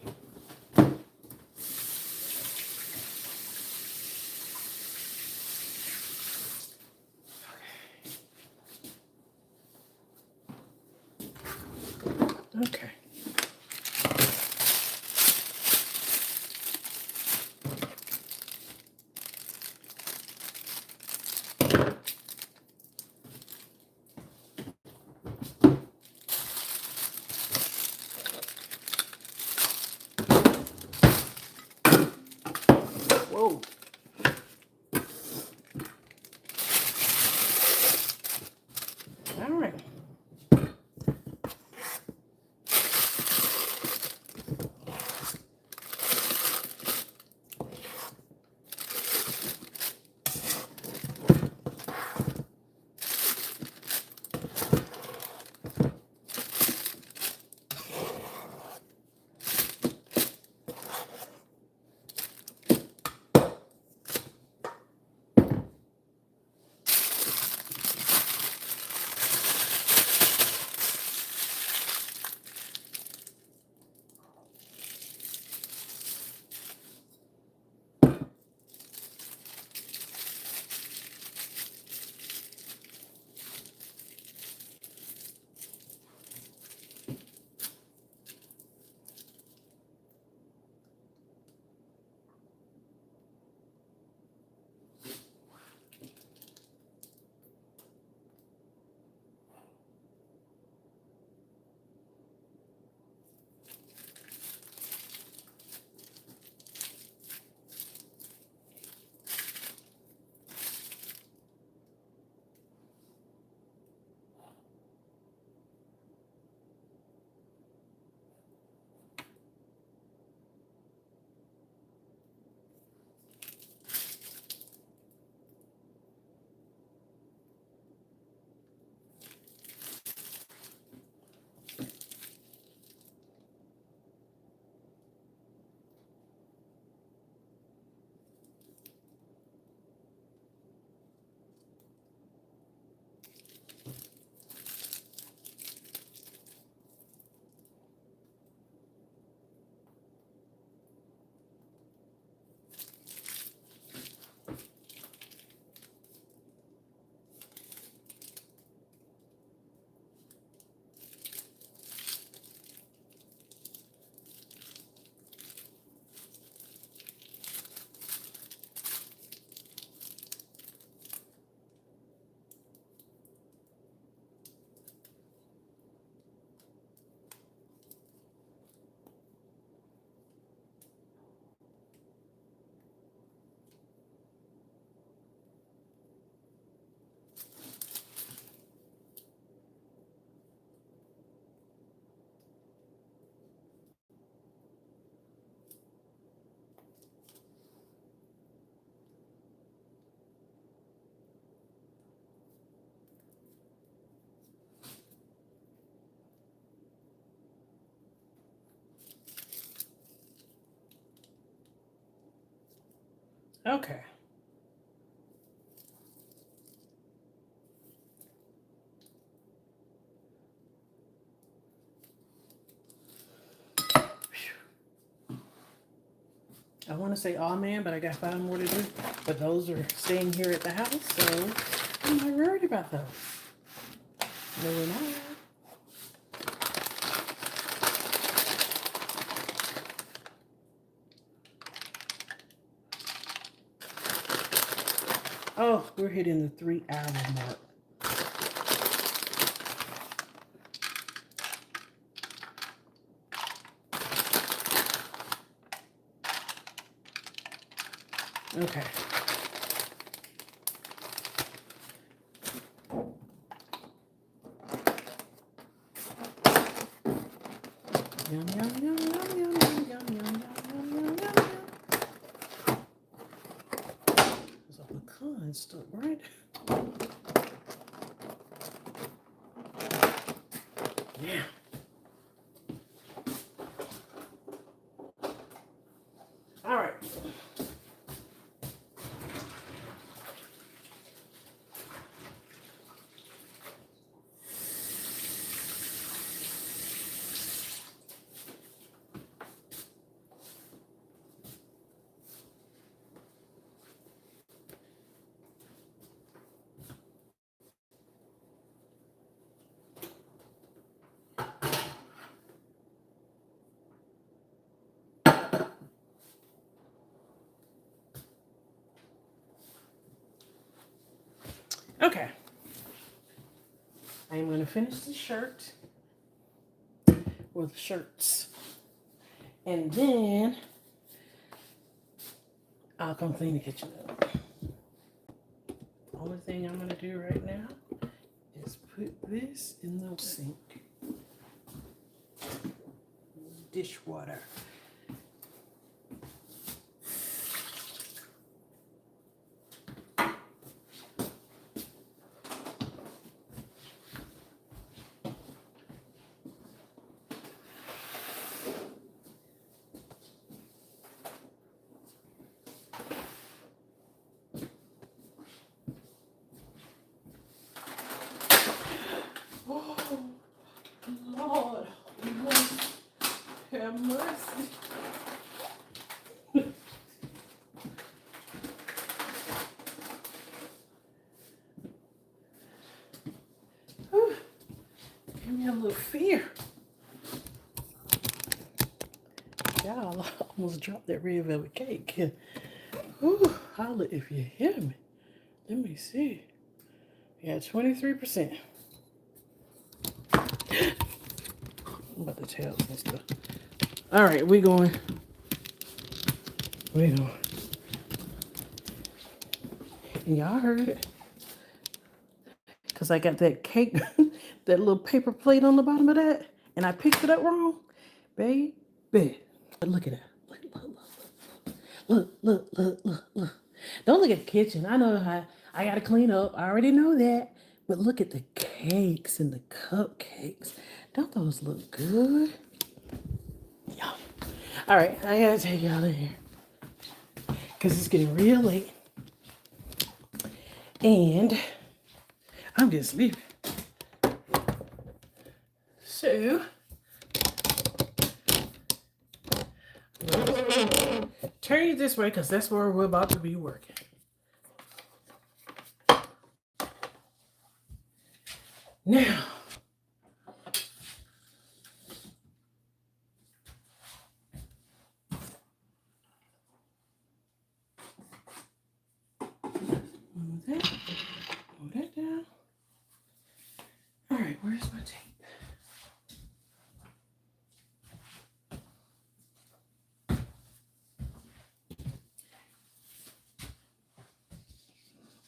Okay. Whoa. Okay. I want to say amen, but I got 5 more to do. But those are staying here at the house, so I'm not worried about those. No, we're not. Oh, we're hitting the 3-hour mark. Okay. Yum, yum, yum, yum, yum, yum, yum, yum, yum, yum, yum. There's a pecan stuck right. Yeah. All right. Okay. I am going to finish the shirt with shirts. And then I'll come clean the kitchen up. Only thing I'm going to do right now is put this in the sink. Dishwater. Oh, Lord, have mercy. Give me a little fear. Y'all almost dropped that red velvet cake. Ooh, holla if you hear me. Let me see. Yeah, 23%. I'm about to tell some stuff. All right, we going. We going. And y'all heard it. Because I got that cake, that little paper plate on the bottom of that, and I picked it up wrong. Baby. Look at that. Look. Don't look at the kitchen. I know how I gotta clean up. I already know that. But look at the cakes and the cupcakes. Don't those look good? Yeah. All right, I gotta take y'all in here because it's getting real late, and I'm just leaving. So turn it this way because that's where we're about to be working. Now, move that down. All right, where's my tape?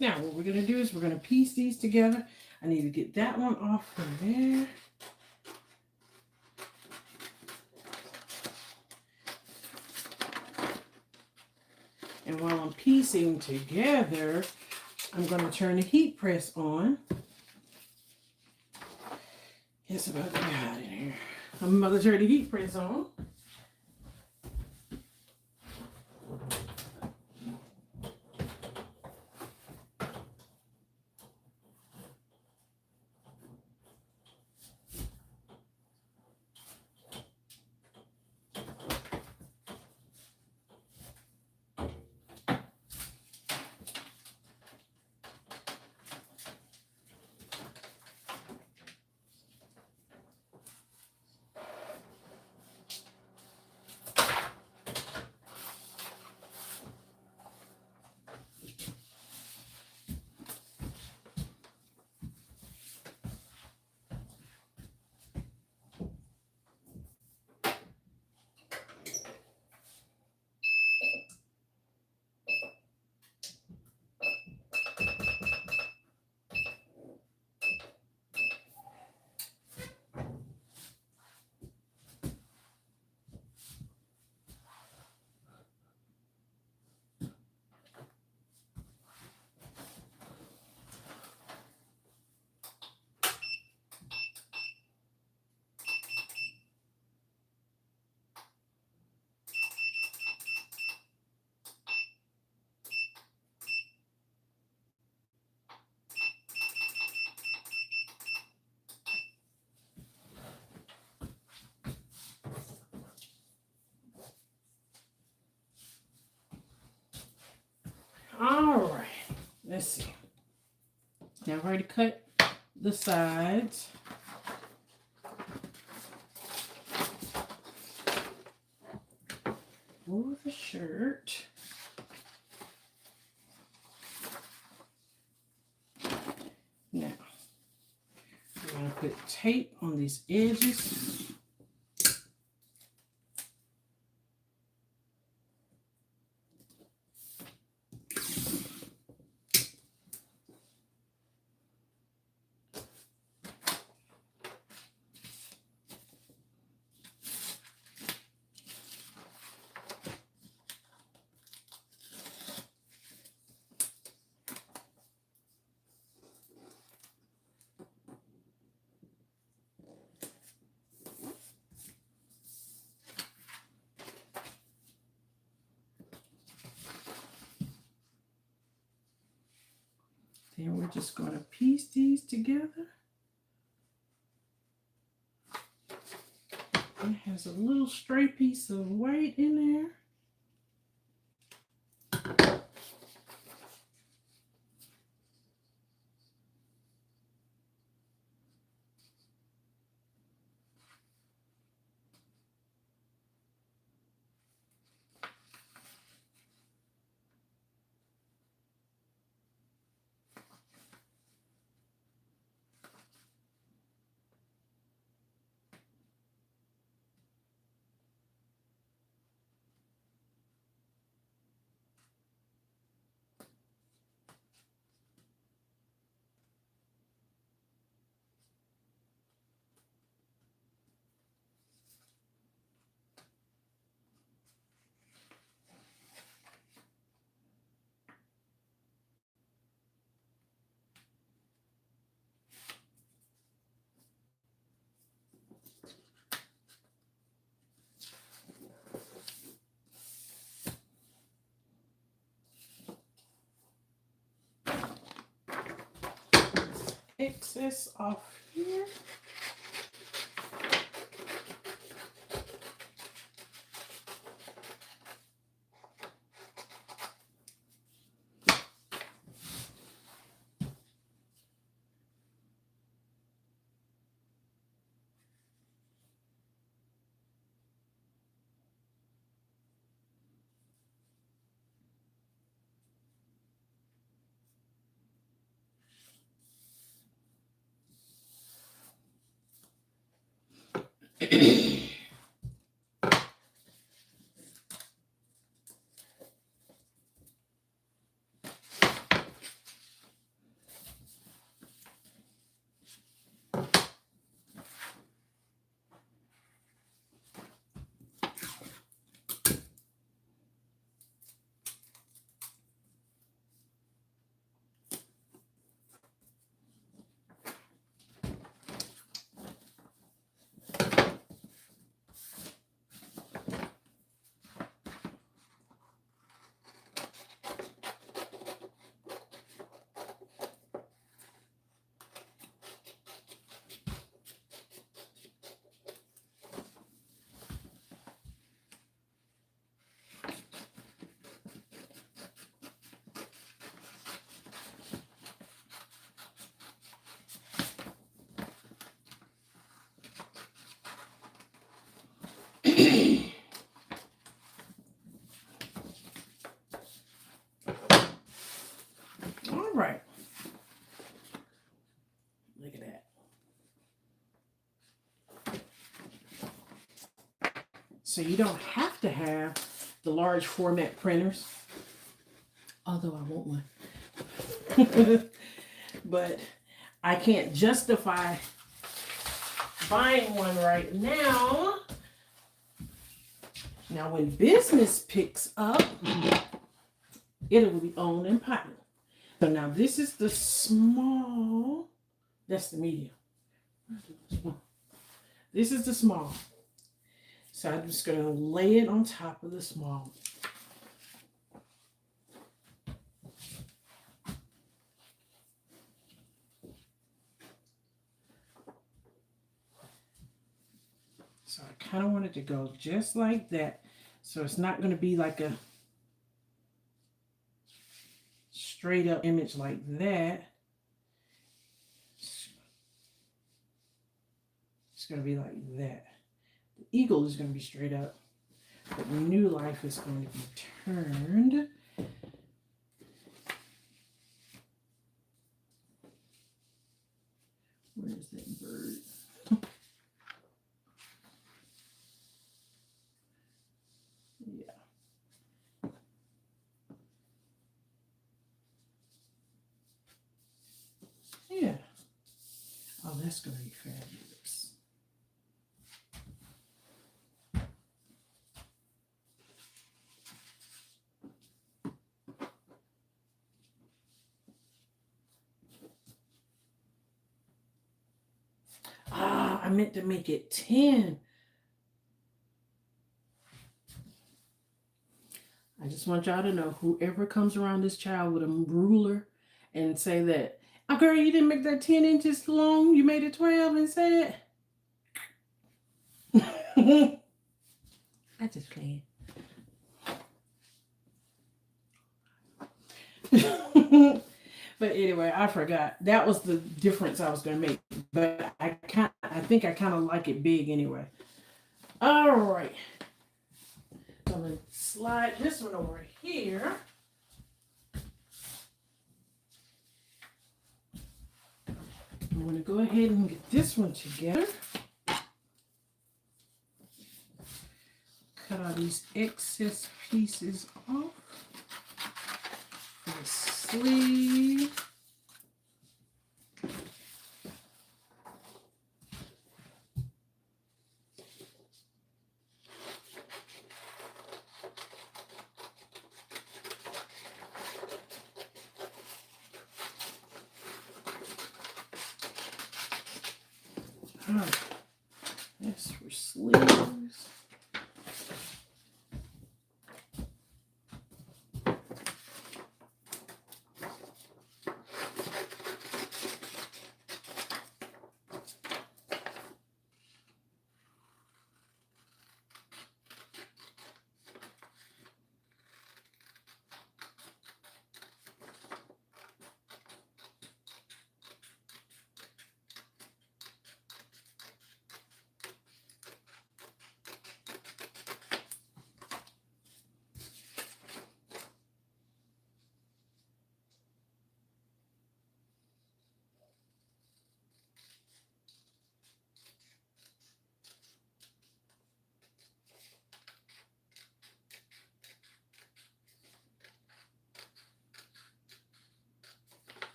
Now, what we're gonna do is we're gonna piece these together. I need to get that one off from there. And while I'm piecing together, I'm going to turn the heat press on. It's about to be hot in here. I'm about to turn the heat press on. let's see. Now I've already cut the sides. For the shirt. Now, we're going to put tape on these edges. Then we're just going to piece these together. It has a little stray piece of white in there. Excess off here. All right. Look at that. So you don't have to have the large format printers, although I want one. But I can't justify buying one right now. Now, when business picks up, it will be on and popping. So now this is the small. That's the medium. This is the small. So I'm just going to lay it on top of the small. So I kind of want it to go just like that. So it's not going to be like a straight up image like that. It's going to be like that. The eagle is going to be straight up, but New Life is going to be turned. Where is that bird? Yeah. Yeah. Oh, that's going to be fabulous. Ah, I meant to make it 10. I just want y'all to know, whoever comes around this child with a ruler and say that, oh girl, you didn't make that 10 inches long, you made it 12 instead. I just playing. But anyway, I forgot. That was the difference I was gonna make. But I think I kind of like it big anyway. All right. I'm gonna slide this one over here. I'm gonna go ahead and get this one together. Cut all these excess pieces off for the sleeve. All right, that's for sleeves.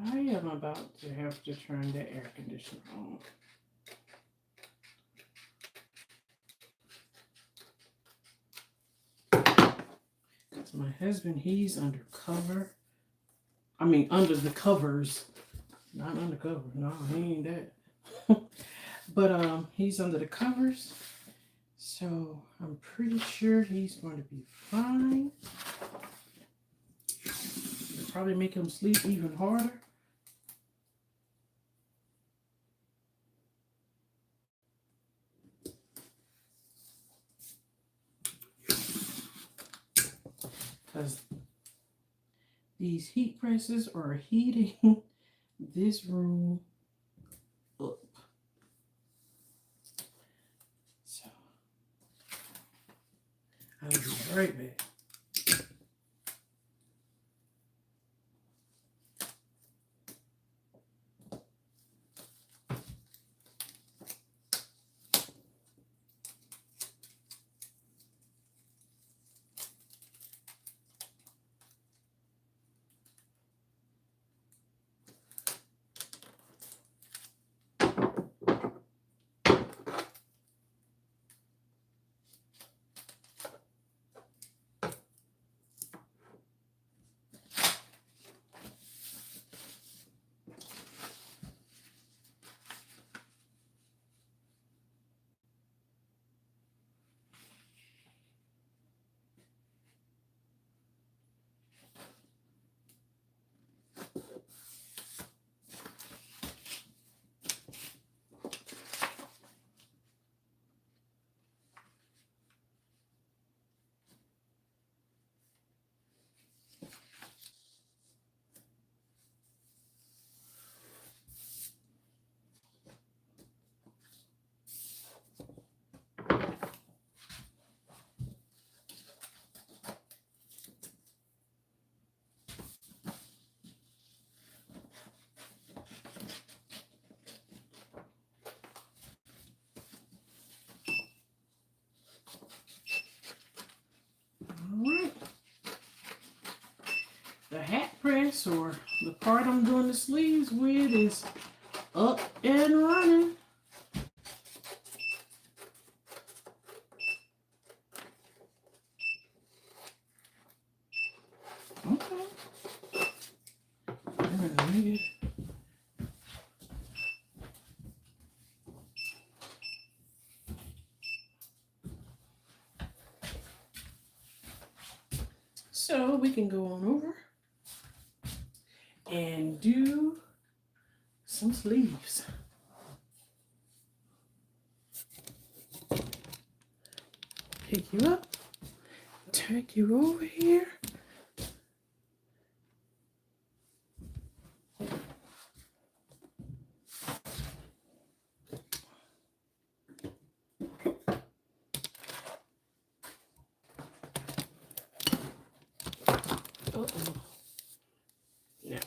I am about to have to turn the air conditioner on. Because my husband, he's undercover. I mean, under the covers. Not undercover. No, he ain't that. But he's under the covers. So I'm pretty sure he's going to be fine. It'll probably make him sleep even harder. Because these heat presses are heating this room up. So I'll be right back. press, or the part I'm doing the sleeves with, is up and running. Okay. All right, let me get. So we can go on over and do some sleeves. Pick you up, take you over here. Uh-oh. Now,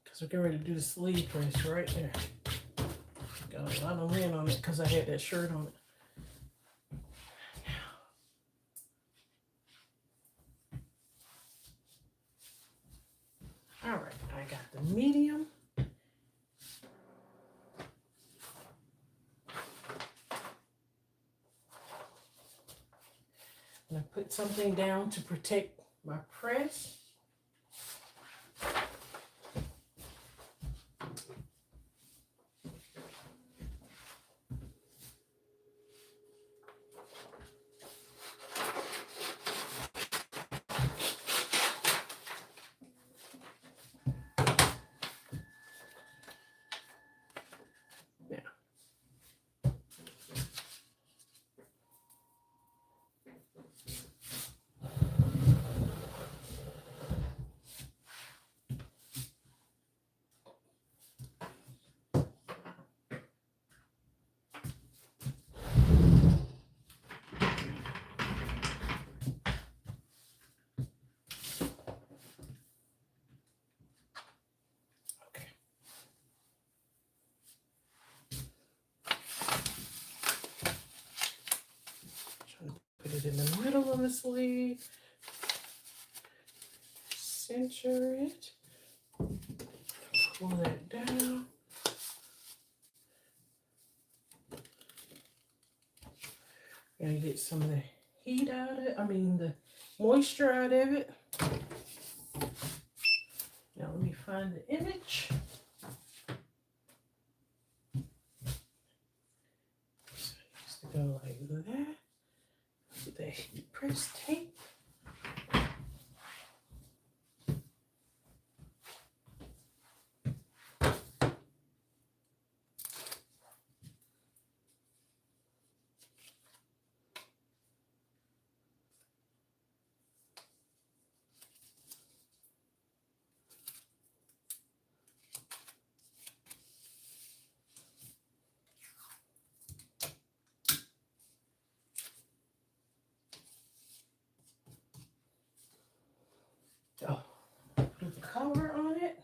because we're getting ready to do the sleeve press right there. Got a lot of lint on it because I had that shirt on it. All right, I got the medium. I'm going to put something down to protect my press. Okay. Trying to put it in the middle of the sleeve. Center it. Pull that down. Gonna get some of the heat out of it. The moisture out of it. Now let me find the image. So it used to go like that. With the heat press tape. Oh, put the cover on it.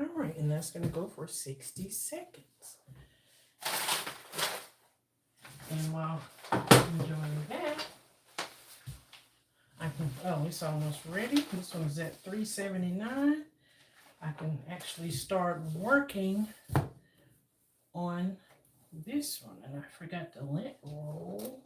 All right, and that's gonna go for 60 seconds. And while I'm doing that, oh, it's almost ready. This one's at 379. I can actually start working on this one. And I forgot the lint roll.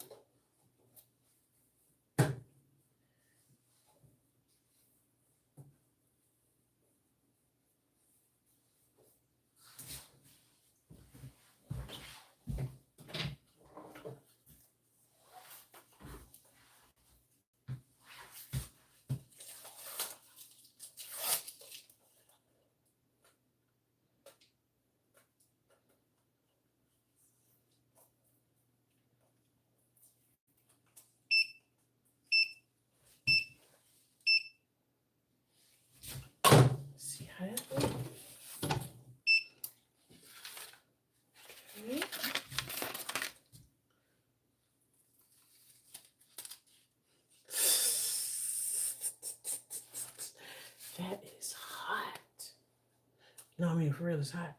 No, I mean for real, it's hot.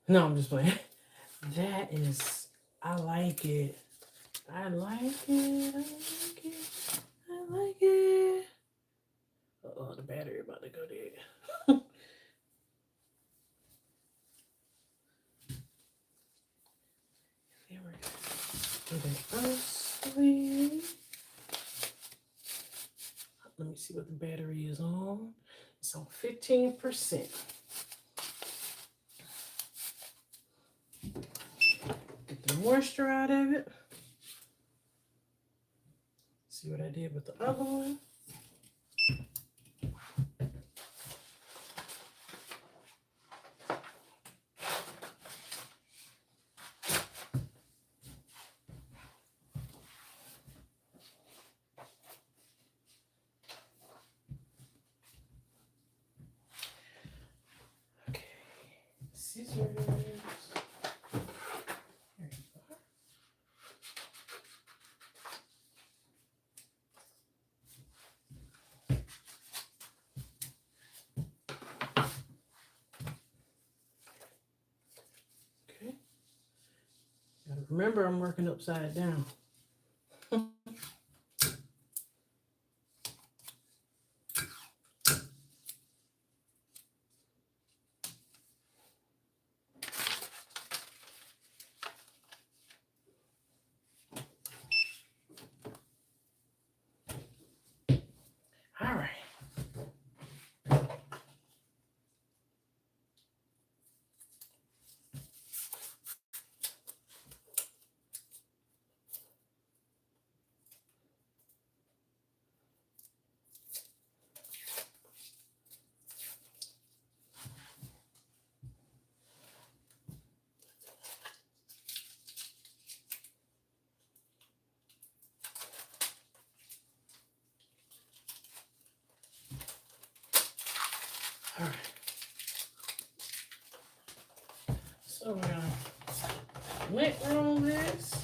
No, I'm just playing. That is, I like it. I like it. I like it. I like it. Oh, the battery about to go dead. There we go. Put it asleep. Let me see what the battery is on. It's on 15%. Get the moisture out of it. See what I did with the other one. Okay. Scissors. There you go. Okay. Gotta remember I'm working upside down. All right. All right. So we're gonna lint roll this.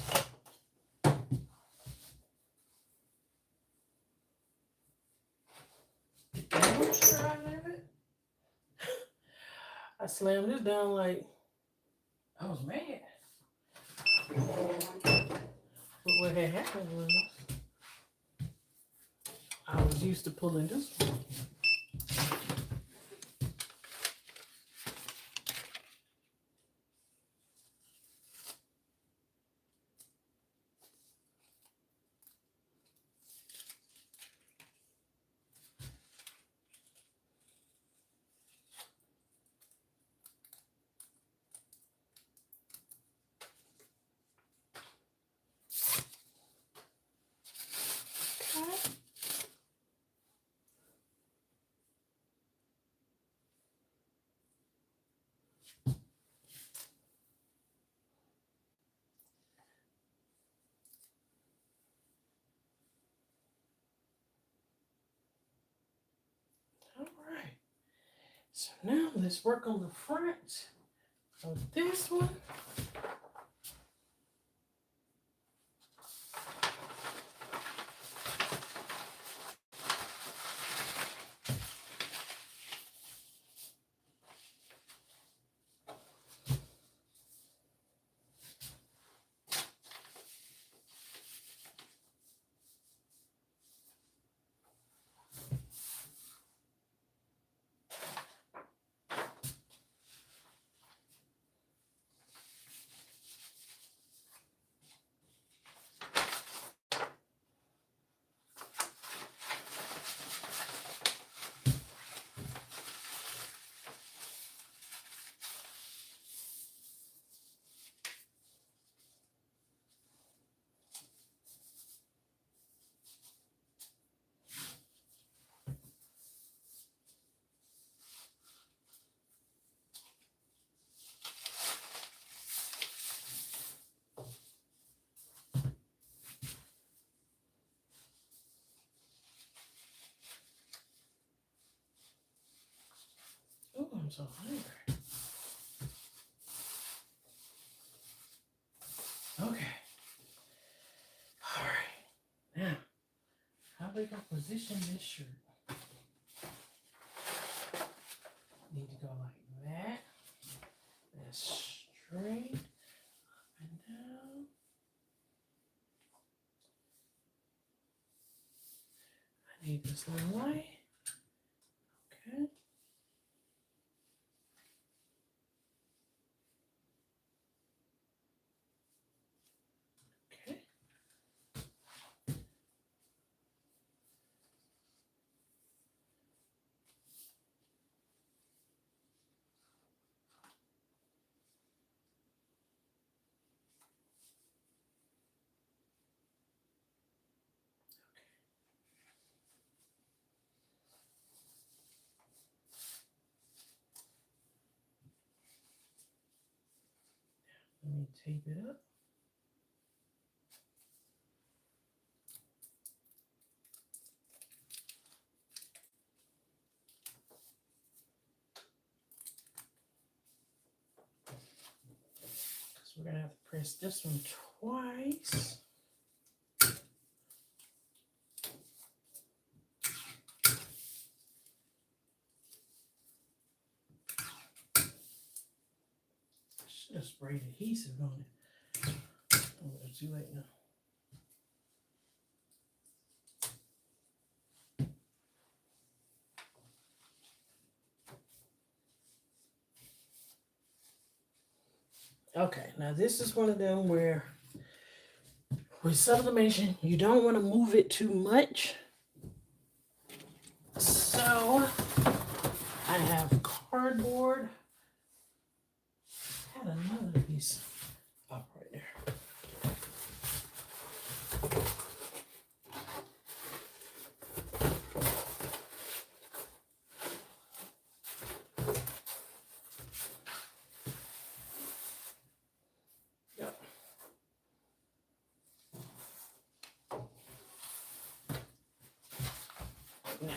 Moisture out of it. I slammed this down like I was mad. But what had happened was I was used to pulling this one. Okay. All right. So now let's work on the front of this one. Oh, I'm so hungry. Okay. All right. Now, how we gonna position this shirt? Need to go like that. straight and down. I need this little light. Okay. Okay. Let me tape it up. Because we're going to have to press this one twice. Should have sprayed adhesive on it. Oh, it's too late now. Okay, now this is one of them where with sublimation, you don't want to move it too much. So I have cardboard. I had another piece up right there. Yep. Now.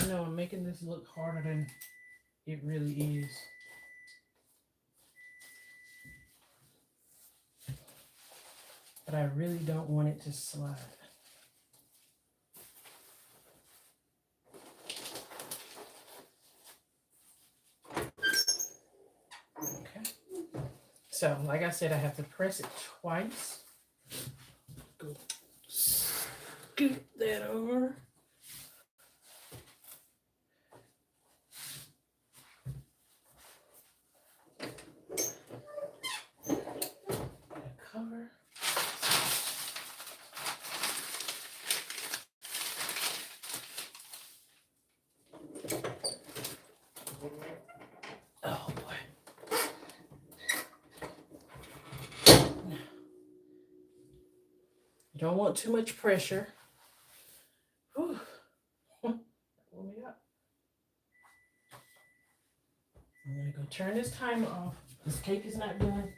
I know I'm making this look harder than it really is. But I really don't want it to slide. Okay. So, like I said, I have to press it twice. scoot that over. Cover. Oh boy. You don't want too much pressure. Whew. Pull me up. I'm gonna go turn this timer off. This cake is not done.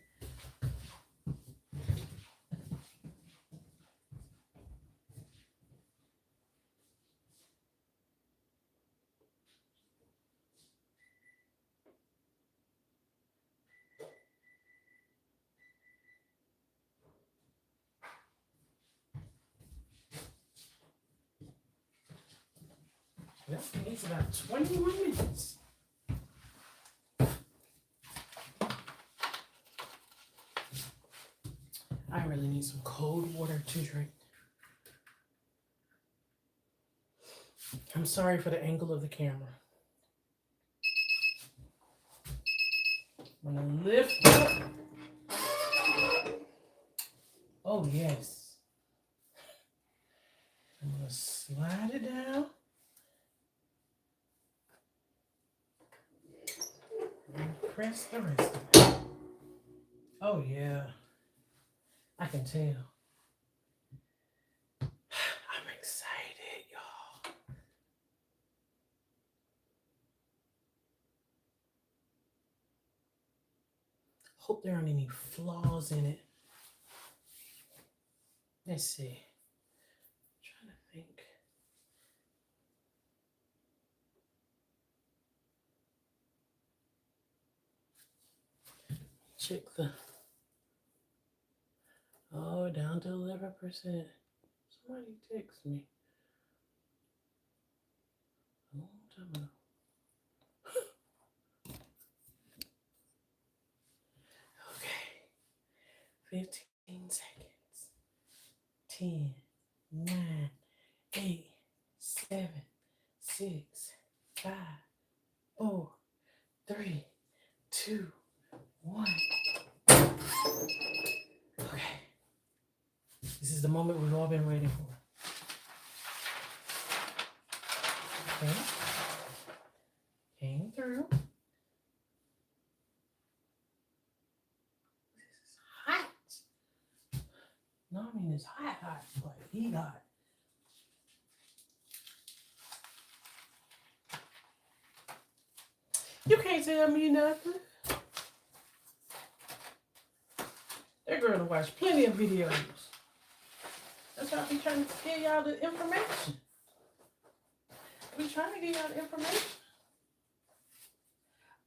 That needs about 20 more minutes. I really need some cold water to drink. I'm sorry for the angle of the camera. I'm gonna lift up. Oh yes. I'm gonna slide it down. And press the rest of it. Oh yeah. I can tell. I'm excited, y'all. Hope there aren't any flaws in it. Let's see. I'm trying to think. Check the. Oh, down to 11%. Somebody text me a long time ago. Okay. 15 seconds. 10, 9, 8, 7, 6, 5, 4, 3, 2, 1. Okay. This is the moment we've all been waiting for. Okay. Came through. This is hot. No, I mean it's hot, but he hot. You can't tell me nothing. That girl to watch plenty of videos. That's why I be trying to get y'all the information. I be trying to get y'all the information.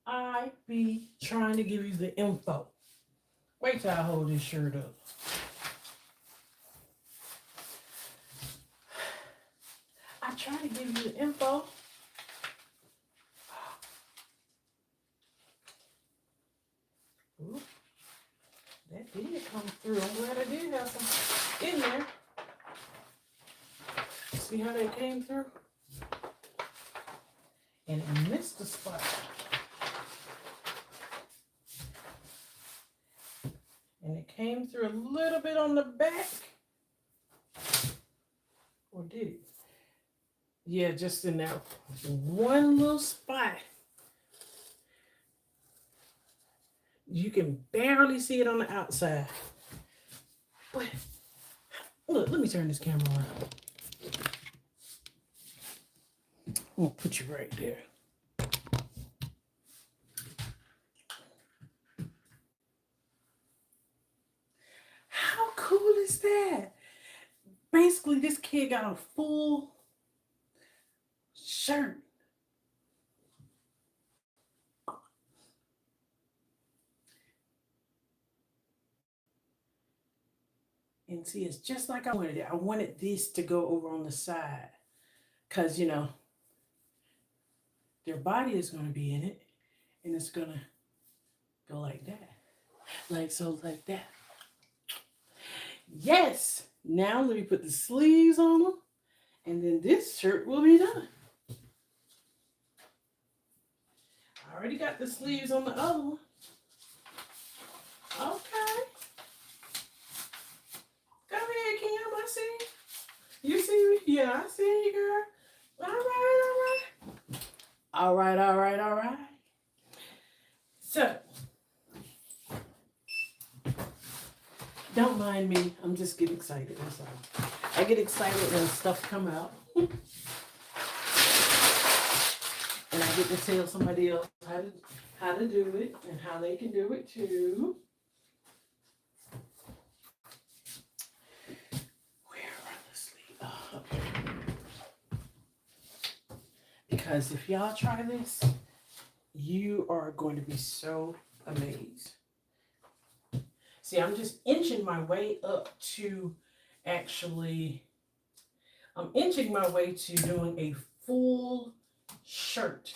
I be trying to give you the info. Wait till I hold this shirt up. I try to give you the info. Ooh, that did come through. I'm glad I did have some in there. See how that came through? And it missed the spot. And it came through a little bit on the back. Or did it? Yeah, just in that one little spot. You can barely see it on the outside. But look, let me turn this camera around. I'm gonna put you right there. How cool is that? Basically, this kid got a full shirt. And see, it's just like I wanted it. I wanted this to go over on the side. Because, you know, their body is going to be in it. And it's going to go like that. Like so, like that. Yes! Now let me put the sleeves on them. And then this shirt will be done. I already got the sleeves on the other one. Okay. Come here, Kim. I see you. You see me? Yeah, I see you, girl. All right, all right. All right, all right, all right. So, don't mind me. I'm just getting excited. That's all. I get excited when stuff come out. And I get to tell somebody else how to do it and how they can do it too. Where are the sleeves? Oh, okay. Because if y'all try this, you are going to be so amazed. See, I'm just inching my way up to actually, I'm inching my way to doing a full shirt.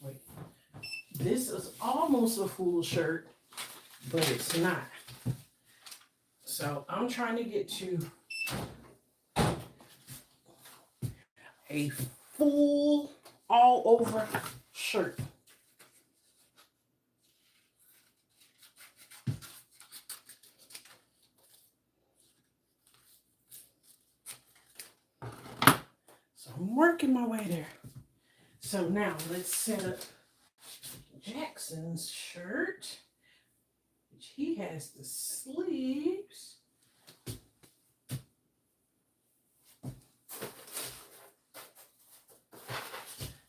Wait, this is almost a full shirt, but it's not. So I'm trying to get to a full all over shirt. So I'm working my way there. So now let's set up Jackson's shirt, which he has the sleeves.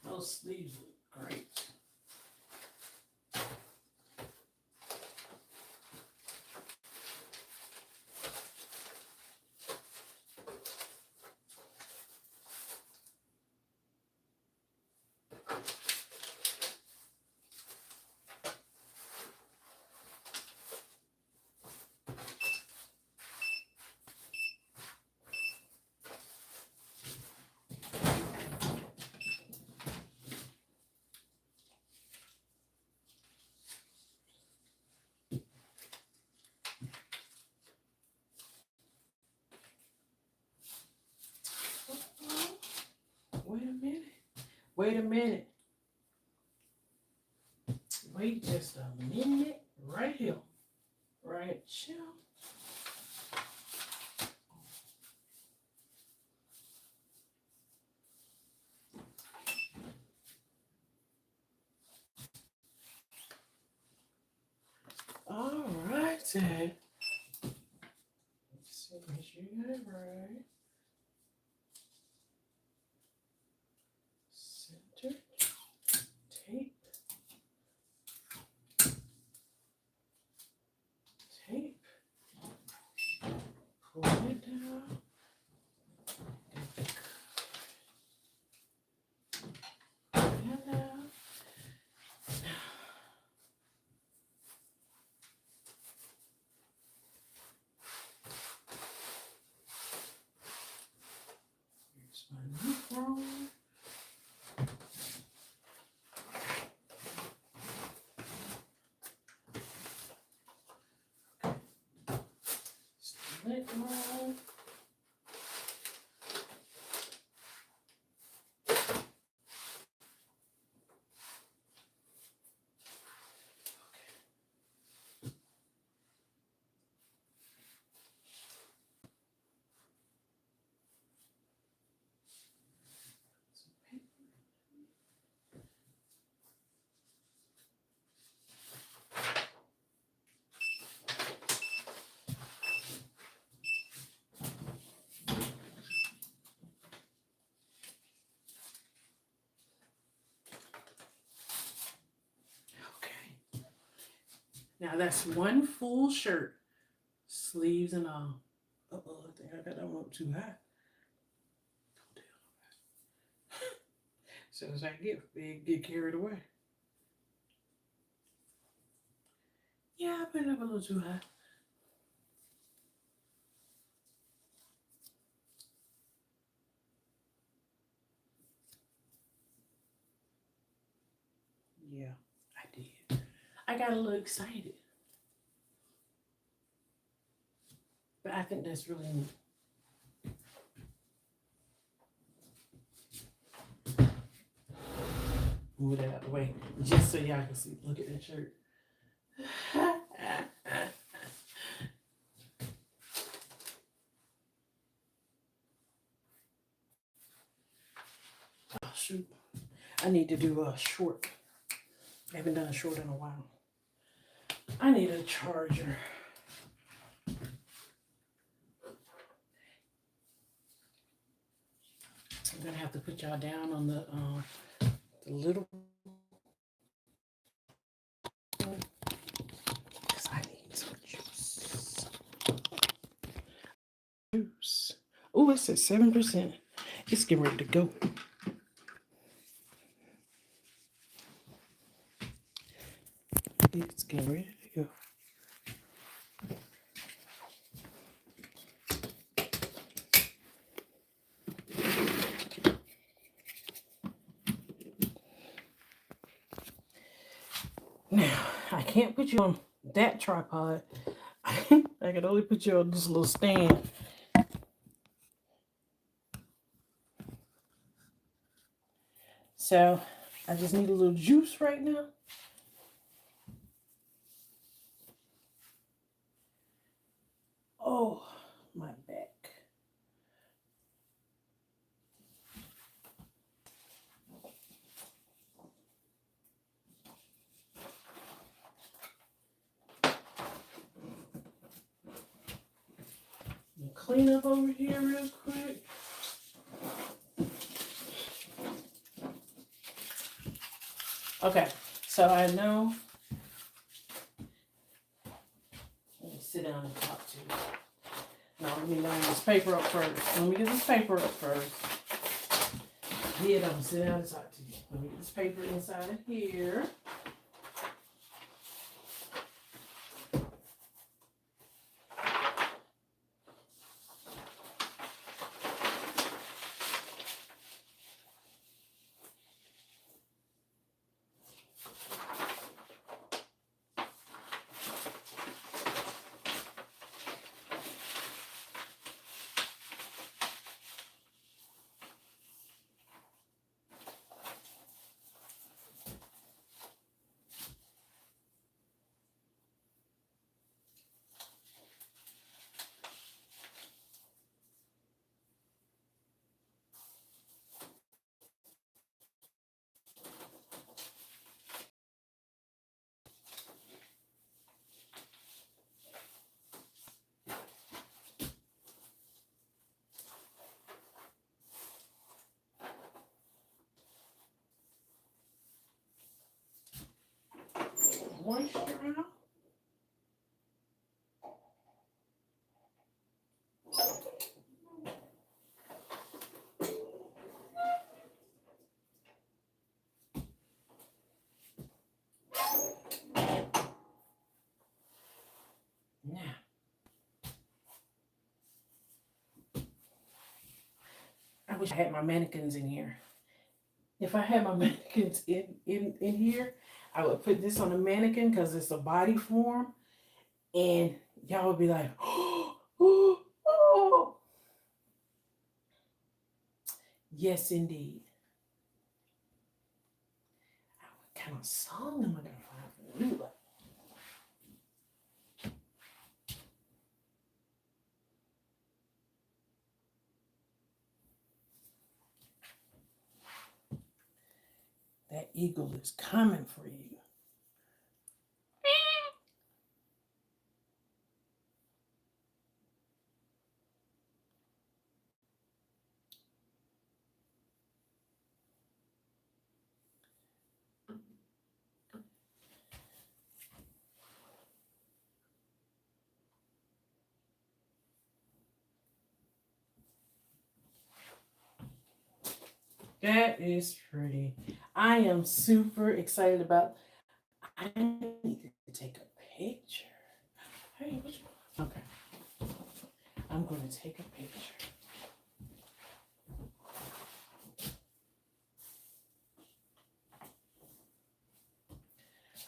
Those sleeves look great. Wait a minute. Wait a minute. Wait just a minute. Right here. Right here. All right, then. Let's see, make sure you got it right. Center. Tape. Tape. Pull it down. Pull it down. Here's my new phone. Split roll. Okay. Now that's one full shirt, sleeves and all. Uh-oh, I think I got that one up too high. Don't tell nobody. So as I get carried away. Yeah, I put it up a little too high. Yeah, I did. I got a little excited. But I think that's really neat. Move that out of the way just so y'all can see. Look at that shirt. Oh, shoot. I need to do a short. I haven't done a short in a while. I need a charger. I'm gonna have to put y'all down on the little, because I need some juice. Juice. Oh, it says 7%. It's getting ready to go. It's getting ready to go. Now, I can't put you on that tripod. I can only put you on this little stand. So, I just need a little juice right now. Oh, my back. Clean up over here real quick. Okay, so I know. Let me sit down and talk to you. Now, let me line this paper up first. Let me get this paper up first. Yeah, I'm gonna sit down and talk to you. Let me get this paper inside of here. Moisture out. Now, I wish I had my mannequins in here. If I had my mannequins in here, I would put this on a mannequin because it's a body form, and y'all would be like, oh, oh, oh. Yes, indeed. What kind of song am I gonna find for the new one? That eagle is coming for you. That is pretty. I am super excited about. I need to take a picture. Hey, okay. I'm going to take a picture.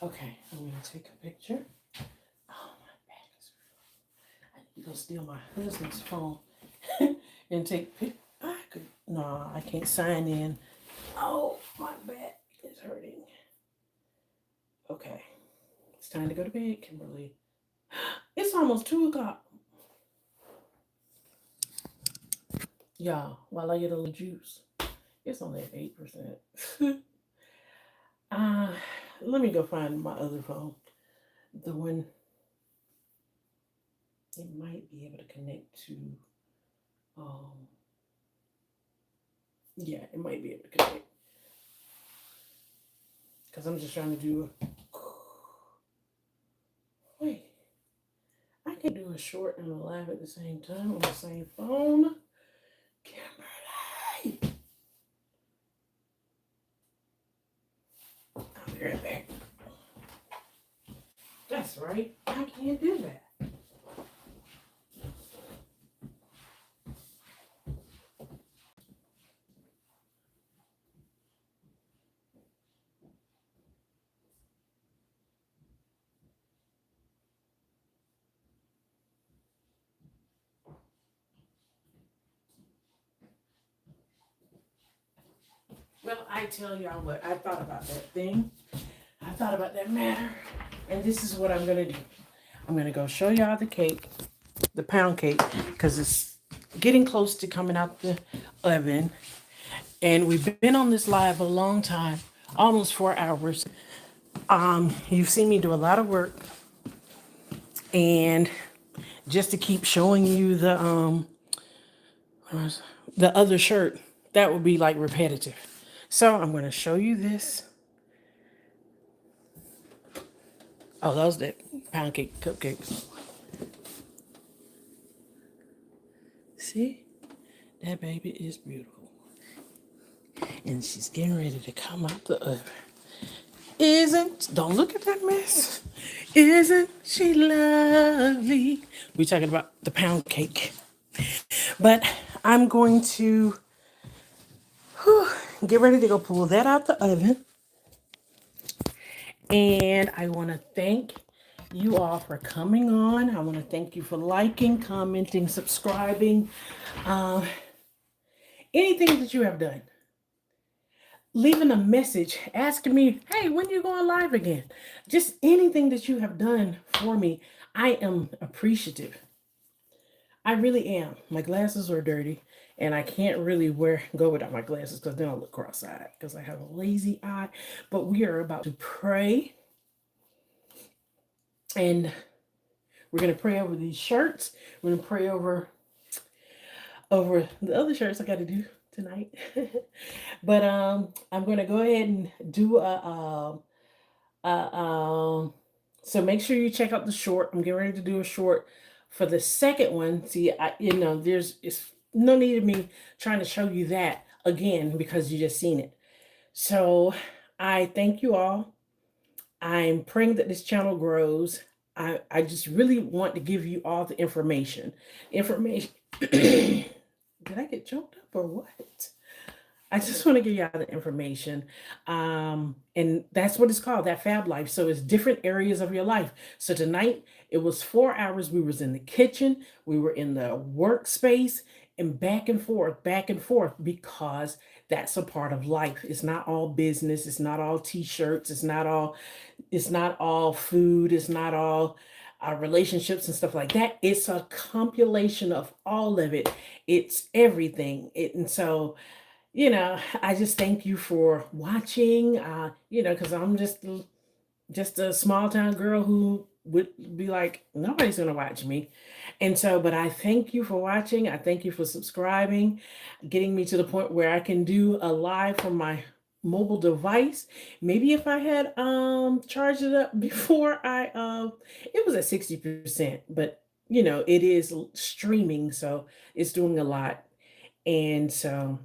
Okay, I'm going to take a picture. Oh, my back is. I need go steal my husband's phone and take pic. I could. No, I can't sign in. Oh, my back is hurting. Okay, it's time to go to bed, Kimberly. It's almost 2 o'clock. Y'all, while I get a little juice, it's only at 8%. uh, Let me go find my other phone. The one it might be able to connect to. Um, yeah, it might be able to connect because I'm just trying to do. Wait, I can do a short and a live at the same time on the same phone. Kimberly, I'll be right back. That's right, I can't do that. Well, I tell y'all what, I thought about that thing. I thought about that matter. And this is what I'm going to do. I'm going to go show y'all the cake, the pound cake, because it's getting close to coming out the oven. And we've been on this live a long time, almost 4 hours. You've seen me do a lot of work. And just to keep showing you the other shirt, that would be like repetitive. So I'm going to show you this. Oh, those the pound cake cupcakes. See? That baby is beautiful. And she's getting ready to come out the oven. Don't look at that mess. Isn't she lovely? We're talking about the pound cake. But I'm going to get ready to go pull that out the oven. And I want to thank you all for coming on. I want to thank you for liking, commenting, subscribing, uh, anything that you have done. Leaving a message asking me, hey, when you going live again? Just anything that you have done for me, I am appreciative. I really am. My glasses are dirty, and I can't really go without my glasses because then I'll look cross-eyed because I have a lazy eye. But we are about to pray, and we're gonna pray over these shirts. We're gonna pray over the other shirts I got to do tonight. But I'm gonna go ahead and do so make sure you check out the short. I'm getting ready to do a short for the second one. See, there's it's no need of me trying to show you that again because you just seen it. So I thank you all. I'm praying that this channel grows. I just really want to give you all the information. Information. Did I get choked up or what? I just want to give you all the information. And that's what it's called, that Fab life. So it's different areas of your life. So tonight it was 4 hours. We was in the kitchen, we were in the workspace, and back and forth, because that's a part of life. It's not all business, it's not all t-shirts, it's not all food, it's not all relationships and stuff like that. It's a compilation of all of it. It's everything. And so I just thank you for watching. Because I'm just a small town girl who would be like, nobody's gonna watch me. And so, but I thank you for watching. I thank you for subscribing, getting me to the point where I can do a live from my mobile device. Maybe if I had charged it up before it was at 60%, but it is streaming, so it's doing a lot. And so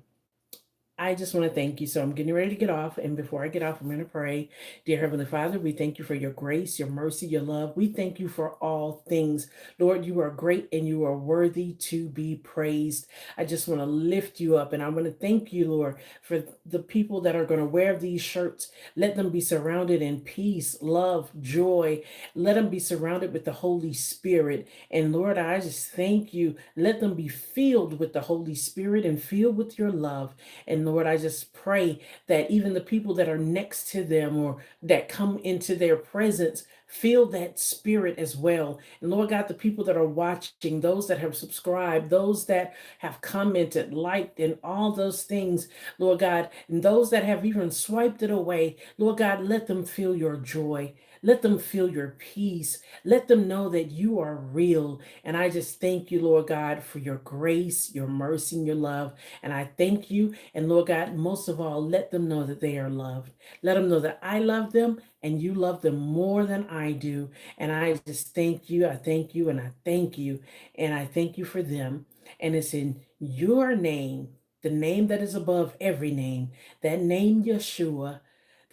I just want to thank you. So I'm getting ready to get off. And before I get off, I'm going to pray. Dear Heavenly Father, we thank you for your grace, your mercy, your love. We thank you for all things. Lord, you are great and you are worthy to be praised. I just want to lift you up. And I want to thank you, Lord, for the people that are going to wear these shirts. Let them be surrounded in peace, love, joy. Let them be surrounded with the Holy Spirit. And Lord, I just thank you. Let them be filled with the Holy Spirit and filled with your love. And Lord, I just pray that even the people that are next to them or that come into their presence feel that spirit as well. And Lord God, the people that are watching, those that have subscribed, those that have commented, liked, and all those things, Lord God, and those that have even swiped it away, Lord God, let them feel your joy. Let them feel your peace. Let them know that you are real. And I just thank you, Lord God, for your grace, your mercy, and your love. And I thank you. And Lord God, most of all, let them know that they are loved. Let them know that I love them and you love them more than I do. And I just thank you. I thank you and I thank you. And I thank you for them. And it's in your name, the name that is above every name, that name Yeshua,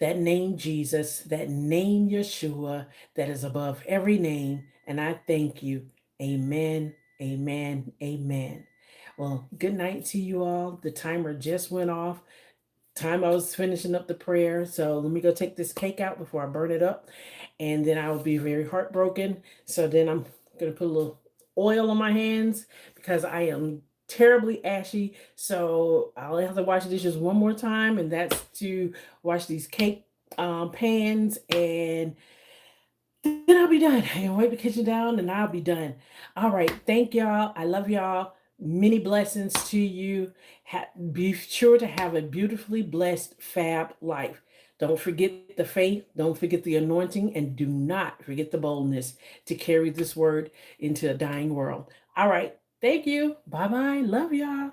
that name Jesus, that name Yeshua, that is above every name. And I thank you. Amen, amen, amen. Well, good night to you all. The timer just went off. Time I was finishing up the prayer. So let me go take this cake out before I burn it up. And then I will be very heartbroken. So then I'm going to put a little oil on my hands because I am terribly ashy. So I'll have to wash the dishes one more time. And that's to wash these cake pans. And then I'll be done. I can wipe the kitchen down and I'll be done. All right. Thank y'all. I love y'all. Many blessings to you. Be sure to have a beautifully blessed fab life. Don't forget the faith. Don't forget the anointing. And do not forget the boldness to carry this word into a dying world. All right. Thank you. Bye bye. Love y'all.